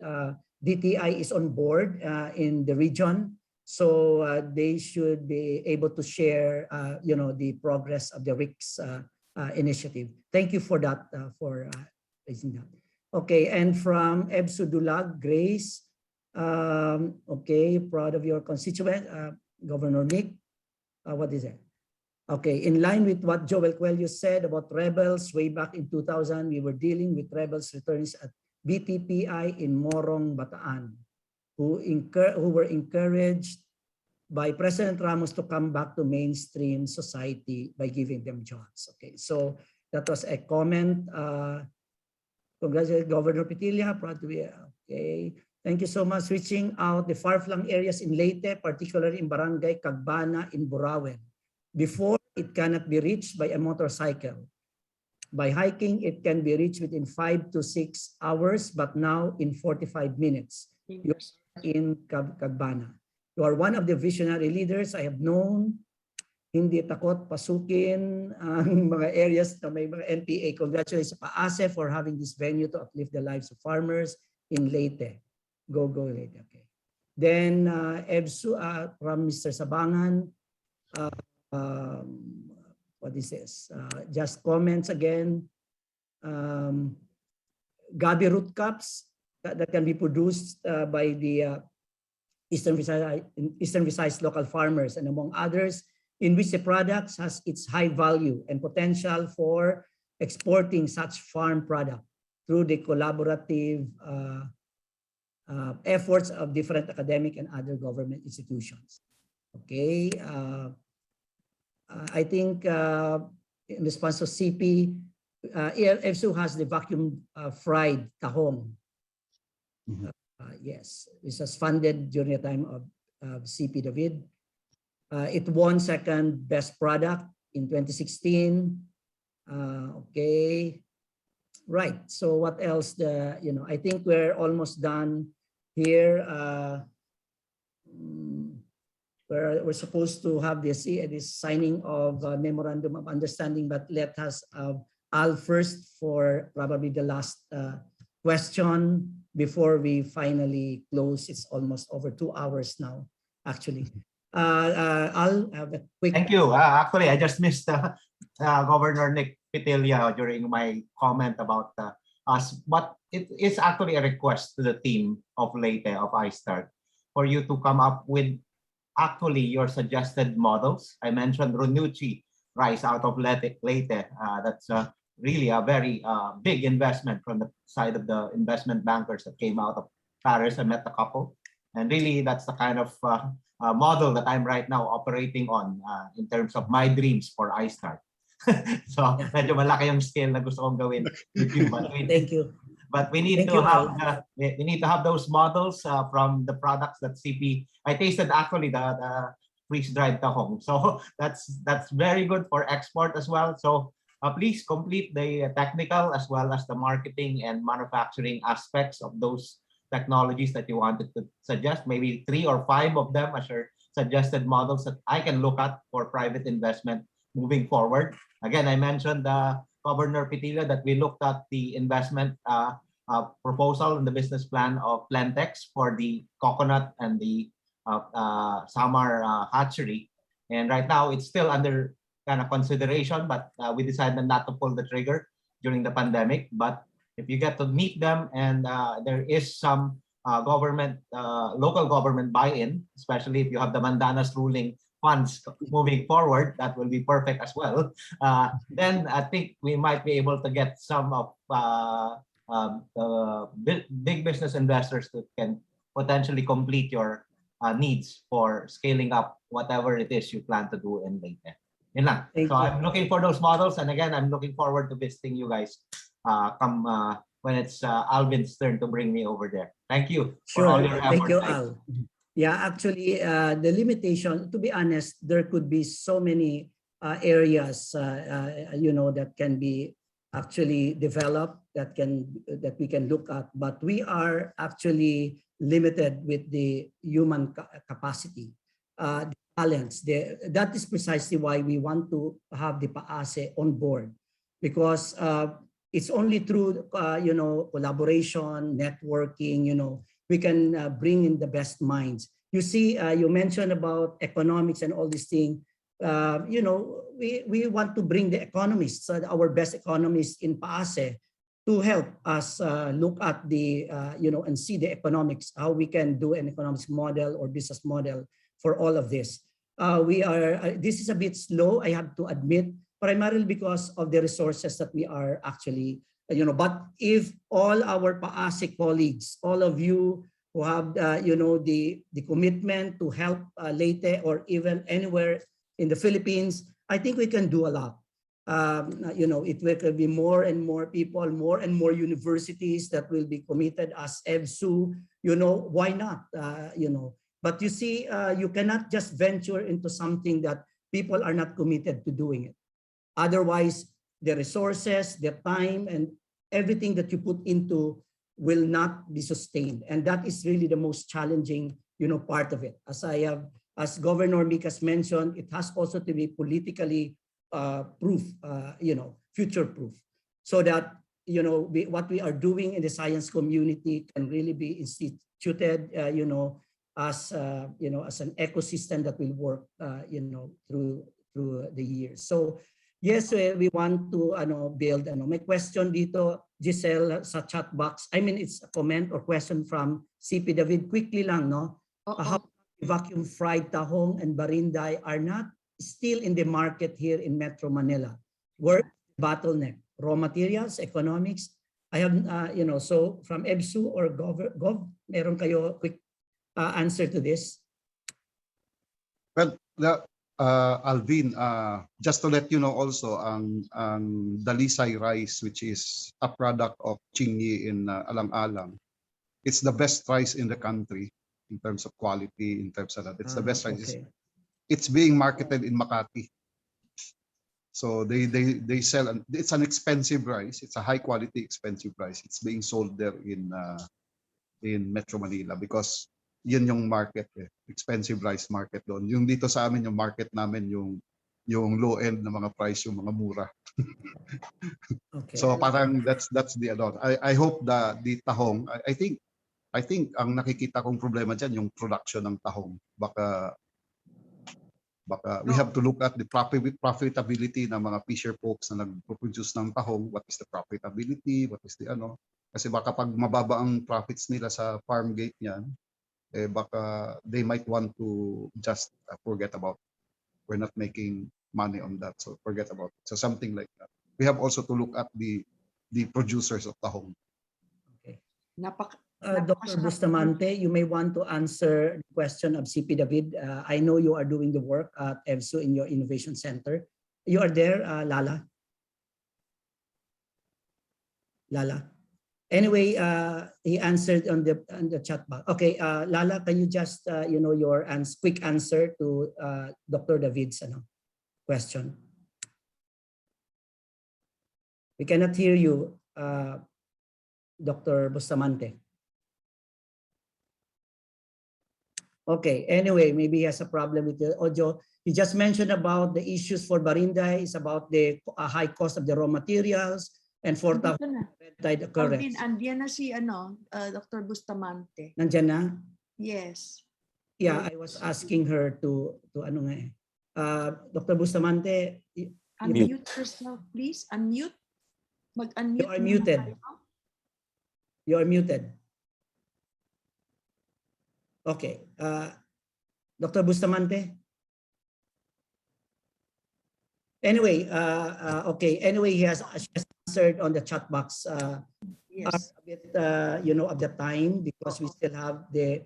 DTI is on board in the region, so they should be able to share, the progress of the RIC's initiative. Thank you for that, for raising that. Okay, and from Ebsu Dulag, Grace, okay, proud of your constituent, Governor Nick. What is it? Okay, in line with what Joel Coelho said about rebels way back in 2000, we were dealing with rebels returnees at BTPI in Morong, Bataan, who were encouraged by President Ramos to come back to mainstream society by giving them jobs. Okay, so that was a comment. Congratulations, Governor Petilia, proud to be, okay. Thank you so much. Reaching out the far-flung areas in Leyte, particularly in Barangay Cagbana in Burawen. Before, it cannot be reached by a motorcycle. By hiking, it can be reached within 5 to 6 hours, but now in 45 minutes. You're in Cagbana. You are one of the visionary leaders I have known. Hindi takot pasukin ang mga areas na may mga NPA. Congratulations sa PAASE for having this venue to uplift the lives of farmers in Leyte. Go Leyte. Okay. Then EBSU from Mr. Sabangan. What is this? Just comments again. Gabi root cups that can be produced by the Eastern Visayas local farmers, and among others, in which the products has its high value and potential for exporting such farm product through the collaborative efforts of different academic and other government institutions. Okay. I think in response to CP, EFSU has the vacuum fried tahong. Yes, this was funded during the time of CP David. It won second best product in 2016. Okay, right. So what else? I think we're almost done here. We're supposed to have this signing of memorandum of understanding, but let us Al first for probably the last question before we finally close. It's almost over 2 hours now, actually. I'll have a quick. Thank you. Actually, I just missed Governor Nick Petilia during my comment about us, but it is actually a request to the team of Leyte, of iSTART, for you to come up with actually your suggested models. I mentioned Runucci rice out of Leyte. That's really a very big investment from the side of the investment bankers that came out of Paris. I met a couple, and really that's the kind of model that I'm right now operating on in terms of my dreams for iSTART. So medyo malaki yung scale na gusto kong gawin with you. But thank you. But we need to have those models from the products that CP. I tasted actually the freeze-dried tahong, so that's very good for export as well. So please complete the technical as well as the marketing and manufacturing aspects of those technologies that you wanted to suggest. Maybe 3 or 5 of them as your suggested models that I can look at for private investment moving forward. Again, I mentioned Governor Petilia that we looked at the investment proposal in the business plan of Plantex for the coconut and the Samar hatchery. And right now it's still under kind of consideration, but we decided not to pull the trigger during the pandemic. But if you get to meet them and there is some local government buy-in, especially if you have the Mandanas ruling funds moving forward, that will be perfect as well. Then I think we might be able to get some of big business investors that can potentially complete your needs for scaling up whatever it is you plan to do in Leyte. Yun lang. So I'm looking for those models, and again, I'm looking forward to visiting you guys when it's Alvin's turn to bring me over there. Thank you for all your efforts. Thank you, Al. Yeah, actually, the limitation, to be honest, there could be so many areas, that can be actually developed, that we can look at, but we are actually limited with the human capacity, the talents. That is precisely why we want to have the PAASE on board, because it's only through collaboration, networking, we can bring in the best minds. You see, you mentioned about economics and all these things. We want to bring the economists, our best economists in PAASE, to help us look at the, and see the economics, how we can do an economics model or business model for all of this. this is a bit slow, I have to admit, primarily because of the resources that we are actually, but if all our PAASE colleagues, all of you who have, the commitment to help Leyte or even anywhere in the Philippines, I think we can do a lot. It will be more and more people, more and more universities that will be committed as EBSU. Why not? But you see, you cannot just venture into something that people are not committed to doing it. Otherwise, the resources, the time, and everything that you put into will not be sustained. And that is really the most challenging, part of it. As Governor Micas mentioned, it has also to be politically proof, future proof, so that what we are doing in the science community can really be instituted, as an ecosystem that will work, through the years. So yes, we want to build. May question dito, Giselle, sa chat box. I mean, it's a comment or question from CP David. Quickly lang, no? How vacuum fried tahong and barinday are not still in the market here in Metro Manila? Where bottleneck? Raw materials, economics. I have, so from EBSU or Gov, meron kayo quick answer to this? Well, Alvin, just to let you know also, ang Dalisay rice, which is a product of Chingy in Alang-Alang, it's the best rice in the country in terms of quality, in terms of that. It's the best rice. Okay. It's being marketed in Makati. So they sell, and it's an expensive rice. It's a high quality, expensive rice. It's being sold there in Metro Manila because yun yung market, expensive rice market doon. Yung dito sa amin, yung market namin, yung low end na mga price, yung mga mura. Okay. So parang that's the ano. I hope that the tahong, I think ang nakikita kong problema diyan yung production ng tahong. Baka we have to look at the profitability ng mga fisher folks na nag-produce ng tahong. What is the profitability? What is the ano? Kasi baka pag mababa ang profits nila sa farm gate niyan, baka they might want to just forget about it. We're not making money on that, so forget about it. So something like that. We have also to look at the producers of tahong. Okay. Dr. Bustamante, you may want to answer the question of CP David. I know you are doing the work at EBSU in your innovation center. You are there, Lala? Lala? Anyway, he answered on the chat box. Okay, Lala, can you just, your quick answer to Dr. David's question? We cannot hear you, Dr. Bustamante. Okay, anyway, maybe he has a problem with the audio. He just mentioned about the issues for Barinday, is about the high cost of the raw materials, and for the red-tide occurrence. Andiyan na si Dr. Bustamante. Nandiyan na? Yes. Yeah, I was asking her to ano nga Dr. Bustamante. Unmute yourself, please. Unmute. Mag-unmute. You are muted. You are muted. Okay. Dr. Bustamante? Anyway, okay. Anyway, she has answered on the chat box. Yes. A bit, of the time, because we still have the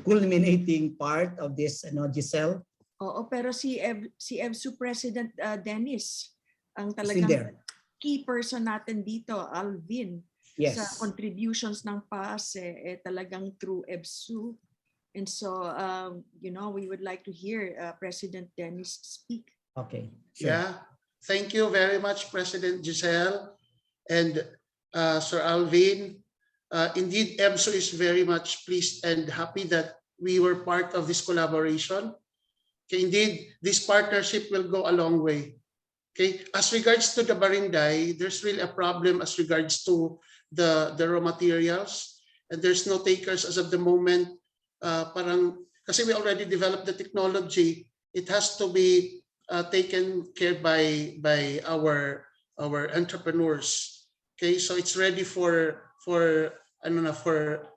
culminating part of this, Giselle. Oo, pero si EBSU President Dennis ang talagang key person natin dito, Alvin. Yes. Sa contributions ng PAASE, talagang through EBSU. And so, we would like to hear President Dennis speak. Okay. Sure. Yeah. Thank you very much, President Giselle and Sir Alvin. Indeed, EBSU is very much pleased and happy that we were part of this collaboration. Okay, indeed, this partnership will go a long way. Okay, as regards to the Barinday, there's really a problem as regards to the raw materials, and there's no takers as of the moment. Parang kasi we already developed the technology, it has to be taken care by our entrepreneurs. Okay, so it's ready for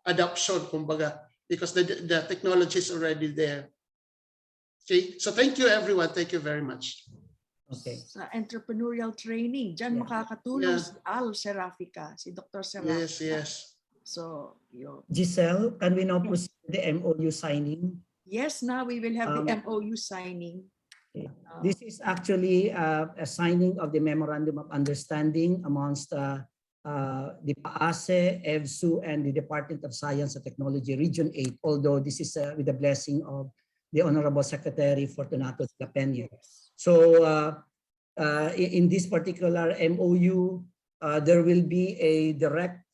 adoption, kumbaga, because the technology is already there. Okay, so thank you everyone. Thank you very much. Okay. Sa entrepreneurial training, dyan makakatulong Yeah. si Al Serafica, si Dr. Serafica. Yes, yes. So, yun. Giselle, can we now proceed with the MOU signing? Yes, now we will have the MOU signing. This is actually a signing of the Memorandum of Understanding amongst the PAASE, EVSU, and the Department of Science and Technology, Region 8, although this is with the blessing of the Honorable Secretary Fortunato de la Peña. So in this particular MOU, there will be a direct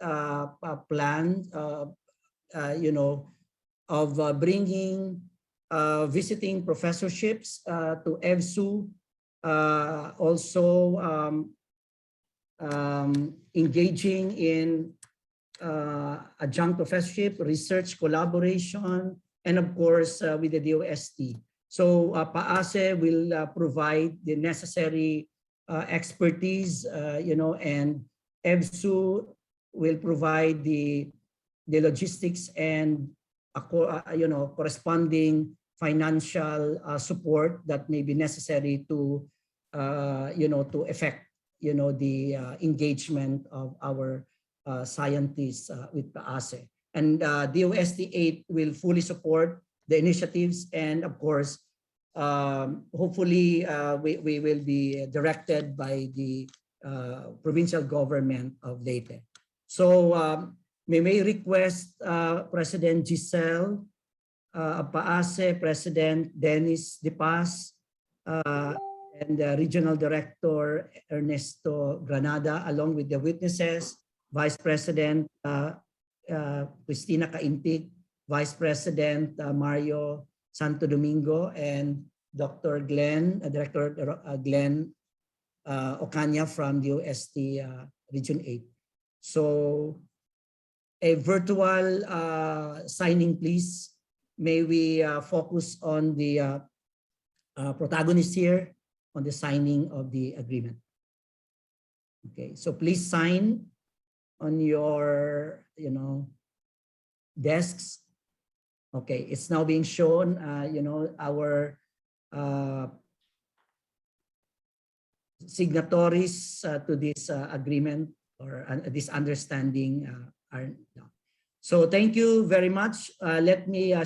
plan, you know, of bringing visiting professorships to EVSU, also engaging in adjunct professorship, research collaboration, and of course with the DOST. So PAASE will provide the necessary expertise, you know, and EVSU will provide the logistics and you know, corresponding financial support that may be necessary to you know, to effect, you know, the engagement of our scientists with PAASE. And DOST 8 will fully support the initiatives, and of course, hopefully we will be directed by the provincial government of Leyte. So may request President Giselle PAASE, President Dennis De Paz, and Regional Director Ernesto Granada, along with the witnesses, Vice President Cristina Caintig, Vice President Mario Santo Domingo, and Dr. Glenn, Director Glenn Ocaña from DOST Region 8. So a virtual signing, please. May we focus on the protagonist here on the signing of the agreement. Okay, so please sign on your, you know, desks. Okay, it's now being shown, you know, our signatories to this agreement or this understanding are now. So thank you very much. Let me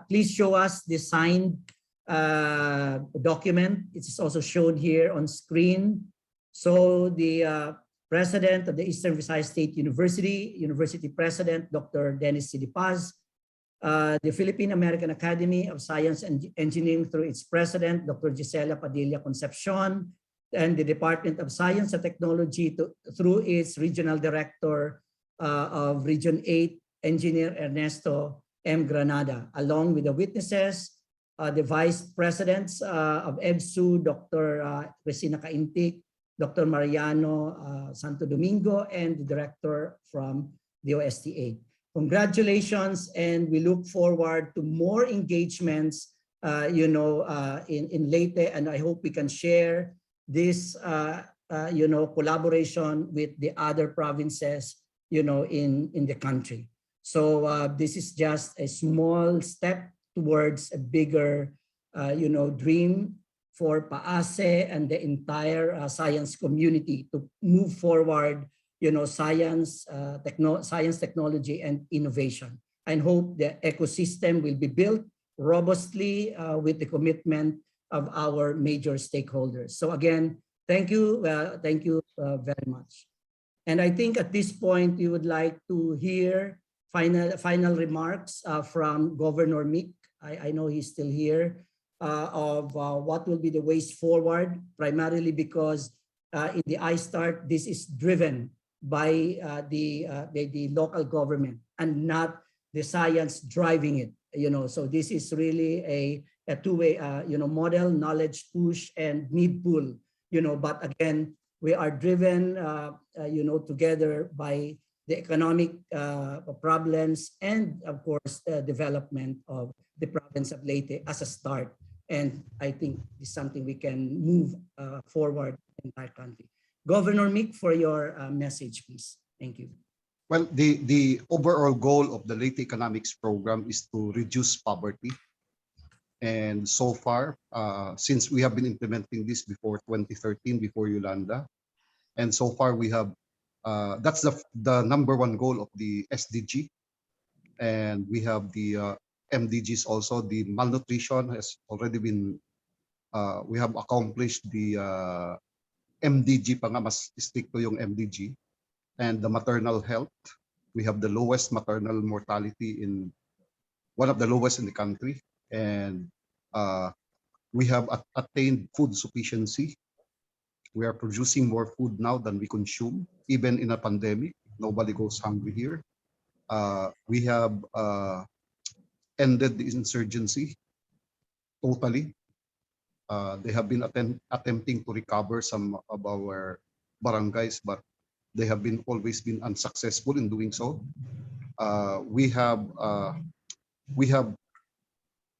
please show us the signed document. It is also shown here on screen. So the President of the Eastern Visayas State University, University President, Dr. Dennis C. De Paz, the Philippine American Academy of Science and Engineering through its President, Dr. Gisela Padilla Concepcion, and the Department of Science and Technology through its Regional Director of Region 8, Engineer Ernesto M. Granada, along with the witnesses, the Vice Presidents of EVSU, Dr. Cristina Caintig, Dr. Mariano Santo Domingo, and the Director from the OST8. Congratulations, and we look forward to more engagements, you know, in Leyte, and I hope we can share this, you know, collaboration with the other provinces, you know, in the country. So this is just a small step towards a bigger, you know, dream for PAASE and the entire science community to move forward, you know, science, technology, and innovation. And hope the ecosystem will be built robustly with the commitment of our major stakeholders. So again, thank you very much. And I think at this point, we would like to hear final remarks from Governor Mick. I know he's still here, of what will be the ways forward, primarily because in the iSTART, this is driven by the local government and not the science driving it. You know, so this is really a two-way, you know, model, knowledge push and need pull. You know, but again, we are driven, you know, together by the economic problems and, of course, the development of the province of Leyte as a start. And I think it's something we can move forward in our country. Governor Mick, for your message, please. Thank you. Well, the overall goal of the Leyte Economics Program is to reduce poverty. And so far, since we have been implementing this before 2013, before Yolanda, and so far we have, that's the number one goal of the SDG. And we have the MDGs also. The malnutrition has already been, we have accomplished the MDG pa nga, mas stick to yung MDG. And the maternal health, we have the lowest maternal mortality in, one of the lowest in the country. And we have attained food sufficiency. We are producing more food now than we consume, even in a pandemic. Nobody goes hungry here. We have ended the insurgency totally. They have been attempting to recover some of our barangays, but they have been always been unsuccessful in doing so. We have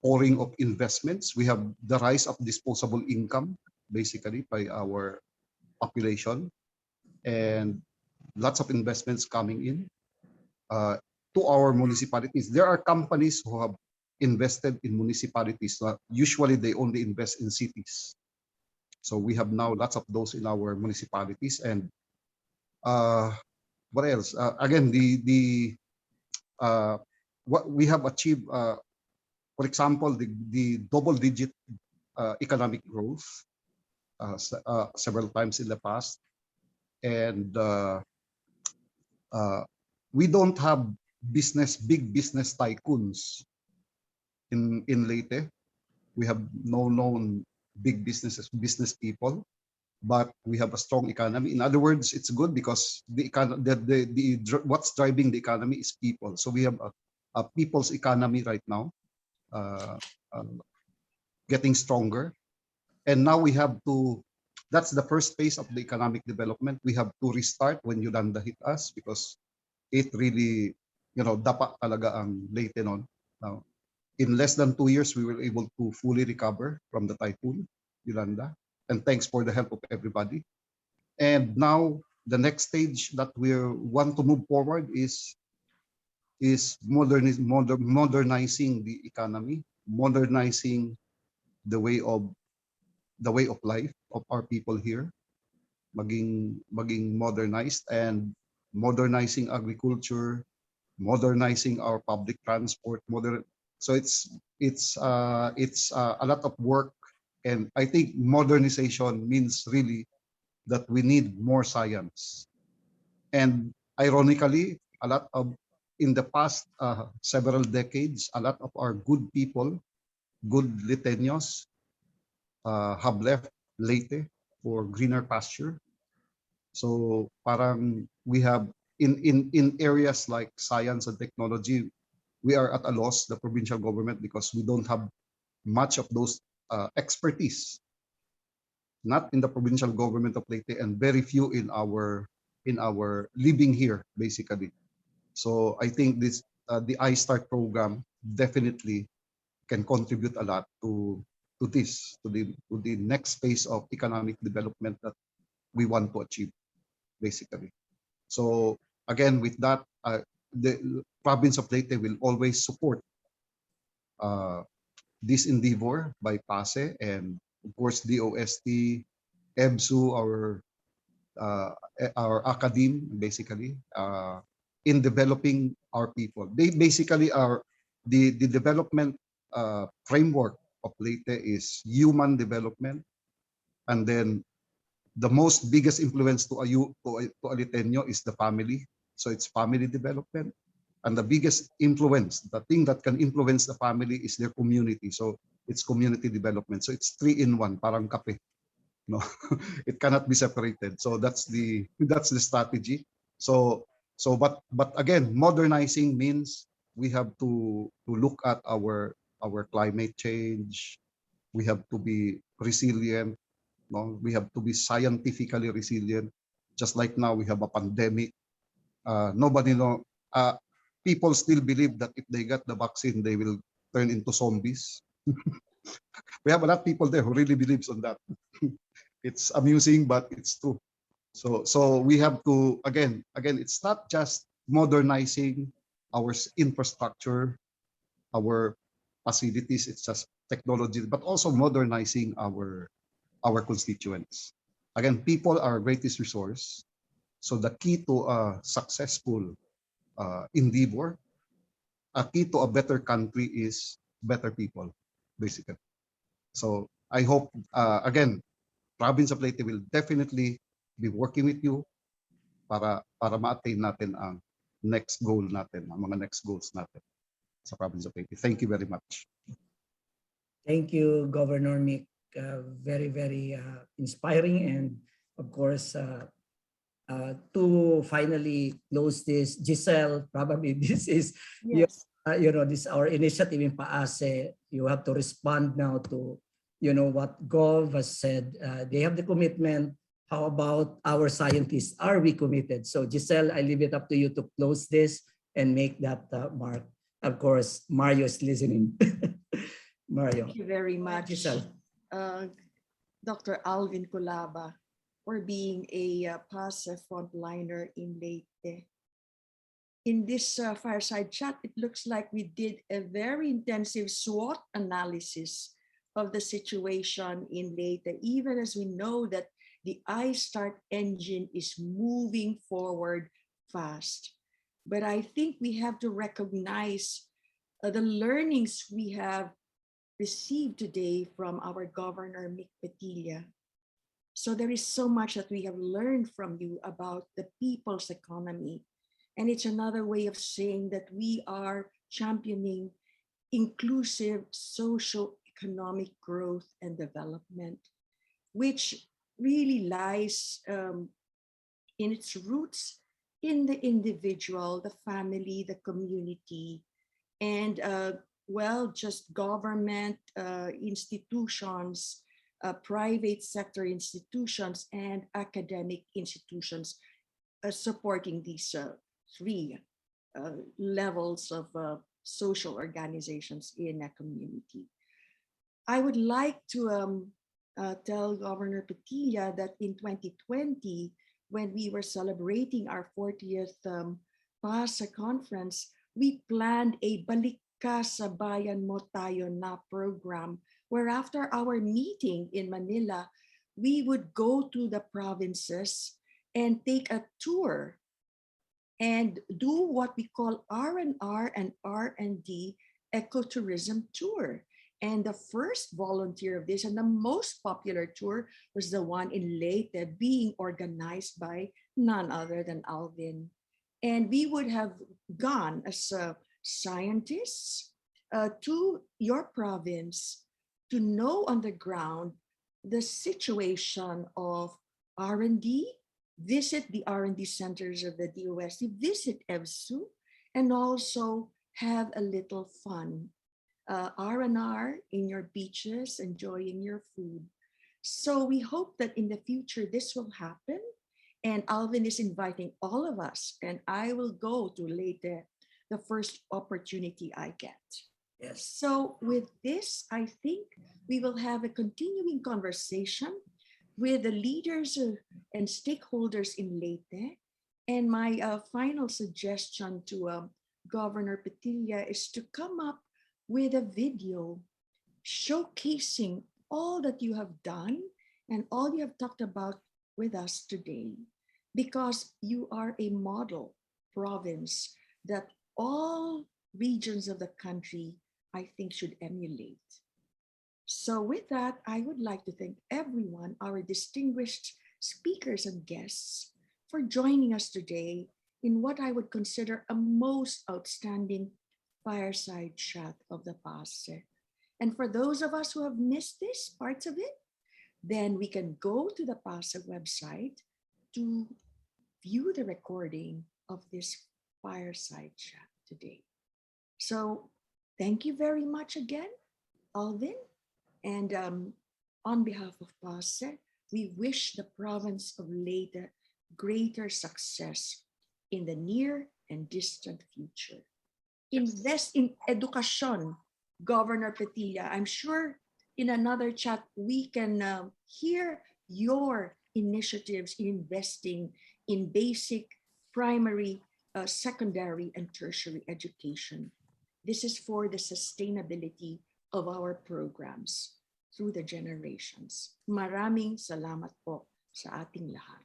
pouring of investments. We have the rise of disposable income, basically, by our population, and lots of investments coming in to our municipalities. There are companies who have invested in municipalities. Usually they only invest in cities. So we have now lots of those in our municipalities. And what else? Again, what we have achieved, for example, the double-digit economic growth several times in the past. And we don't have big business tycoons in Leyte. We have no known big business people, but we have a strong economy. In other words, it's good because what's driving the economy is people. So we have a people's economy right now, getting stronger. And now we have to, that's the first phase of the economic development. We have to restart when Yolanda hit us, because it really, dapa talaga ang Leyte noon. Now, in less than 2 years, we were able to fully recover from the typhoon, Yolanda. And thanks for the help of everybody. And now the next stage that we want to move forward is modernizing the economy, modernizing the way of life of our people here, maging modernized, and modernizing agriculture, modernizing our public transport, so it's a lot of work. And I think modernization means really that we need more science. And ironically, in the past several decades, a lot of our good people, good Leyteños, have left Leyte for greener pasture. So parang we have in areas like science and technology, we are at a loss, the provincial government, because we don't have much of those expertise, not in the provincial government of Leyte, and very few in our living here, basically. So I think this the iSTART program definitely can contribute a lot to the next phase of economic development that we want to achieve, basically. So again, with that, the province of Leyte will always support this endeavor by PAASE, and of course DOST, EBSU, our academe, basically, in developing our people. They basically are the development framework of Leyte is human development, and then the most biggest influence to a Leyteño is the family. So it's family development, and the biggest influence, the thing that can influence the family, is their community. So it's community development. So it's 3 in 1, parang kape. No, it cannot be separated. So that's the strategy. But again, modernizing means we have to look at our climate change. We have to be resilient. No, we have to be scientifically resilient. Just like now, we have a pandemic. Nobody know. People still believe that if they got the vaccine, they will turn into zombies. We have a lot of people there who really believes on that. It's amusing, but it's true. So we have to again. It's not just modernizing our infrastructure, our facilities. It's just technology, but also modernizing our constituents. Again, people are our greatest resource. So the key to a successful endeavor, a key to a better country is better people, basically. So I hope, again, province of Leyte will definitely be working with you para ma-attain natin ang next goal natin, ang mga next goals natin sa province of Leyte. Thank you very much. Thank you, Governor Mick. Very, very inspiring. And of course, to finally close this, Giselle, probably this is Yes. this our initiative in PAASE. You have to respond now to what Gov has said. They have the commitment. How about our scientists? Are we committed? So Giselle, I leave it up to you to close this and make that mark. Of course, Mario is listening. Mario. Thank you very much, Giselle. Dr. Alvin Colaba, for being a PAASE frontliner in Leyte. In this fireside chat, it looks like we did a very intensive SWOT analysis of the situation in Leyte, even as we know that the iSTART engine is moving forward fast. But I think we have to recognize the learnings we have received today from our Governor Mick Petilla. So there is so much that we have learned from you about the people's economy. And it's another way of saying that we are championing inclusive socio-economic growth and development, which really lies in its roots in the individual, the family, the community, and just government institutions, private sector institutions, and academic institutions supporting these three levels of social organizations in a community. I would like to tell Governor Petilla that in 2020, when we were celebrating our 40th PAASE conference, we planned a Balik Ka sa Bayan Mo Tayo Na program, where after our meeting in Manila, we would go to the provinces and take a tour and do what we call R&R and R&D ecotourism tour. And the first volunteer of this and the most popular tour was the one in Leyte, being organized by none other than Alvin. And we would have gone as scientists to your province to know on the ground the situation of R&D, visit the R&D centers of the DOST, visit EBSU, and also have a little fun. R&R in your beaches, enjoying your food. So we hope that in the future this will happen. And Alvin is inviting all of us, and I will go to Leyte the first opportunity I get. Yes. So with this, I think we will have a continuing conversation with the leaders and stakeholders in Leyte. And my final suggestion to Governor Petilla is to come up with a video showcasing all that you have done and all you have talked about with us today, because you are a model province that all regions of the country, I think, should emulate. So with that, I would like to thank everyone, our distinguished speakers and guests, for joining us today in what I would consider a most outstanding fireside chat of the PAASE. And for those of us who have missed this parts of it, then we can go to the PAASE website to view the recording of this fireside chat today. So thank you very much again, Alvin. And on behalf of PAASE, we wish the province of Leyte greater success in the near and distant future. Invest in education, Governor Petilla. I'm sure in another chat we can hear your initiatives in investing in basic, primary, secondary, and tertiary education. This is for the sustainability of our programs through the generations. Maraming salamat po sa ating lahat.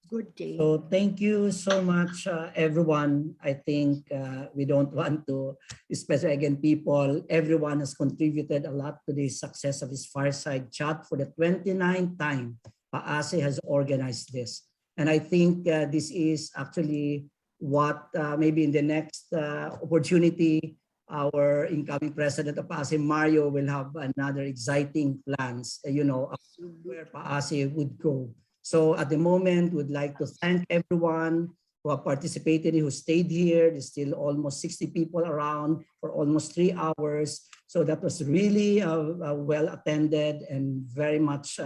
Good day. So thank you so much, everyone. I think we don't want to, especially again, people, everyone has contributed a lot to the success of this fireside chat. For the 29th time, PAASE has organized this. And I think this is actually what maybe in the next opportunity, our incoming president of PAASE, Mario, will have another exciting plans, where PAASE would go. So at the moment, we'd like to thank everyone who have participated, who stayed here. There's still almost 60 people around for almost 3 hours. So that was really well attended and very much,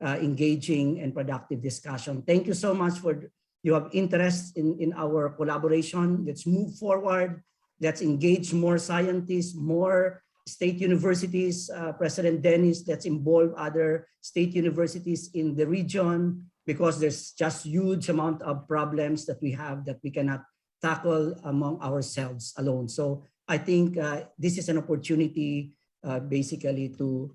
engaging and productive discussion. Thank you so much for you have interest in our collaboration. Let's move forward. Let's engage more scientists, more state universities, President Dennis, let's involve other state universities in the region, because there's just huge amount of problems that we have that we cannot tackle among ourselves alone. So I think this is an opportunity basically to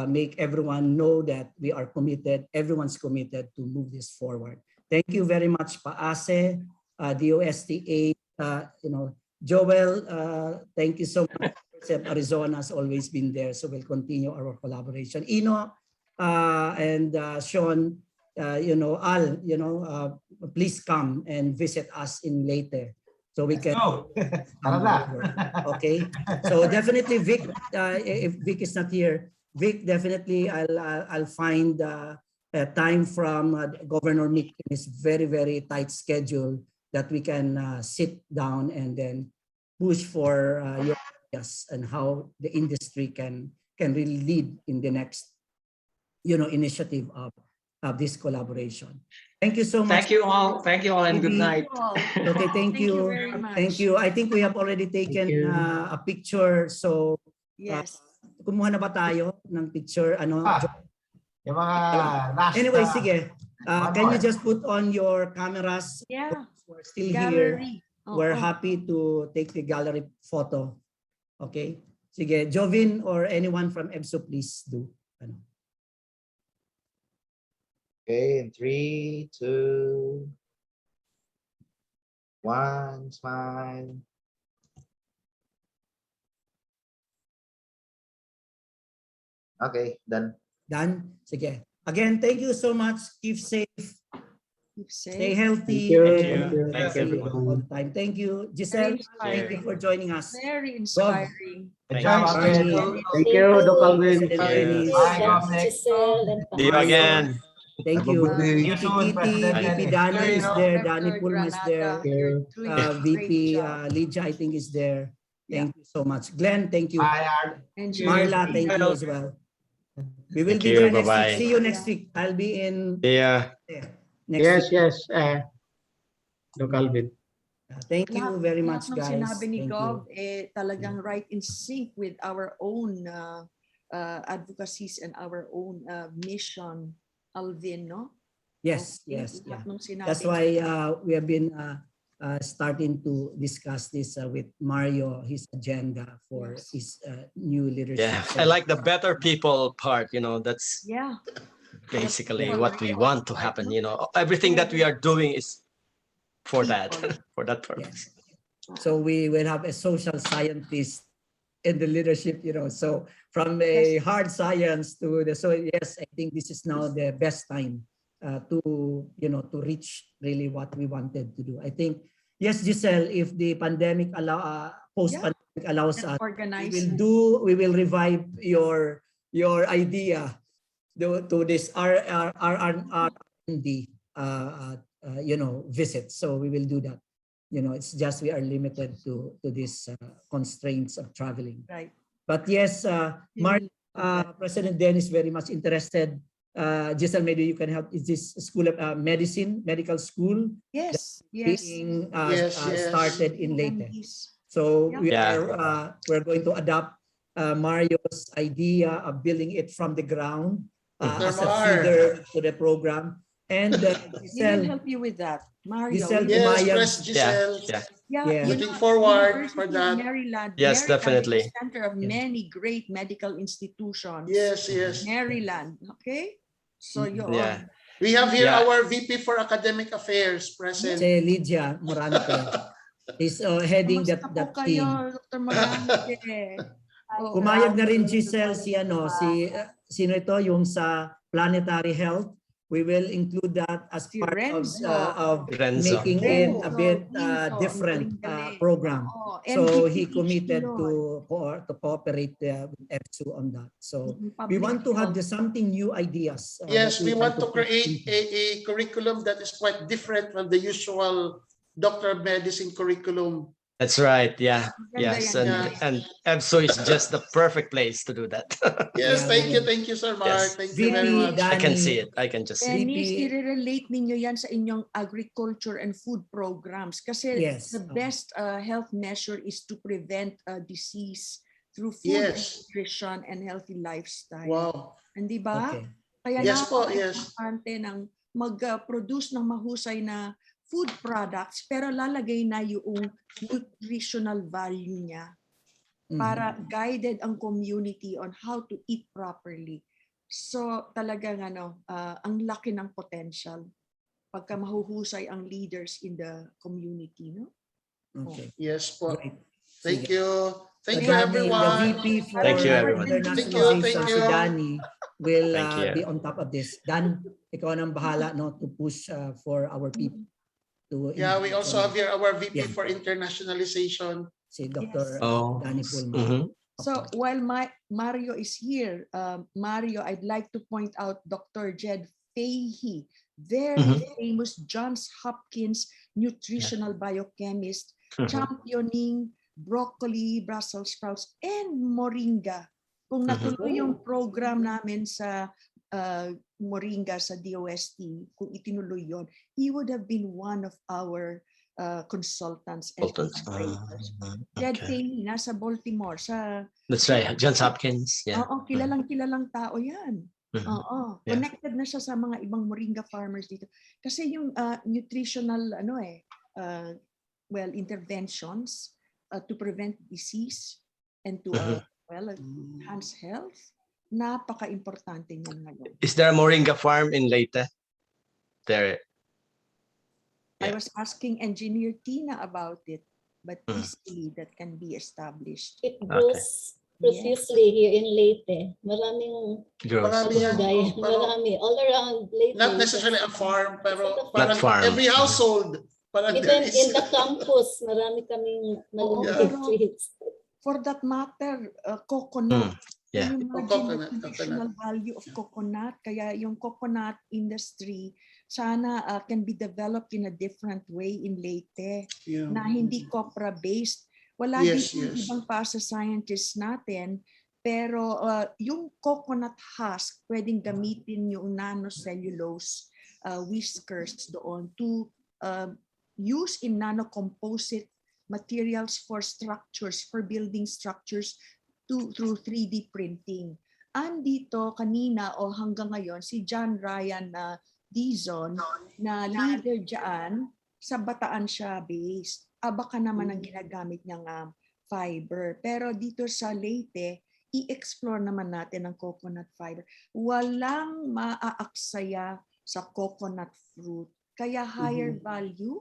make everyone know that we are committed, everyone's committed to move this forward. Thank you very much, PAASE, DOSTA, Joel, thank you so much. Arizona has always been there, so we'll continue our collaboration. Ino and Sean, Al, please come and visit us in Leyte, so we can. Okay, so definitely Vic, if Vic is not here, Vic, definitely I'll find a time from Governor Mick in his very, very tight schedule that we can sit down and then push for your ideas and how the industry can really lead in the next initiative of this collaboration. Thank you so much. Thank you all and good night. Okay, thank you. Thank you. I think we have already taken a picture, so yes. Kumuha na ba tayo ng picture? Yung mga anyway, sige. Can you just put on your cameras? Yeah. We're still Gallery. here. We're happy to take the gallery photo. Okay. Sige, Jovin or anyone from EBSU, please do. Okay, in 3, 2, 1, smile. Okay, done. Done? Sige. Again, thank you so much. Keep safe. Keep safe. Stay healthy. Thank you. Thank you all the time. Thank you. Giselle, thank you for joining us. Very inspiring. Good job, Thank Thank you, Dr. Alvin. See you again. Thank you. VP Danny is there. Danny Pulma is there. VP Lydia, I think, is there. Thank you so much. Glenn, thank you. Marla, thank you as well. We will be there next week. See you next week. I'll be in. Yeah. Next week. Yes. Dr. Alvin. Thank you very much, guys. Sinabi ni Gov, talagang right in sync with our own advocacies and our own mission, Alvin, no? Yes, yes. Yeah. That's why we have been starting to discuss this with Mario, his agenda for his new leadership. Yeah, I like the better people part, that's basically what we want to happen, everything that we are doing is for that, for that purpose. So we will have a social scientist in the leadership, so from a hard science to yes, I think this is now the best time to reach really what we wanted to do. I think, yes, Giselle, if the pandemic post-pandemic allows us, we will revive your idea to this R&D visit. So we will do that. It's just we are limited to these constraints of traveling. Right. But yes, President Dennis very much interested. Giselle, maybe you can help. Is this school of medical school? Yes. Being started in Leyte. So we're going to adopt Mario's idea of building it from the ground as a feeder to the program. And We will Giselle, help you with that. Mario. Giselle we will- Yes, pumayag. Press Giselle. Yeah. Looking forward for University of that. Maryland. Yes, Maryland definitely. is the center of many great medical institutions. Yes, yes. Maryland, okay? So yun. Yeah. We have here Yeah. our VP for Academic Affairs present. Si Lydia Morante. He's heading that team. Dr. Morante. Pumayag na rin Giselle si sino ito yung sa planetary health. We will include that as part of making it a bit different program. So he committed to cooperate with EFSU on that. So we want to have something new ideas. Yes, we want to create a curriculum that is quite different from the usual doctor of medicine curriculum. That's right. Yeah. Yes. And EBSO is just the perfect place to do that. Yes, thank you, Sir Mark. Yes. Thank you very much. I can see it. I can just see it. Dennis, i-relate ninyo yan sa inyong agriculture and food programs kasi the best health measure is to prevent disease through food, nutrition, and healthy lifestyle. Wow. Hindi ba? Okay. Kaya Yes po, napaka-importante ng mag-produce ng mahusay na food products pero lalagay na yung nutritional value niya para guided ang community on how to eat properly. So talagang ang laki ng potential pagka mahuhusay ang leaders in the community, no? Okay. Yes po. Great. Thank you. Thank So you, Danny, everyone. The VP for Thank you, everyone. internationalization, si Danny, will Thank you. be on top of this. Dan, ikaw nang bahala to push for our people. Yeah, we also have here our VP for internationalization. Si Dr. Danny Pullman. So while Mario is here, Mario, I'd like to point out Dr. Jed Fahey, very famous Johns Hopkins nutritional biochemist, championing broccoli, Brussels sprouts, and moringa. Kung natuloy yung program namin sa moringa sa DOST, kung itinuloy yon, he would have been one of our consultants and collaborators. Jed Fahey, nasa Baltimore. That's right, Johns Hopkins. Yeah. Oo, kilalang tao yan. Oo, connected na siya sa mga ibang moringa farmers dito. Kasi yung nutritional interventions to prevent disease and to enhance health, napaka-importante niyan ngayon. Is there a moringa farm in Leyte? There. I was asking Engineer Tina about it, but easily that can be established. It grows profusely here in Leyte. Maraming marami all around Leyte. Not necessarily a farm, pero parang every household. Even in the campus, marami kaming maliliit trees. For that matter, coconut. Yeah. Can you imagine the nutritional value of coconut? Kaya yung coconut industry, sana can be developed in a different way in Leyte na hindi copra-based. Wala din yung ibang PAASE scientists natin, pero yung coconut husk, pwedeng gamitin yung nanocellulose whiskers doon to use in nanocomposite materials for structures, for building structures through 3D printing. Andito kanina o hanggang ngayon si John Ryan Dizon na leader dyan, sa Bataan siya based. Baka naman ang ginagamit niyang fiber. Pero dito sa Leyte, i-explore naman natin ang coconut fiber. Walang maaaksaya sa coconut fruit. Kaya higher value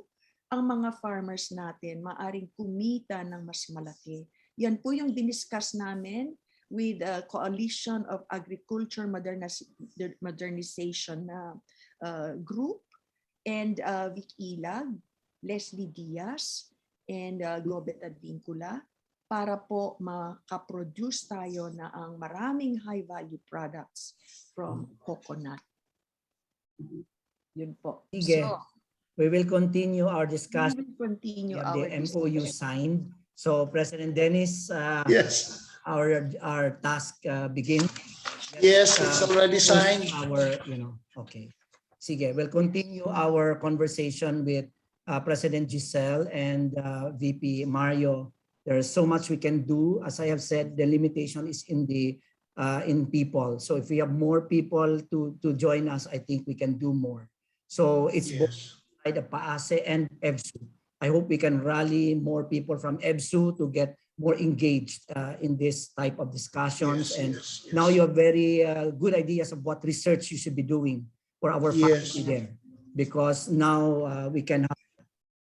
ang mga farmers natin, maaring kumita ng mas malaki. Yan po yung diniscuss namin with a Coalition of Agriculture Modernization group and Vic Ilag, Leslie Diaz, and Gobet Advincula para po makaproduce tayo na ang maraming high-value products from coconut. Yun po. Sige. We will continue our discussion. We will continue the MOU signed. So President Dennis, our task begins. Yes, it's already signed. Okay. Sige, we'll continue our conversation with President Giselle and VP Mario. There is so much we can do. As I have said, the limitation is in people. So if we have more people to join us, I think we can do more. So it's both Yes. by the PAASE and EBSU. I hope we can rally more people from EBSU to get more engaged in this type of discussions. Yes, And yes, now yes. you have very good ideas of what research you should be doing for our faculty Yes. there, because now we can have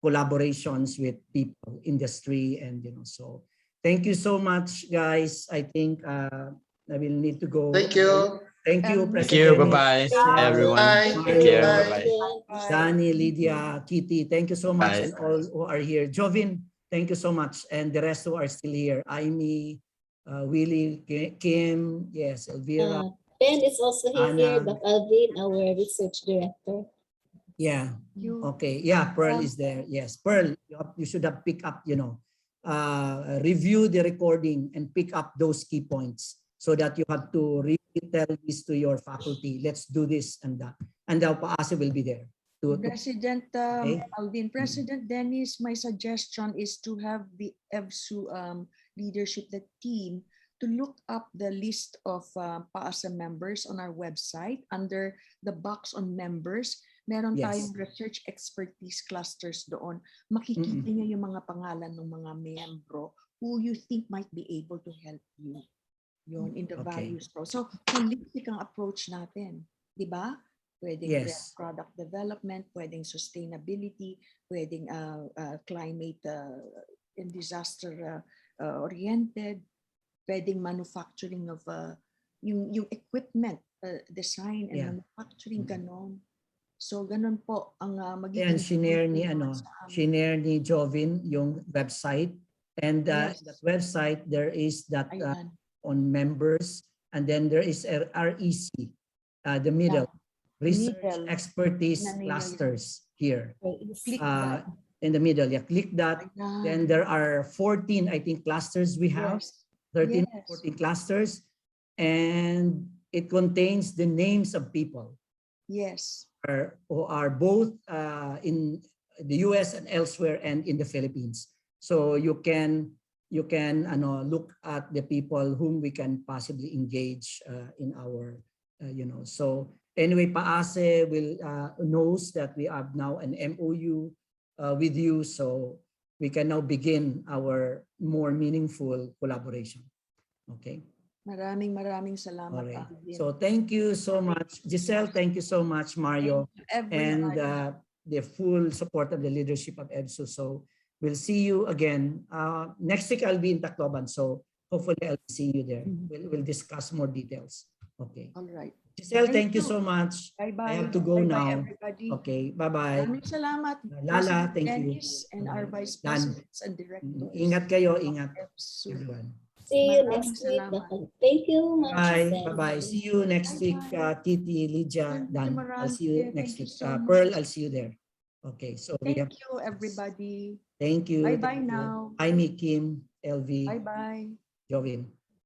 collaborations with people, industry, and so thank you so much, guys. I think I will need to go. Thank you. Thank you, Thank you. President. Bye-bye, everyone. Bye. Thank you. Mario, Bye-bye. Danny, Lydia, Kitty, thank you so much, Bye. and all who are here. Jovin, thank you so much, and the rest who are still here. Amy, Willie, Kim, yes, Elvira, Ben is also here, Anna. Dr. Alvin, our research director. Yeah. Okay. Yeah, Pearl is there. Yes, Pearl, you should have picked up, review the recording and pick up those key points so that you have to really tell this to your faculty. Let's do this and that. And the PAASE will be there. President Okay. Alvin, President Dennis, my suggestion is to have the EBSU leadership, the team, to look up the list of PAASE members on our website. Under the box on members, meron tayong research expertise clusters doon. Makikita niyo yung mga pangalan ng mga miyembro who you think might be able to help you. Yun, in the values pro. So, holistic ang approach natin. Di ba? Pwedeng product development, pwedeng sustainability, pwedeng climate and disaster oriented, pwedeng manufacturing of yung equipment, design and manufacturing, ganon. So ganun po ang magiging. And shinare ni Jovin yung website, and that website there is that on members, and then there is REC, the middle, research expertise clusters here. Click that. In the middle, click that. Then there are 14, I think, clusters we have. 13, 14 clusters, and it contains the names of people. Yes. Who are both in the US and elsewhere and in the Philippines. So you can look at the people whom we can possibly engage in our, So anyway, PAASE will knows that we have now an MOU with you, so we can now begin our more meaningful collaboration. Okay. Maraming salamat. Right. So thank you so much, Giselle. Thank you so much, Mario, and the full support of the leadership of EBSU. So we'll see you again next week. I'll be in Tacloban, so hopefully I'll see you there. We'll discuss more details. Okay. All right. Giselle, thank you so much. Bye-bye. I have to go now. Everybody. Okay. Bye-bye. Maraming salamat. Lala, thank Dennis you. and our vice presidents and directors. Ingat kayo, ingat everyone. See you next week. Thank you much. Bye. See you next week, Kitty, Lydia, Dan. I'll see you next week. Pearl, I'll see you there. Okay, so thank you, everybody. Thank you. Bye-bye now. Amy, Kim, LV. Bye-bye. Jovin.